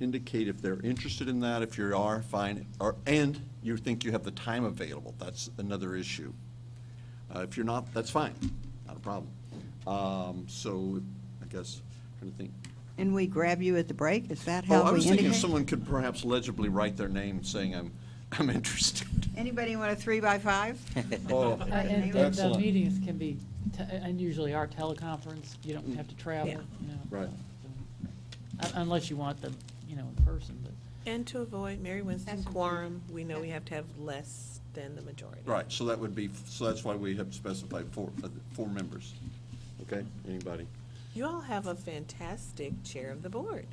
indicate if they're interested in that. If you are, fine, and you think you have the time available, that's another issue. If you're not, that's fine, not a problem. So I guess, trying to think. And we grab you at the break? Is that Oh, how I we was thinking indicate? someone could perhaps legibly write their name saying, I'm interested. Anybody want a 3x5? Oh, And the excellent. meetings can be, and usually are teleconference, you don't have to travel, Yeah. you know. Right. Unless you want them, you know, in person, but. And to avoid Mary Winston quorum, we know we have to have less than the majority. Right, so that would be, so that's why we have specified four members. Okay, anybody? You all have a fantastic chair of the board.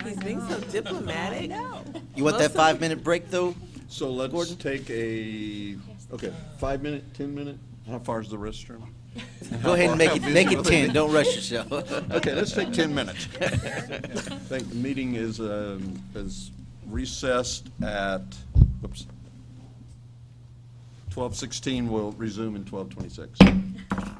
He's being so diplomatic. You want that Most of- 5-minute break, though? So let's Gordon? take a, okay, 5 minute, 10 minute? How far is the restroom? Go ahead and make it, How make busy it are they? 10. Don't rush yourself. Okay, let's take 10 minutes. Think the meeting is recessed at, oops, 12:16. We'll resume in 12:26.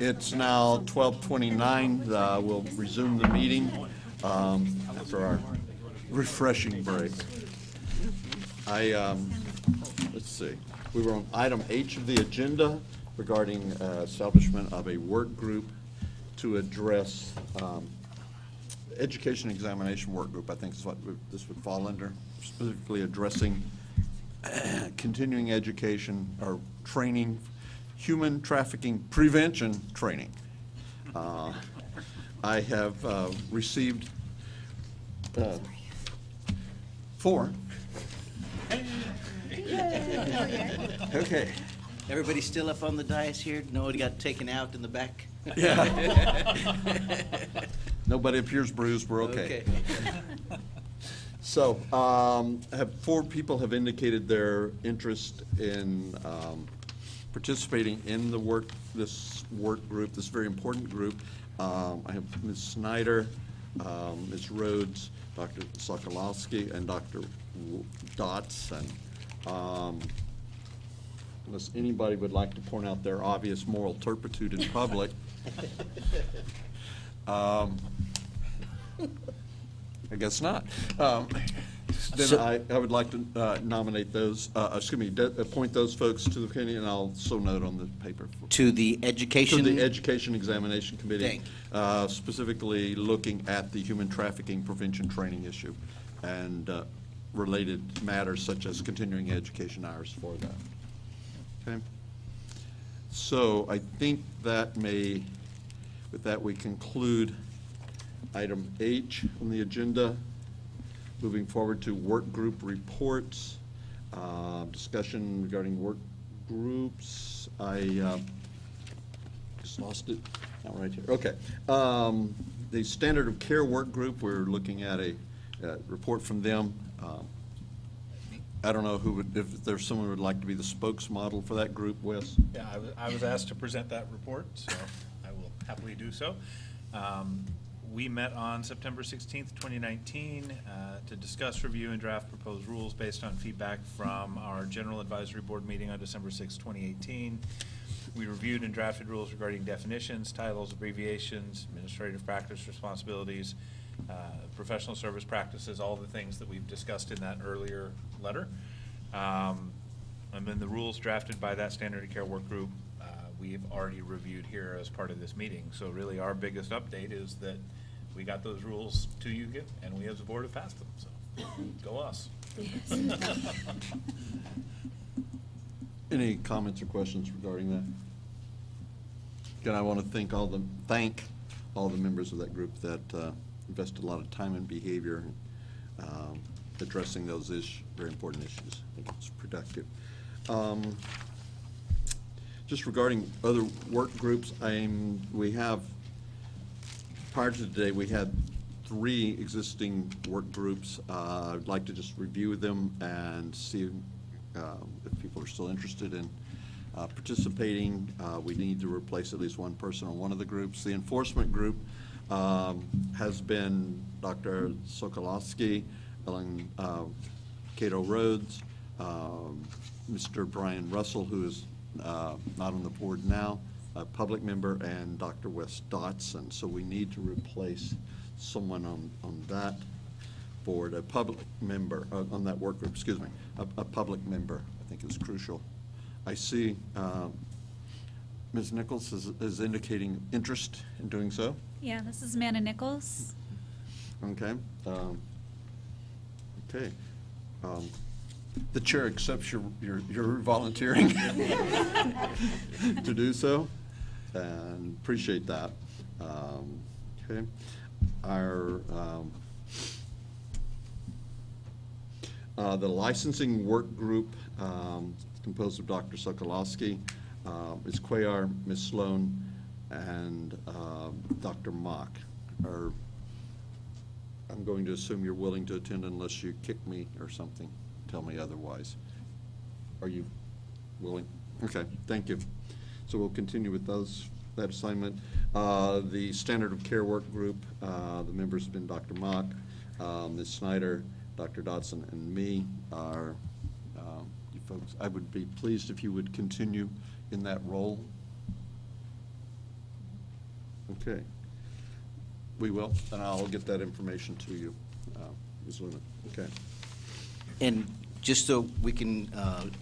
It's now 12:29. We'll resume the meeting after our refreshing break. Let's see. We were on item H of the agenda regarding establishment of a work group to address education examination work group, I think is what this would fall under, specifically addressing continuing education or training, human trafficking prevention training. I have received 4. Okay. Everybody still up on the dais here? Nobody got taken out in the back? Yeah. Nobody appears bruised, we're okay. So, 4 people have indicated their interest in participating in this work group, this very important group. I have Ms. Snyder, Ms. Rhodes, Dr. Sokolowski, and Dr. Dotson. Unless anybody would like to point out their obvious moral turpitude in public. I guess not. Then I would like to nominate those, appoint those folks to the committee, and I'll so note on the paper. To the education? To the Education Examination Committee. Thank Specifically looking at the human trafficking prevention training issue and related matters such as continuing education hours for that. Okay. So I think that with that we conclude item H on the agenda. Moving forward to work group reports, discussion regarding work groups. I just lost it. Not right here. Okay. The standard of care work group, we're looking at a report from them. I don't know if there's someone who would like to be the spokesmodel for that group, Wes? Yeah, I was asked to present that report, so I will happily do so. We met on September 16th, 2019 to discuss, review, and draft proposed rules based on feedback from our General Advisory Board meeting on December 6, 2018. We reviewed and drafted rules regarding definitions, titles, abbreviations, administrative practice responsibilities, professional service practices, all the things that we've discussed in that earlier letter. And then the rules drafted by that standard of care work group we've already reviewed here as part of this meeting. So really our biggest update is that we got those rules to you, and we as a board have passed them, so go us. Any comments or questions regarding that? Again, I want to thank all the members of that group that invested a lot of time and behavior addressing those very important issues. I think it's productive. Just regarding other work groups, we have, prior to today, we had 3 existing work groups. I'd like to just review them and see if people are still interested in participating. We need to replace at least one person on one of the groups. The enforcement group has been Dr. Sokolowski, Ellen Cato Rhodes, Mr. Brian Russell, who is not on the board now, a public member, and Dr. Wes Dotson. So we need to replace someone on that board, a public member, on that work group, excuse me, a public member, I think is crucial. I see Ms. Nichols is indicating interest in doing so. Yeah, this is Amanda Nichols. Okay. Okay. The chair accepts your volunteering to do so, and appreciate that. Okay. The licensing work group, composed of Dr. Sokolowski, Ms. Cuellar, Ms. Sloan, and Dr. Mock. I'm going to assume you're willing to attend unless you kick me or something. Tell me otherwise. Are you willing? Okay, thank you. So we'll continue with that assignment. The standard of care work group, the members have been Dr. Mock, Ms. Snyder, Dr. Dotson, and me. You folks, I would be pleased if you would continue in that role. Okay. We will, and I'll get that information to you, Ms. Luna. Okay. And just so we can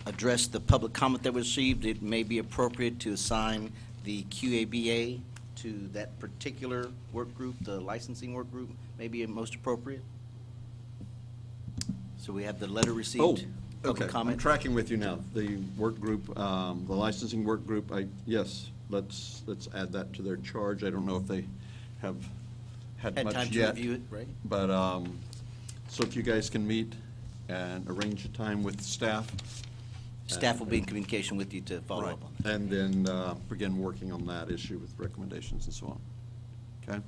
address the public comment that was received, it may be appropriate to assign the QABA to that particular work group, the licensing work group, may be most appropriate. So we have the letter received. Oh, Public okay. comment. I'm tracking with you now. The work group, the licensing work group, yes, let's add that to their charge. I don't know if they have had Had much time to yet. review it, right? But, so if you guys can meet and arrange a time with staff. Staff will be in communication with you to follow Right. up on that. And then begin working on that issue with recommendations and so on. Okay?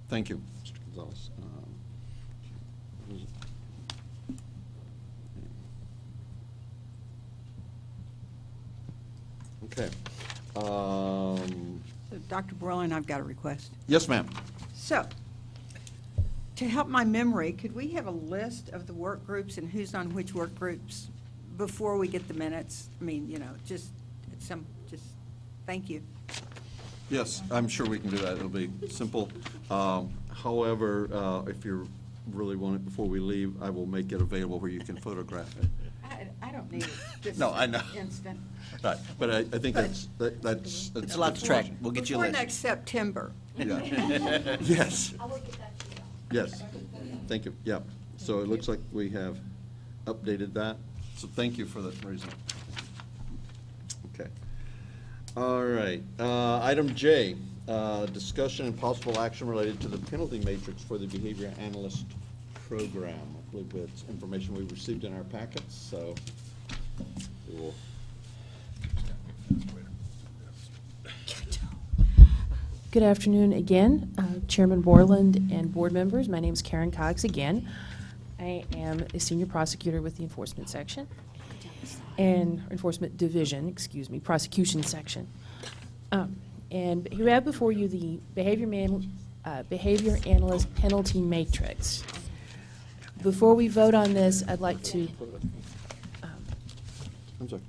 Thank you, Mr. Gonzalez. Who is it? Okay. So, Dr. Borland, I've got a request. Yes, ma'am. So, to help my memory, could we have a list of the work groups and who's on which work groups before we get the minutes? I mean, just thank you. Yes, I'm sure we can do that. It'll be simple. However, if you really want it before we leave, I will make it available where you can photograph it. I don't need it this No, I know. instant. Right, but I think that's. It's a lot to track. We'll get you a Before list. next September. Yeah. Yes. Yes, thank you, yeah. So it looks like we have updated that, so thank you for that reason. Okay. All right, item J, discussion and possible action related to the penalty matrix for the behavior analyst program. I believe that's information we received in our packets, so we will. Good afternoon again, Chairman Borland and board members. My name is Karen Cox again. I am a senior prosecutor with the enforcement section and enforcement division, excuse me, prosecution section. And here we have before you the behavior analyst penalty matrix. Before we vote on this, I'd like to. I'm sorry.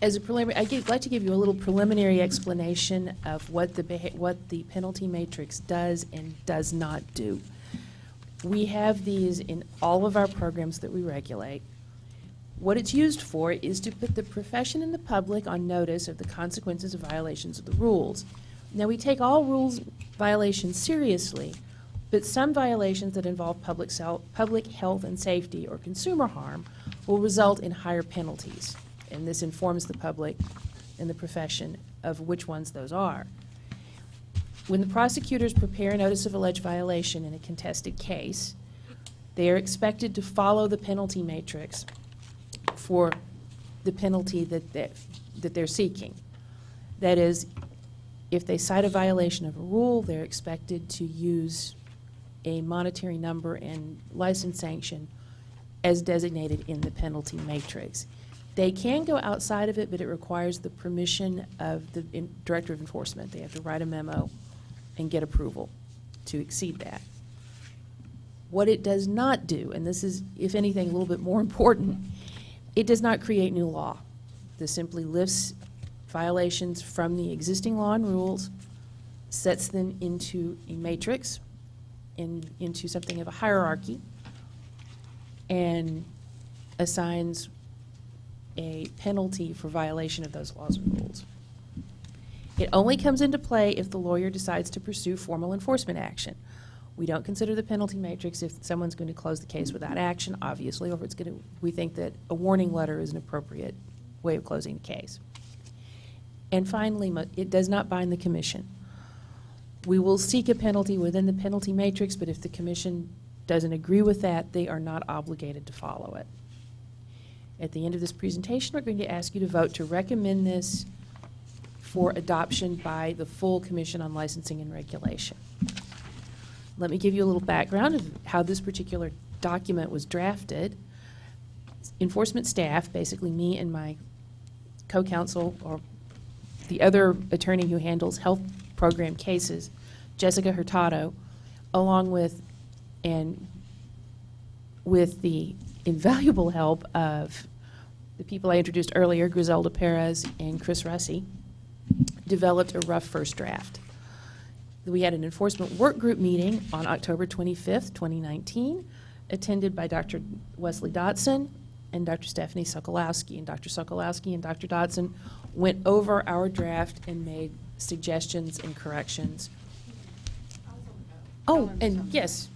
As a preliminary, I'd like to give you a little preliminary explanation of what the penalty matrix does and does not do. We have these in all of our programs that we regulate. What it's used for is to put the profession and the public on notice of the consequences of violations of the rules. Now, we take all rules violations seriously, but some violations that involve public health and safety or consumer harm will result in higher penalties. And this informs the public and the profession of which ones those are. When the prosecutors prepare a notice of alleged violation in a contested case, they are expected to follow the penalty matrix for the penalty that they're seeking. That is, if they cite a violation of a rule, they're expected to use a monetary number and license sanction as designated in the penalty matrix. They can go outside of it, but it requires the permission of the Director of Enforcement. They have to write a memo and get approval to exceed that. What it does not do, and this is, if anything, a little bit more important, it does not create new law. This simply lifts violations from the existing law and rules, sets them into a matrix, into something of a hierarchy, and assigns a penalty for violation of those laws and rules. It only comes into play if the lawyer decides to pursue formal enforcement action. We don't consider the penalty matrix if someone's going to close the case without action, obviously, or if it's going to, we think that a warning letter is an appropriate way of closing the case. And finally, it does not bind the commission. We will seek a penalty within the penalty matrix, but if the commission doesn't agree with that, they are not obligated to follow it. At the end of this presentation, we're going to ask you to vote to recommend this for adoption by the full Commission on Licensing and Regulation. Let me give you a little background of how this particular document was drafted. Enforcement staff, basically me and my co-counsel, or the other attorney who handles health program cases, Jessica Hurtado, along with the invaluable help of the people I introduced earlier, Griselda Perez and Chris Russi, developed a rough first draft. We had an enforcement work group meeting on October 25th, 2019, attended by Dr. Wesley Dotson and Dr. Stephanie Sokolowski. And Dr. Sokolowski and Dr. Dotson went over our draft and made suggestions and corrections. Oh, and yes,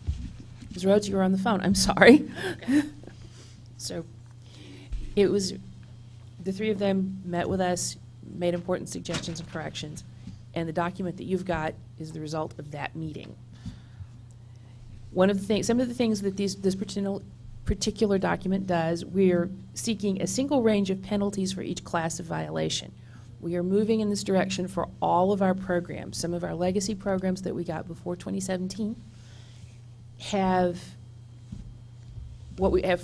Ms. Rhodes, you were on the phone. I'm sorry. So it was, the three of them met with us, made important suggestions and corrections, and the document that you've got is the result of that meeting. One of the things, some of the things that this particular document does, we're seeking a single range of penalties for each class of violation. We are moving in this direction for all of our programs. Some of our legacy programs that we got before 2017 have what we have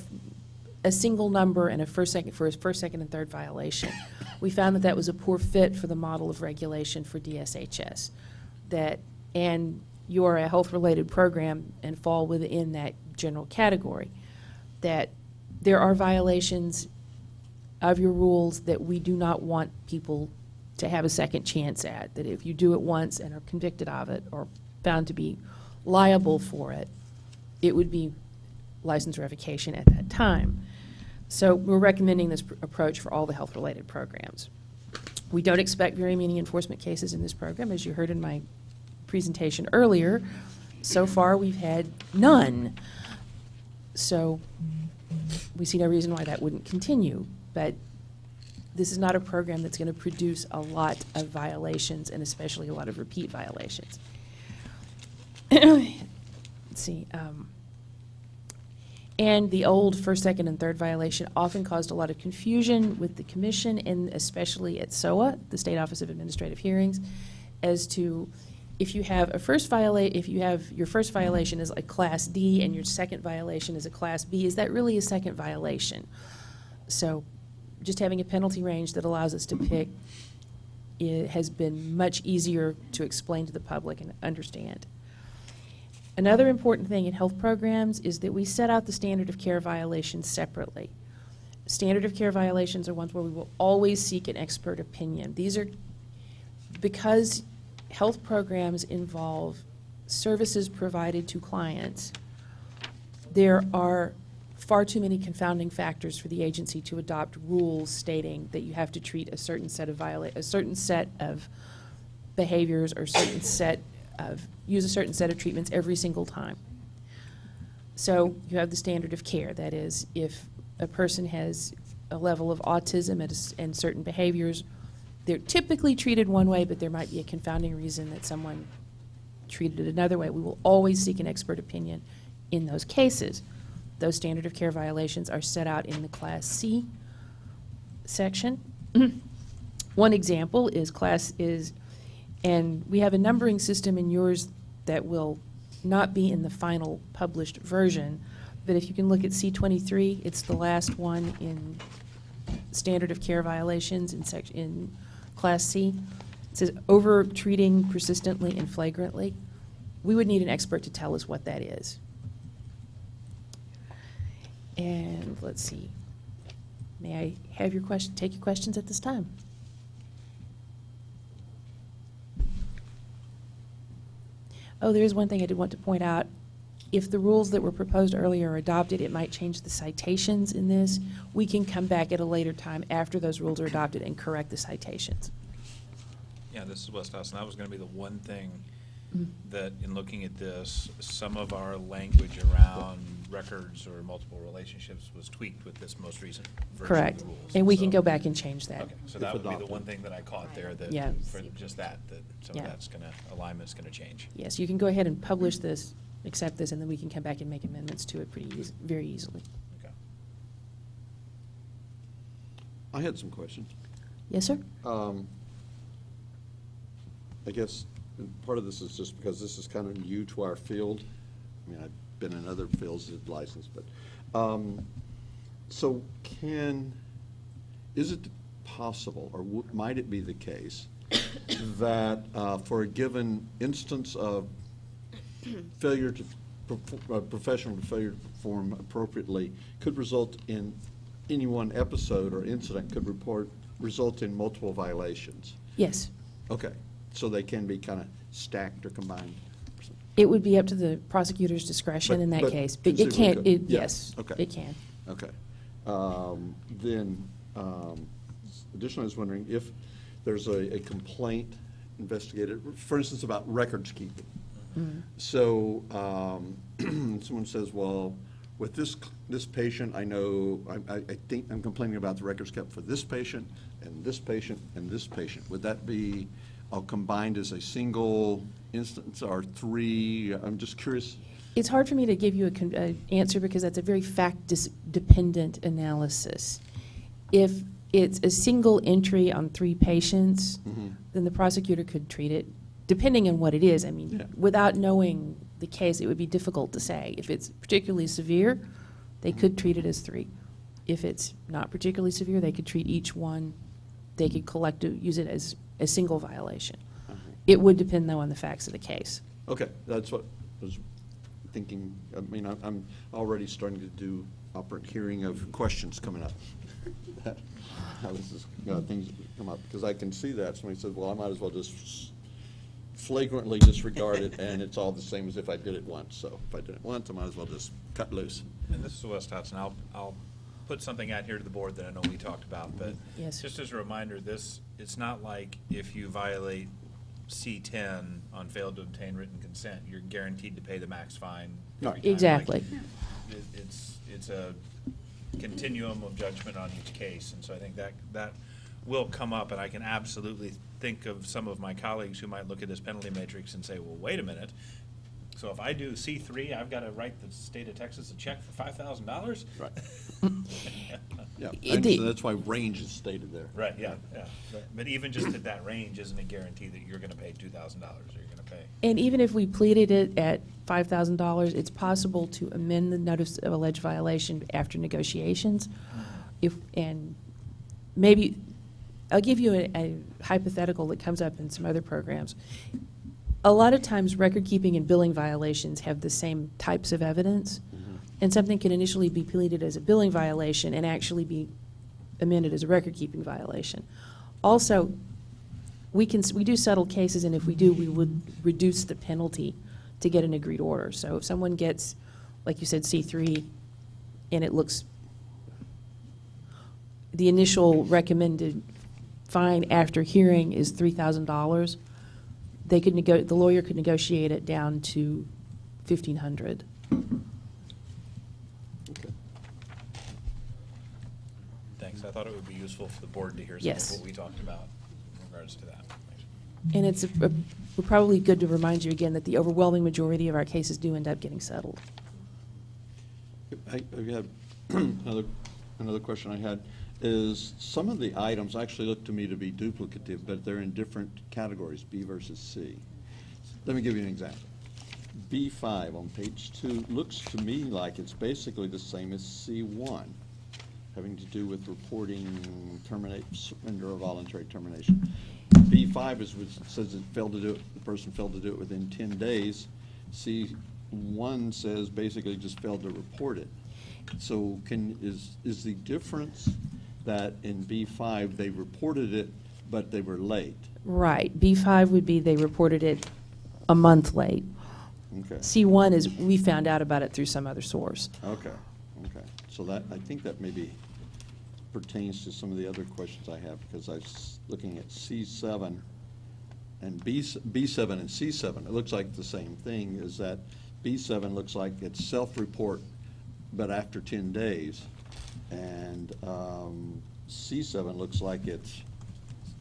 a single number and a first, second, and third violation. We found that that was a poor fit for the model of regulation for DSHS. And you're a health-related program and fall within that general category. That there are violations of your rules that we do not want people to have a second chance at. That if you do it once and are convicted of it or found to be liable for it, it would be license revocation at that time. So we're recommending this approach for all the health-related programs. We don't expect very many enforcement cases in this program, as you heard in my presentation earlier. So far, we've had none. So we see no reason why that wouldn't continue. But this is not a program that's going to produce a lot of violations, and especially a lot of repeat violations. Let's see. And the old first, second, and third violation often caused a lot of confusion with the commission, and especially at SOA, the State Office of Administrative Hearings, as to if you have if you have your first violation is a Class D and your second violation is a Class B, is that really a second violation? So just having a penalty range that allows us to pick has been much easier to explain to the public and understand. Another important thing in health programs is that we set out the standard of care violations separately. Standard of care violations are ones where we will always seek an expert opinion. These are because health programs involve services provided to clients. There are far too many confounding factors for the agency to adopt rules stating that you have to treat a certain set of behaviors or use a certain set of treatments every single time. So you have the standard of care. That is, if a person has a level of autism and certain behaviors, they're typically treated one way, but there might be a confounding reason that someone treated it another way. We will always seek an expert opinion in those cases. Those standard of care violations are set out in the Class C section. One example is and we have a numbering system in yours that will not be in the final published version, but if you can look at C23, it's the last one in standard of care violations in Class C. It says over-treating persistently and flagrantly. We would need an expert to tell us what that is. And let's see. May I have your question? Take your questions at this time. Oh, there is one thing I did want to point out. If the rules that were proposed earlier are adopted, it might change the citations in this. We can come back at a later time after those rules are adopted and correct the citations. Yeah, this is West House, and that was going to be the one thing that, in looking at this, some of our language around records or multiple relationships was tweaked with this most recent version Correct. of the rules. And we can So- go back and change that. Okay, so that would be the one thing that I caught there, that Yeah. for just that some of Yeah. that's going to, alignment's going to change. Yes, you can go ahead and publish this, accept this, and then we can come back and make amendments to it very easily. Okay. I had some questions. Yes, sir? I guess part of this is just because this is kind of new to our field. I mean, I've been in other fields that licensed, but, so is it possible, or might it be the case, that for a given instance of professional failure to perform appropriately could result in any one episode or incident could result in multiple violations. Yes. Okay, so they can be kind of stacked or combined. It would be up to the prosecutor's discretion in that case, but it conceivably can't, could. it, Yeah. yes, Okay. it can. Okay. Then, additionally, I was wondering if there's a complaint investigated, for instance, about records keeping. So, someone says, well, with this patient, I know, I think I'm complaining about the records kept for this patient, and this patient, and this patient. Would that be all combined as a single instance, or three? I'm just curious. It's hard for me to give you an answer because that's a very fact-dependent analysis. If it's a single entry on 3 patients, then the prosecutor could treat it, depending on what it is. I mean, Yeah. without knowing the case, it would be difficult to say. If it's particularly severe, they could treat it as 3. If it's not particularly severe, they could treat each one, they could use it as a single violation. It would depend, though, on the facts of the case. Okay, that's what I was thinking. I mean, I'm already starting to do operant hearing of questions coming up. How this is, things come up, because I can see that. Somebody says, well, I might as well just flagrantly disregard it, and it's all the same as if I did it once. So if I did it once, I might as well just cut loose. And this is Wes Dotson. I'll put something out here to the board that I know we talked about, but Yes. just as a reminder, it's not like if you violate C10 on failed to obtain written consent, you're guaranteed to pay the max fine every time. Exactly. Like, it's a continuum of judgment on each case, and so I think that will come up, and I can absolutely think of some of my colleagues who might look at this penalty matrix and say, well, wait a minute, so if I do C3, I've got to write the state of Texas a check for $5,000? Right. Yeah, I understand. That's why range is stated there. Right, yeah. But even just at that range isn't a guarantee that you're going to pay $2,000 or you're going to pay. And even if we pleaded it at $5,000, it's possible to amend the notice of alleged violation after negotiations. And maybe, I'll give you a hypothetical that comes up in some other programs. A lot of times, record-keeping and billing violations have the same types of evidence, and something can initially be pleaded as a billing violation and actually be amended as a record-keeping violation. Also, we do settle cases, and if we do, we would reduce the penalty to get an agreed order. So if someone gets, like you said, C3, and it looks, the initial recommended fine after hearing is $3,000, the lawyer could negotiate it down to $1,500. Okay. Thanks. I thought it would be useful for the board to hear some Yes. of what we talked about in regards to that. Thanks. And it's probably good to remind you again that the overwhelming majority of our cases do end up getting settled. I have another question I had is some of the items actually look to me to be duplicative, but they're in different categories, B versus C. Let me give you an example. B5 on page 2 looks to me like it's basically the same as C1, having to do with reporting surrender or voluntary termination. B5 says it failed to do it, the person failed to do it within 10 days. C1 says basically just failed to report it. So is the difference that in B5 they reported it, but they were late? Right. B5 would be they reported it a month late. Okay. C1 is we found out about it through some other source. Okay. So I think that maybe pertains to some of the other questions I have, because I was looking at C7 and B7 and C7. It looks like the same thing, is that B7 looks like it's self-report, but after 10 days. And C7 looks like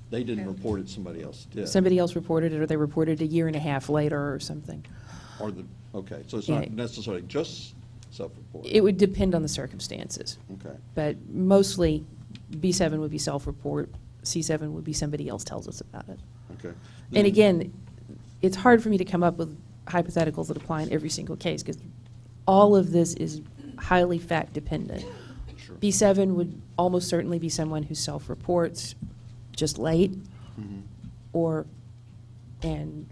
they didn't report it, somebody else did. Somebody else reported it, or they reported a year and a half later or something. Okay, so it's Yeah. not necessarily just self-report. It would depend on the circumstances. Okay. But mostly, B7 would be self-report, C7 would be somebody else tells us about it. Okay. And again, it's hard for me to come up with hypotheticals that apply in every single case, because all of this is highly fact-dependent. Sure. B7 would almost certainly be someone who self-reports just late, and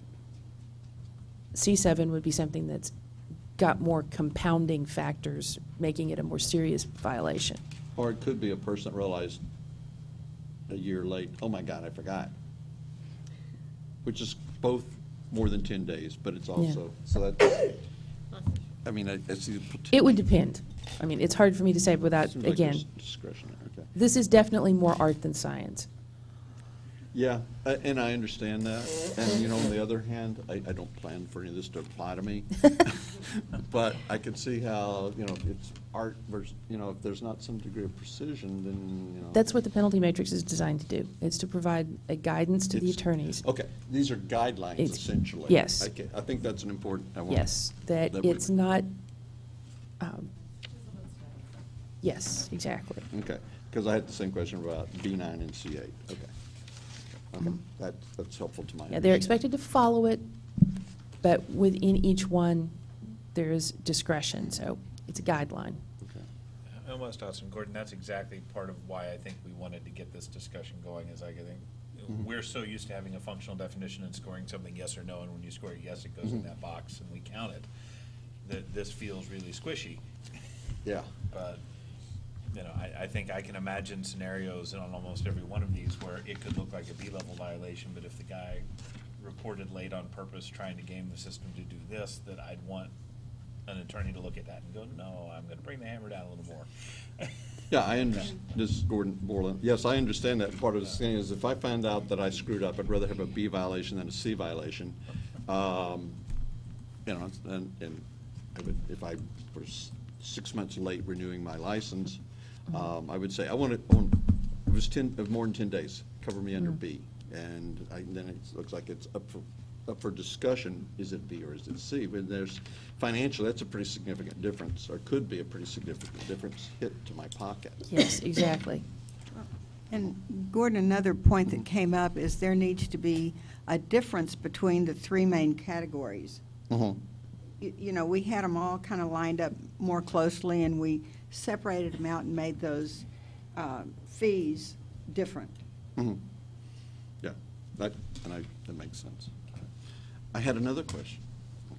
C7 would be something that's got more compounding factors, making it a more serious violation. Or it could be a person that realized a year late, oh my God, I forgot. Which is both more than 10 days, but it's also, so that, I mean, I see. It would depend. I mean, it's hard for me to say without, Seems like again, there's discretion there, okay. this is definitely more art than science. Yeah, and I understand that. And, on the other hand, I don't plan for any of this to apply to me. But I can see how, it's art versus, if there's not some degree of precision, then, That's what the penalty matrix is designed to do. It's to provide a guidance to the It's- attorneys. Okay, these are guidelines It's- essentially. yes. I think that's an important, Yes, that that we- it's not, yes, exactly. Okay, because I had the same question about B9 and C8. Okay. Okay, that's helpful to my Yeah, they're understanding. expected to follow it, but within each one, there is discretion, so it's a guideline. Okay. I almost thought some, Gordon, that's exactly part of why I think we wanted to get this discussion going, is I think we're so used to having a functional definition and scoring something yes or no, and when you score a yes, it goes in that box and we count it, that this feels really squishy. Yeah. But, I think I can imagine scenarios on almost every one of these where it could look like a B-level violation, but if the guy reported late on purpose trying to game the system to do this, that I'd want an attorney to look at that and go, no, I'm gonna bring the hammer down a little more. Yeah, I understand. This is Gordon Borland. Yes, I understand that. Part of the thing is if I find out that I screwed up, I'd rather have a B violation than a C violation. And I would, if I was 6 months late renewing my license, I would say, it was more than 10 days, cover me under B. And then it looks like it's up for discussion, is it B or is it C? But financially, that's a pretty significant difference, or could be a pretty significant difference hit to my pocket. Yes, exactly. And Gordon, another point that came up is there needs to be a difference between the three main categories. We had them all kind of lined up more closely, and we separated them out and made those fees different. Yeah, that makes sense. I had another question,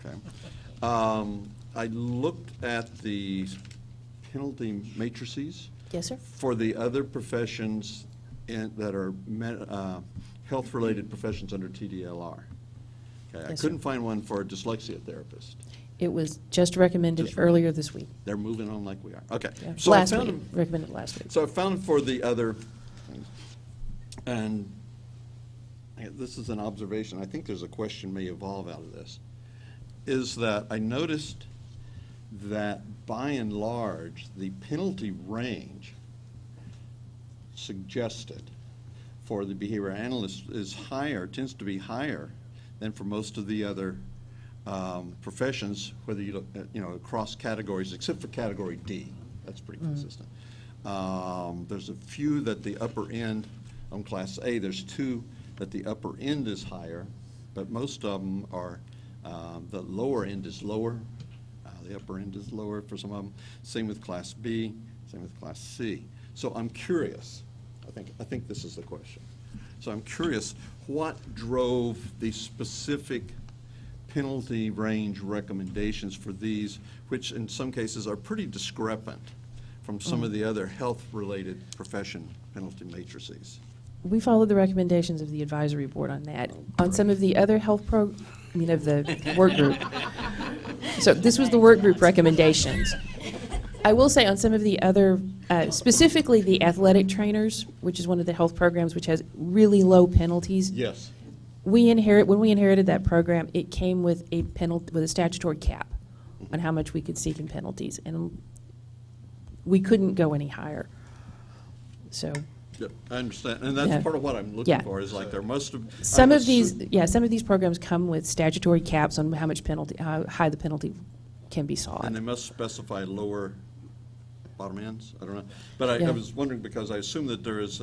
okay? I looked at the penalty matrices. Yes, sir. For the other professions that are health-related professions under TDLR. Okay, I Yes, sir. couldn't find one for a dyslexia therapist. It was just recommended Just earlier this week. They're moving on like we are. Okay. Yeah. So I Last found week, them- recommended last week. So I found for the other, and this is an observation, I think there's a question may evolve out of this, is that I noticed that by and large, the penalty range suggested for the behavior analyst is higher, tends to be higher than for most of the other professions, whether you look at, across categories, except for category D. That's pretty consistent. There's a few that the upper end, on Class A, there's two that the upper end is higher, but most of them are, the lower end is lower, the upper end is lower for some of them. Same with Class B, same with Class C. So I'm curious, I think this is the question. So I'm curious, what drove the specific penalty range recommendations for these, which in some cases are pretty discrepant from some of the other health-related profession penalty matrices? We followed the recommendations of the advisory board on that. On some of the other of the work group. So this was the work group recommendations. I will say on some of the other, specifically the athletic trainers, which is one of the health programs which has really low penalties. Yes. When we inherited that program, it came with a statutory cap on how much we could seek in penalties, and we couldn't go any higher. So. Yep, I understand, and that's Yeah. part of what I'm looking Yeah. for, is like there must have. Some of these programs come with statutory caps on how high the penalty can be sought. And they must specify lower bottom ends, I don't know. But I Yeah. was wondering, because I assume that there is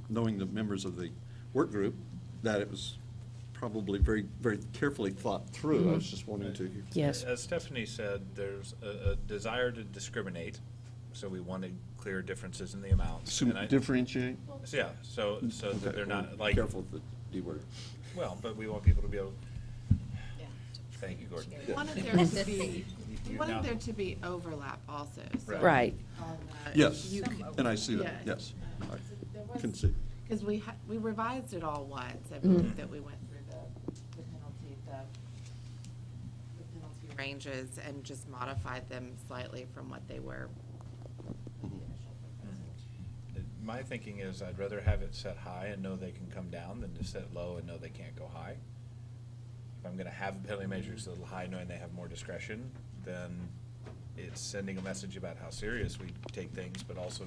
knowing the members of the work group, that it was probably very, very carefully thought through. I was just wanting to. Yes. As Stephanie said, there's a desire to discriminate, so we wanted clear differences in the amounts. And I- Differentiate? Yeah, so that they're not like. Careful with the D word. Well, but we want people to be able. Thank you, Gordon. We wanted there to be overlap also. So Right. all that Yes, you c- and I see that, Yeah. yes. I can see. Because we revised it all once. I Mhm. believe that we went through the penalty ranges and just modified them slightly from what they were. My thinking is I'd rather have it set high and know they can come down than to set low and know they can't go high. If I'm gonna have the penalty measures a little high knowing they have more discretion, then it's sending a message about how serious we take things, but also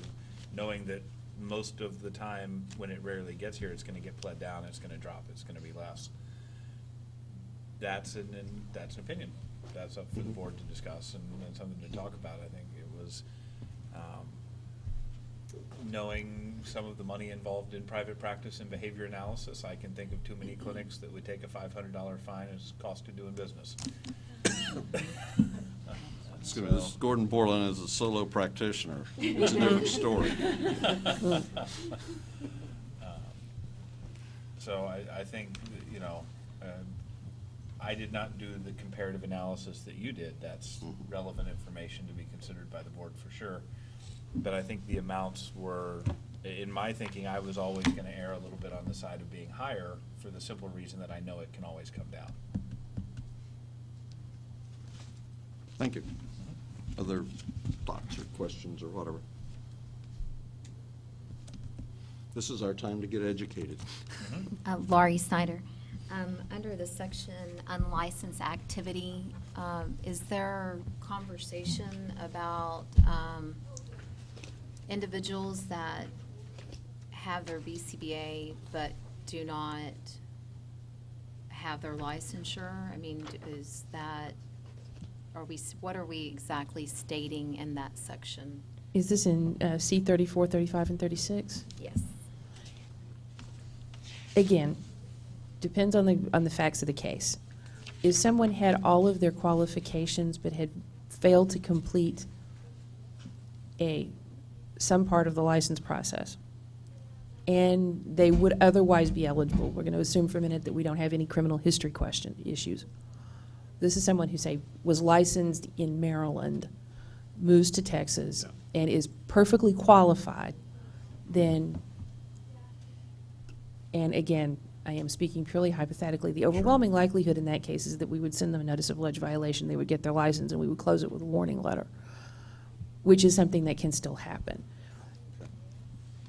knowing that most of the time, when it rarely gets here, it's gonna get pled down, it's gonna drop, it's gonna be less. That's an opinion. That's up for the board to discuss and something to talk about. I think it was, knowing some of the money involved in private practice and behavior analysis, I can think of too many clinics that would take a $500 fine as cost of doing business. It's gonna be, this Gordon Borland is a solo practitioner. It's a different story. So I think, you know, I did not do the comparative analysis that you did. That's relevant information to be considered by the board for sure. But I think the amounts were, in my thinking, I was always going to err a little bit on the side of being higher for the simple reason that I know it can always come down. Thank you. Other thoughts or questions or whatever? This is our time to get educated. Laurie Snyder. Under the section unlicensed activity, is there conversation about individuals that have their BCBA but do not have their licensure? I mean, is that, what are we exactly stating in that section? Is this in C 34, 35, and 36? Yes. Again, depends on the facts of the case. If someone had all of their qualifications but had failed to complete some part of the license process, and they would otherwise be eligible, we're going to assume for a minute that we don't have any criminal history issues. This is someone who, say, was licensed in Maryland, moves to Texas, and is perfectly qualified, then, and again, I am speaking purely hypothetically, the overwhelming likelihood in that case is that we would send them a notice of alleged violation, they would get their license, and we would close it with a warning letter, which is something that can still happen.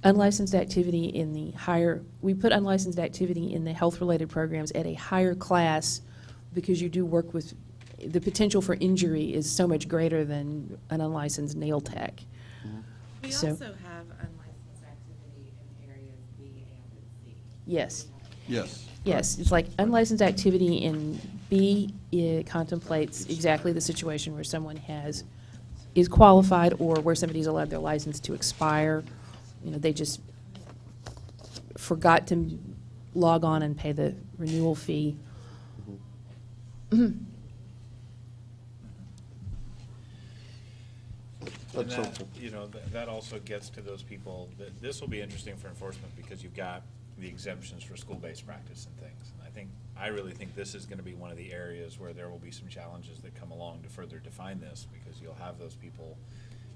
Unlicensed activity in the higher, we put unlicensed activity in the health-related programs at a higher class because you do work with, the potential for injury is so much greater than an unlicensed nail tech. We So- also have unlicensed activity in areas B and C. Yes. Yes. Yes, it's like unlicensed activity in B, it contemplates exactly the situation where someone is qualified or where somebody's allowed their license to expire. You know, they just forgot to log on and pay the renewal fee. And That's that, helpful. you know, that also gets to those people, this will be interesting for enforcement because you've got the exemptions for school-based practice and things. And I really think this is going to be one of the areas where there will be some challenges that come along to further define this, because you'll have those people.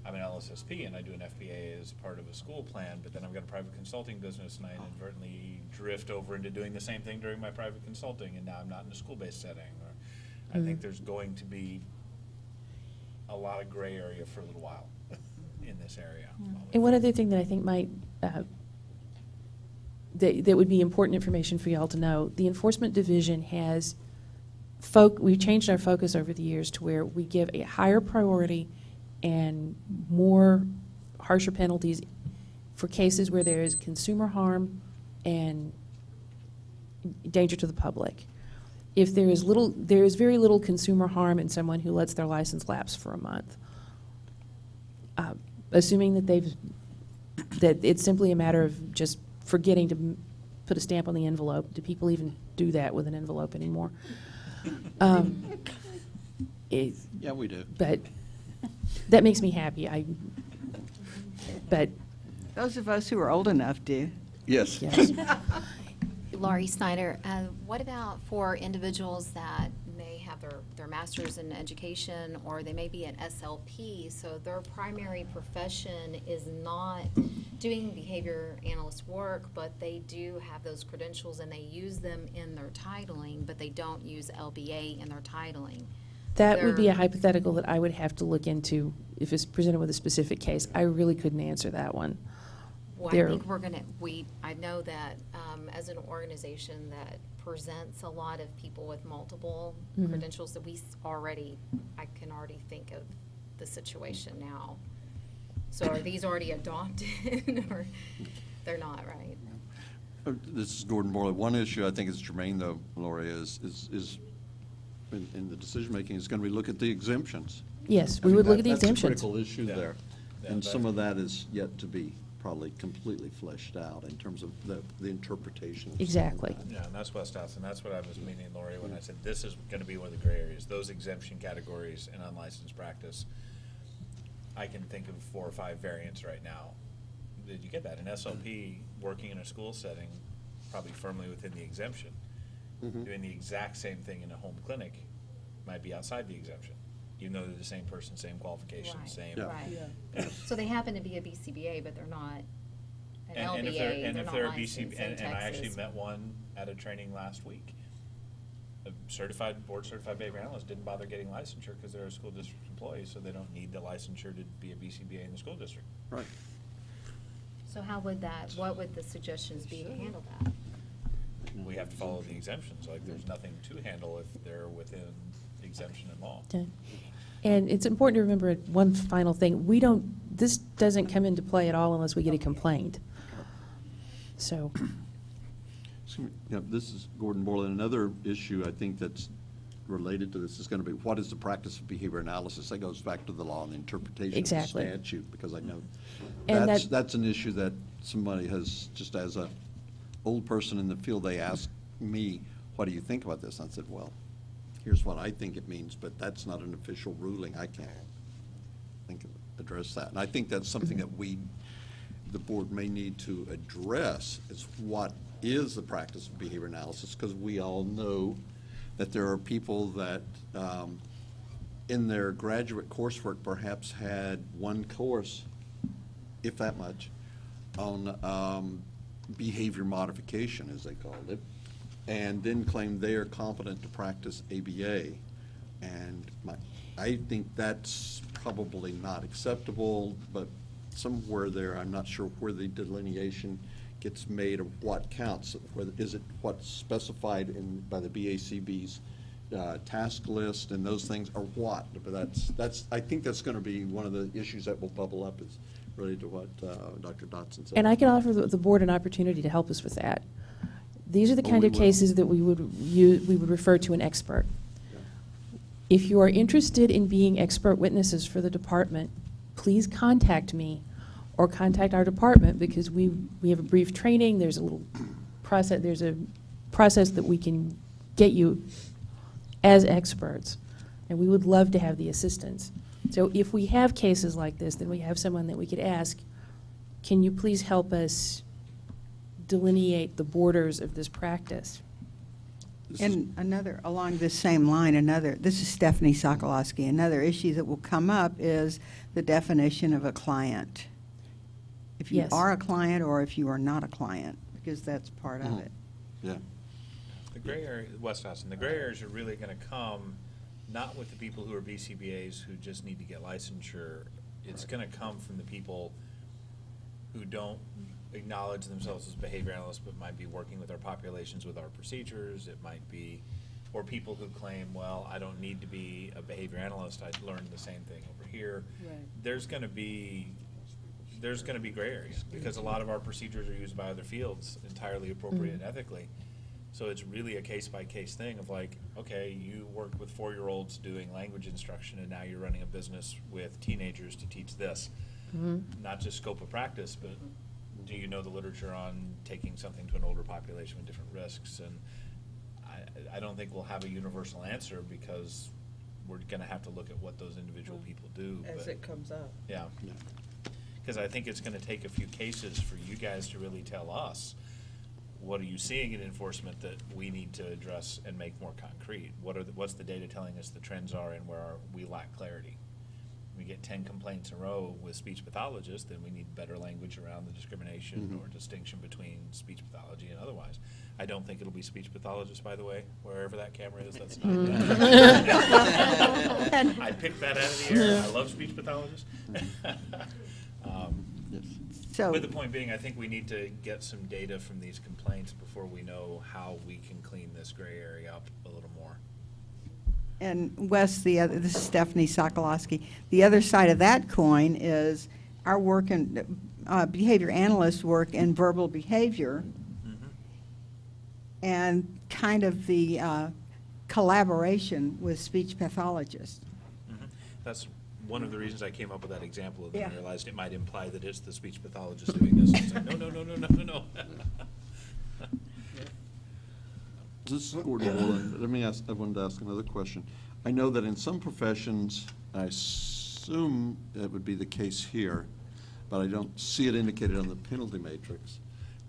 I'm an LSSP and I do an FBA as part of a school plan, but then I've got a private consulting business and I inadvertently drift over into doing the same thing during my private consulting, and now I'm not in a school-based setting. Or I think there's going to be a lot of gray area for a little while in this area. And one other thing that I think might, that would be important information for y'all to know, the Enforcement Division has, we've changed our focus over the years to where we give a higher priority and more harsher penalties for cases where there is consumer harm and danger to the public. If there is very little consumer harm in someone who lets their license lapse for a month, assuming that it's simply a matter of just forgetting to put a stamp on the envelope. Do people even do that with an envelope anymore? Yeah, we do. But that makes me happy. But Those of us who are old enough do. Yes. Laurie Snyder, what about for individuals that may have have their master's in education, or they may be an SLP, so their primary profession is not doing behavior analyst work, but they do have those credentials and they use them in their titling, but they don't use LBA in their titling. That would be a They're- hypothetical that I would have to look into if it's presented with a specific case. I really couldn't answer that one. Well, There- I think we're gonna, I know that, as an organization that presents a lot of people with multiple Mhm. credentials, that I can already think of the situation now. So are these already adopted, or they're not, right? This is Gordon Borley. One issue I think is germane, though, Lori, is in the decision-making is going to be look at the exemptions. Yes, I we mean, would look at the that's exemptions. a critical issue Yeah. there. Yeah, And that- some of that is yet to be probably completely fleshed out in terms of the interpretation. of some of Exactly. that. Yeah, and that's West House, and that's what I was meaning, Lori, when I said this is gonna be one of the gray areas, those exemption categories in unlicensed practice. I can think of 4 or 5 variants right now. Did you get that? An SLP working in a school setting, probably firmly within the exemption. Mhm. Doing the exact same thing in a home clinic might be outside the exemption, even though they're the same person, same qualifications, Right, same. Yeah. Right. Yeah. So they happen to be a BCBA, but they're not an And if LBA, they're, they're and if not they're a licensed BCB, in and I actually Texas. met one at a training last week. A board-certified behavior analyst didn't bother getting licensure because they're a school district employee, so they don't need the licensure to be a BCBA in the school district. Right. So what would the suggestions be to handle that? We have to follow the exemptions, like there's nothing to handle if they're within exemption in law. Okay. And it's important to remember one final thing. This doesn't come into play at all unless we get a complaint. So, Excuse me. Yeah, this is Gordon Borland. Another issue I think that's related to this is going to be, what is the practice of behavior analysis? That goes back to the law and the interpretation Exactly. of the statute, because I know And that's an issue that somebody has, just as a old person in the field, they asked me, what do you think about this? And I said, well, here's what I think it means, but that's not an official ruling. I can't address that. And I think that's something that the board may need to address, is what is the practice of behavior analysis, because we all know that there are people that in their graduate coursework perhaps had one course, if that much, on behavior modification, as they called it, and then claim they are competent to practice ABA. And I think that's probably not acceptable, but somewhere there, I'm not sure where the delineation gets made of what counts. Is it what's specified by the BACB's task list and those things, or what? But I think that's going to be one of the issues that will bubble up, is related to what Dr. Dotson said. and I can offer the board an opportunity to help us with that. These are the Oh, kind we of will. cases that we would refer to an expert. Yeah. If you are interested in being expert witnesses for the department, please contact me or contact our department, because we have a brief training, there's a process that we can get you as experts, and we would love to have the assistance. So if we have cases like this, then we have someone that we could ask, can you please help us delineate the borders of this practice? And along this same line, this is Stephanie Sokolowski, another issue that will come up is the definition of a client. If you Yes. are a client or if you are not a client, because that's part of it. Yeah. The gray area, West House, and the gray areas are really gonna come not with the people who are BCBAs who just need to get licensure. It's gonna come from the people who don't acknowledge themselves as behavior analysts, but might be working with our populations with our procedures. It might be, or people who claim, well, I don't need to be a behavior analyst, I learned the same thing over here. Right. There's gonna be gray areas, because a lot of our procedures are used by other fields entirely appropriate and ethically. So it's really a case-by-case thing of like, okay, you work with 4-year-olds doing language instruction, and now you're running a business with teenagers to teach this. Not just scope of practice, but do you know the literature on taking something to an older population with different risks? And I don't think we'll have a universal answer, because we're gonna have to look at what those individual people do. As but- it comes up. Yeah. Because I think it's gonna take a few cases for you guys to really tell us what are you seeing in enforcement that we need to address and make more concrete? What's the data telling us the trends are and where we lack clarity? We get 10 complaints in a row with speech pathologists, then we need better language around the discrimination or distinction between speech pathology and otherwise. I don't think it'll be speech pathologists, by the way, wherever that camera is. That's not. I picked that out of the air. I love speech pathologists. So, But the point being, I think we need to get some data from these complaints before we know how we can clean this gray area up a little more. and Wes, this is Stephanie Sokolowski. The other side of that coin is our work in behavior analyst work in verbal behavior, and kind of the collaboration with speech pathologists. That's one of the reasons I came up with that example, and then I Yeah. realized it might imply that it's the speech pathologist doing this. It's like, no. This is Gordon Woolen. Let me ask, I wanted to ask another question. I know that in some professions, I assume it would be the case here, but I don't see it indicated on the penalty matrix,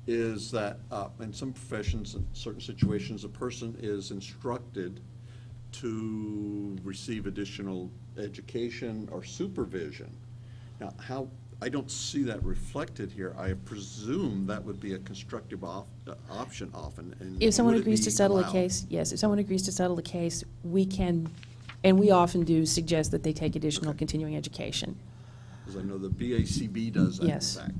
is that in some professions, in certain situations, a person is instructed to receive additional education or supervision. Now, I don't see that reflected here. I presume that would be a constructive option often. And If someone would it agrees to be settle a allowed? case, yes, if someone agrees to settle a case, we can, and we often do suggest that they take additional Okay. continuing education. Because I know the BACB does that, in Yes. fact.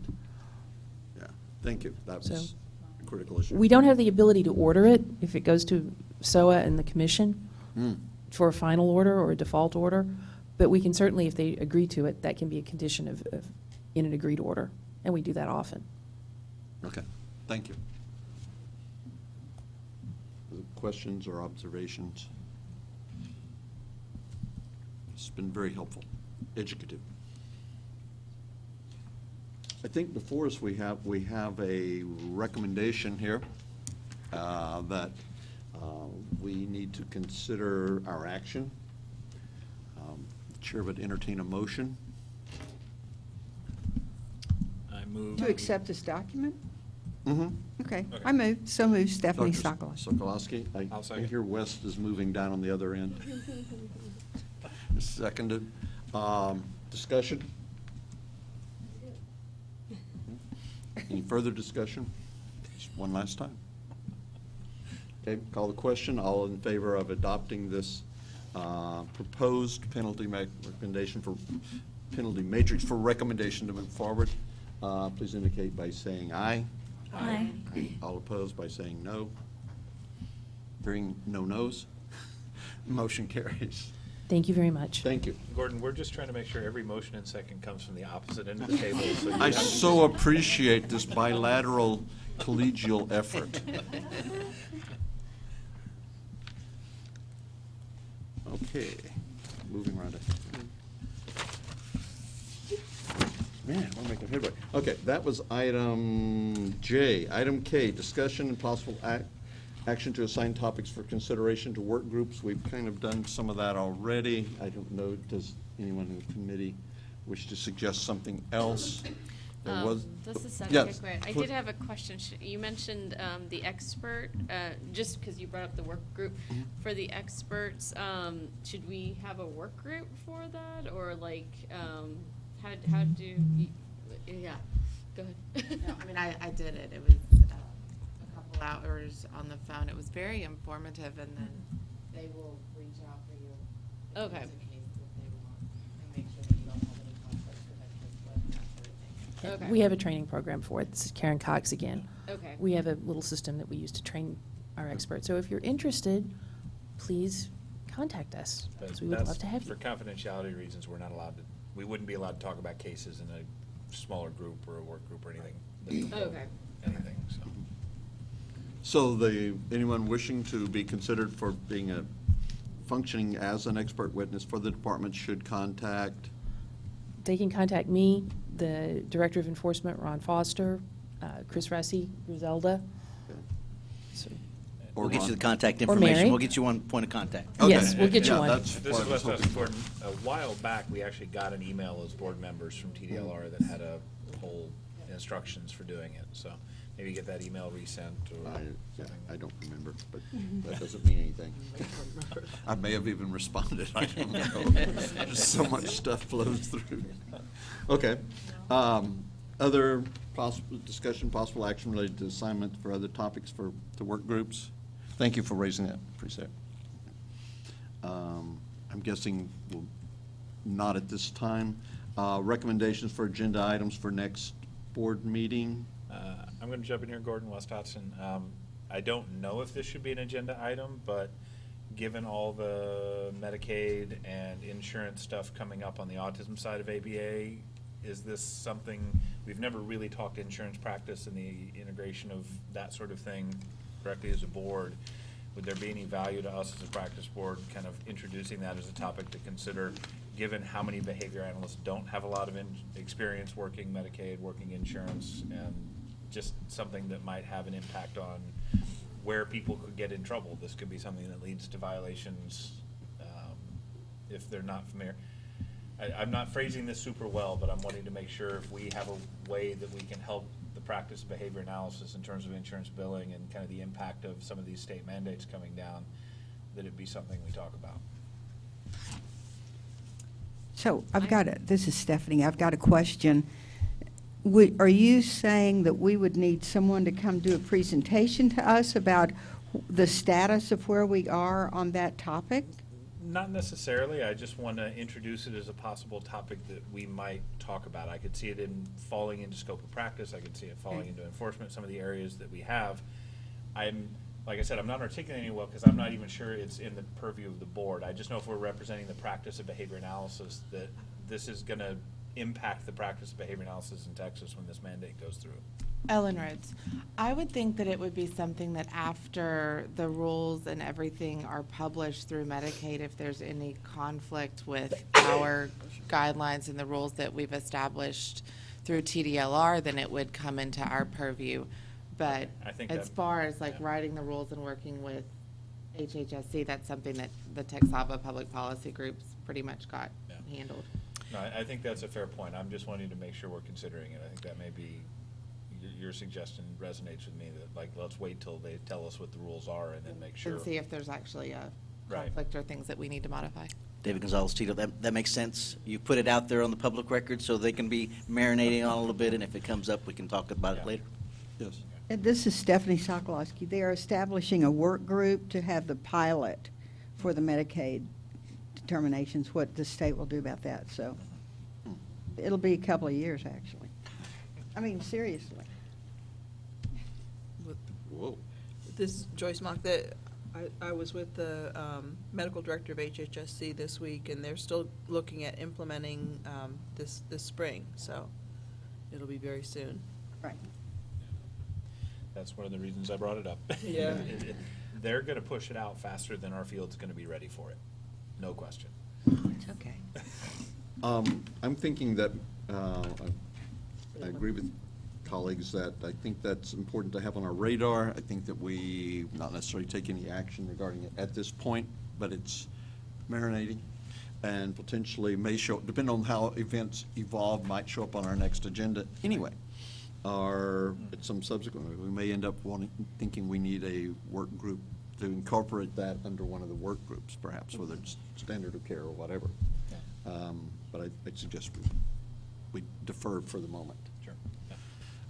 Yeah, thank you. That was So, a critical issue. We don't have the ability to order it if it goes to SOA and the commission Hmm. for a final order or a default order, but we can certainly, if they agree to it, that can be a condition of in an agreed order, and we do that often. Okay, thank you. Other questions or observations? It's been very helpful, educative. I think before us we have a recommendation here that we need to consider our action. The chair would entertain a motion. I move. To accept this document? Mm-hmm. Okay, Okay. I move, so move, Stephanie Dr. Sokolowski. Sokolowski, I'll I second. hear West is moving down on the other end. Seconded. Discussion? Any further discussion? Just one last time. Okay, call the question. All in favor of adopting this proposed penalty recommendation for penalty matrix for recommendation to move forward, please indicate by saying aye. Aye. All opposed by saying no. Hearing no nos, motion carries. Thank you very much. Thank you. Gordon, we're just trying to make sure every motion and second comes from the opposite end of the table. So you I have- so appreciate this bilateral collegial effort. Okay, moving right ahead. Man, we're making headway. Okay, that was item J. Item K, discussion and possible action to assign topics for consideration to work groups. We've kind of done some of that already. I don't know, does anyone in the committee wish to suggest something else? There was- This is Yes, quick. I pl- did have a question. You mentioned the expert, just because you brought up the work group. Mm-hmm. For the experts, should we have a work group for that? Or like, how do you, yeah, go ahead. No, I mean, I did it. It was a couple hours on the phone. It was very informative, and then they will reach out for you. if Okay. there's a case that they want, and make sure that you don't have any conflicts with it, that sort of thing. Okay. We have a training program for it. This is Karen Cox again. Okay. We have a little system that we use to train our experts. So if you're interested, please contact us, But because we would that's- love to have For you. confidentiality reasons, we're not allowed to, we wouldn't be allowed to talk about cases in a smaller group or a work group or anything. Okay. Anything, so. So anyone wishing to be considered for being functioning as an expert witness for the department should contact? They can contact me, the Director of Enforcement, Ron Foster, Chris Ressi, Griselda. So- We'll get you the contact Or information. Mary. We'll get you one point of contact. Yes, we'll get you Yeah, one. that's This what is I was what's hoping. important. A while back, we actually got an email as board members from TDLR that had a whole instructions for doing it. So maybe get that email resent or something. I don't remember, but that doesn't mean anything. I may have even responded, I don't know. Just so much stuff flows through. Okay. Other possible discussion, possible action related to assignment for other topics for the work groups? Thank you for raising that, appreciate it. I'm guessing we'll not at this time. Recommendations for agenda items for next board meeting? I'm going to jump in here, Gordon, West Hudson. I don't know if this should be an agenda item, but given all the Medicaid and insurance stuff coming up on the autism side of ABA, is this something, we've never really talked insurance practice and the integration of that sort of thing directly as a board. Would there be any value to us as a practice board kind of introducing that as a topic to consider, given how many behavior analysts don't have a lot of experience working Medicaid, working insurance, and just something that might have an impact on where people could get in trouble? This could be something that leads to violations if they're not familiar. I'm not phrasing this super well, but I'm wanting to make sure if we have a way that we can help the practice of behavior analysis in terms of insurance billing and kind of the impact of some of these state mandates coming down, that it be something we talk about. So this is Stephanie, I've got a question. Are you saying that we would need someone to come do a presentation to us about the status of where we are on that topic? Not necessarily. I just want to introduce it as a possible topic that we might talk about. I could see it in falling into scope of practice. I could see it falling into enforcement, some of the areas that we have. Like I said, I'm not articulating it well because I'm not even sure it's in the purview of the board. I just know if we're representing the practice of behavior analysis that this is going to impact the practice of behavior analysis in Texas when this mandate goes through. Ellen Rhodes, I would think that it would be something that after the rules and everything are published through Medicaid, if there's any conflict with our guidelines and the rules that we've established through TDLR, then it would come into our purview. But I think as that- far as like writing the rules and working with HHSC, that's something that the Texava Public Policy Groups pretty much got handled. No, I think that's a fair point. I'm just wanting to make sure we're considering it. I think that may be, your suggestion resonates with me, that like, let's wait till they tell us what the rules are and then make sure. And see if there's actually a Right. conflict or things that we need to modify. David Gonzalez Tito, that makes sense. You put it out there on the public record so they can be marinating on it a little bit, and if it comes up, we can talk about it later. Yes. And this is Stephanie Sokolowski. They are establishing a work group to have the pilot for the Medicaid determinations, what the state will do about that. So it'll be a couple of years, actually. I mean, seriously. Whoa. This is Joyce Mock. I was with the medical director of HHSC this week, and they're still looking at implementing this spring. So it'll be very soon. Right. That's one of the reasons I brought it up. Yeah. They're going to push it out faster than our field's going to be ready for it. No question. It's okay. I'm thinking that, I agree with colleagues that I think that's important to have on our radar. I think that we not necessarily take any action regarding it at this point, but it's marinating and potentially may show, depending on how events evolve, might show up on our next agenda anyway. Or at some subsequent, we may end up thinking we need a work group to incorporate that under one of the work groups, perhaps, whether it's standard of care or whatever. But I'd suggest we defer for the moment. Sure. Yeah.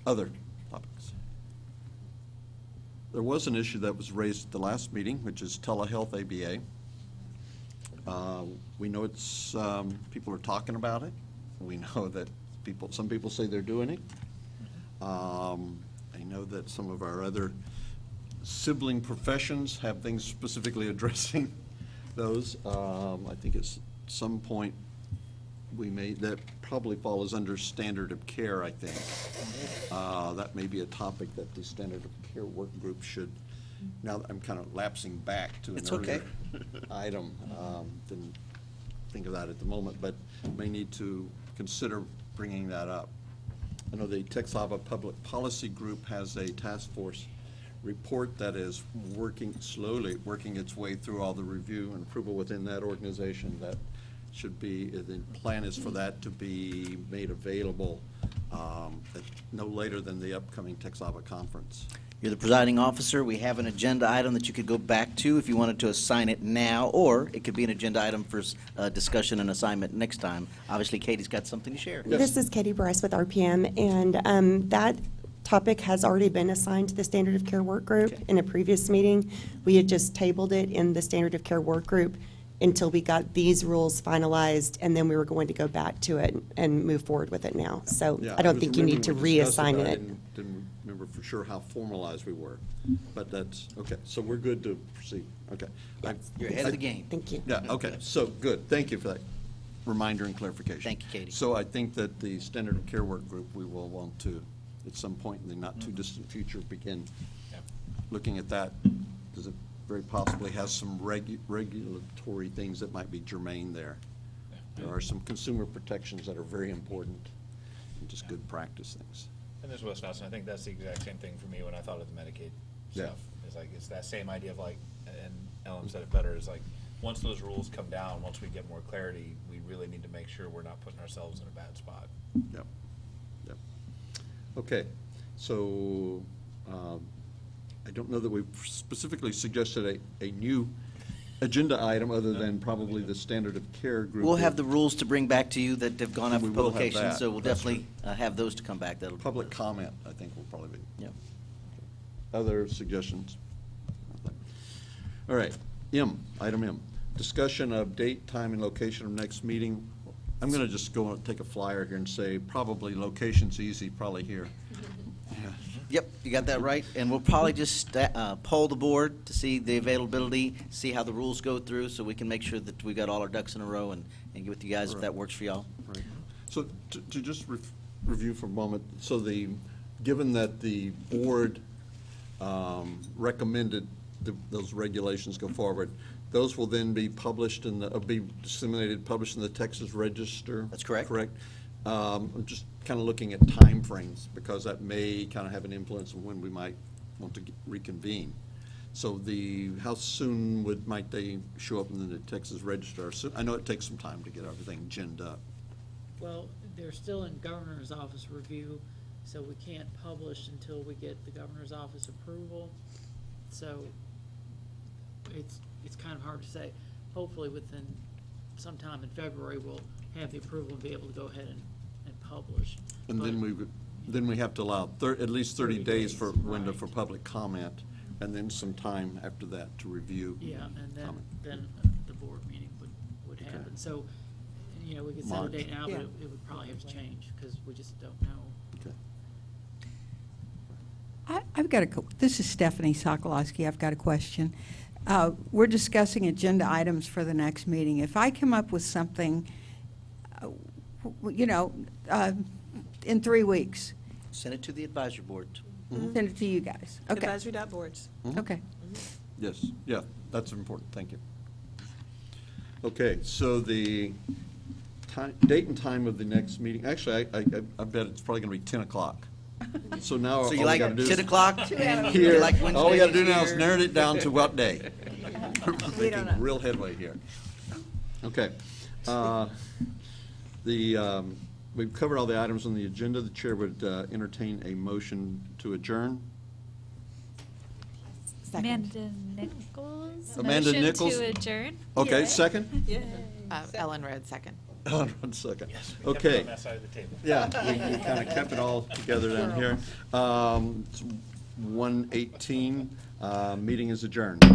Other topics? There was an issue that was raised at the last meeting, which is telehealth ABA. We know it's, people are talking about it. We know that some people say they're doing it. I know that some of our other sibling professions have things specifically addressing those. I think at some point that probably falls under standard of care, I think. That may be a topic that the standard of care work group should, now that I'm kind of lapsing back to an It's earlier okay. item, didn't think of that at the moment, but may need to consider bringing that up. I know the Texava Public Policy Group has a task force report that is slowly working its way through all the review and approval within that organization. That should be, the plan is for that to be made available no later than the upcoming Texava conference. You're the presiding officer. We have an agenda item that you could go back to if you wanted to assign it now, or it could be an agenda item for discussion and assignment next time. Obviously, Katie's got something to share. This is Katie Bryce with RPM, and that topic has already been assigned to the Standard of Care Work Group in a previous meeting. We had just tabled it in the Standard of Care Work Group until we got these rules finalized, and then we were going to go back to it and move forward with it now. So Yeah, I don't was think you need to remembering we discussed reassign but I it. didn't remember for sure how formalized we were, but that's, okay, so we're good to proceed, okay. You're ahead of the game. Thank you. Yeah, okay, so, good, thank you for that reminder and clarification. Thank you, Katie. So I think that the Standard of Care Work Group, we will want to, at some point in the not-too-distant future, begin looking at that. Does it very possibly has some regulatory things that might be germane there? There are some consumer protections that are very important, and just good practice things. And there's West Nelson, I think that's the exact same thing for me when I thought of the Medicaid Yeah. stuff. It's like, it's that same idea of like, and Ellen said it better, is like, once those rules come down, once we get more clarity, we really need to make sure we're not putting ourselves in a bad spot. Yep, yep. Okay, so, I don't know that we've specifically suggested a new agenda item other than probably the Standard of Care Group. We'll have the rules to bring back to you that have gone up We for will have publication, that. so we'll That's definitely have those to come back. That'll Public comment, I think, will probably be. Yeah. Other suggestions? All right, item M, discussion of date, time, and location of next meeting. I'm going to just go and take a flyer here and say probably location's easy, probably here. Yeah. Yep, you got that right. And we'll probably just poll the board to see the availability, see how the rules go through, so we can make sure that we've got all our ducks in a row and get with you guys if Right. that works for y'all. Right. So to just review for a moment, so given that the board recommended those regulations go forward, those will then be published be disseminated, published in the Texas Register? That's correct. Correct? I'm just kind of looking at timeframes, because that may kind of have an influence on when we might want to reconvene. So how soon might they show up in the Texas Register? I know it takes some time to get everything ginned up. Well, they're still in governor's office review, so we can't publish until we get the governor's office approval. So it's kind of hard to say. Hopefully within sometime in February, we'll have the approval and be able to go ahead and publish. And then we have to allow at least 30 days for window for public comment, and then some time after that to review. Yeah, and comment. then the board meeting would happen. So, we could set a March. date now, but Yeah. it would probably have to change, because we just don't know. Okay. I've got this is Stephanie Sokolowski. I've got a question. We're discussing agenda items for the next meeting. If I come up with something, in 3 weeks, Send it to the advisory board. send it to you guys. Okay. Advisory.boards. Mhm. Okay. Yes, yeah, that's important, thank you. Okay, so the date and time of the next meeting, actually, I bet it's probably going to be 10 o'clock. So now all So we you like got to do is. 10 o'clock? And Here, you like all we got to do Wednesdays now is here? narrow it down to what day. We don't know. Making real headway here. Okay. We've covered all the items on the agenda. The chair would entertain a motion to adjourn. Amanda Nichols. Amanda motion Nichols? to adjourn. Okay, Yay. second? Ellen Rhodes, second. Hold on a second. Yes, we kept it Okay. on that side of the table. Yeah, we kind of kept it all together down here. It's 1:18, meeting is adjourned.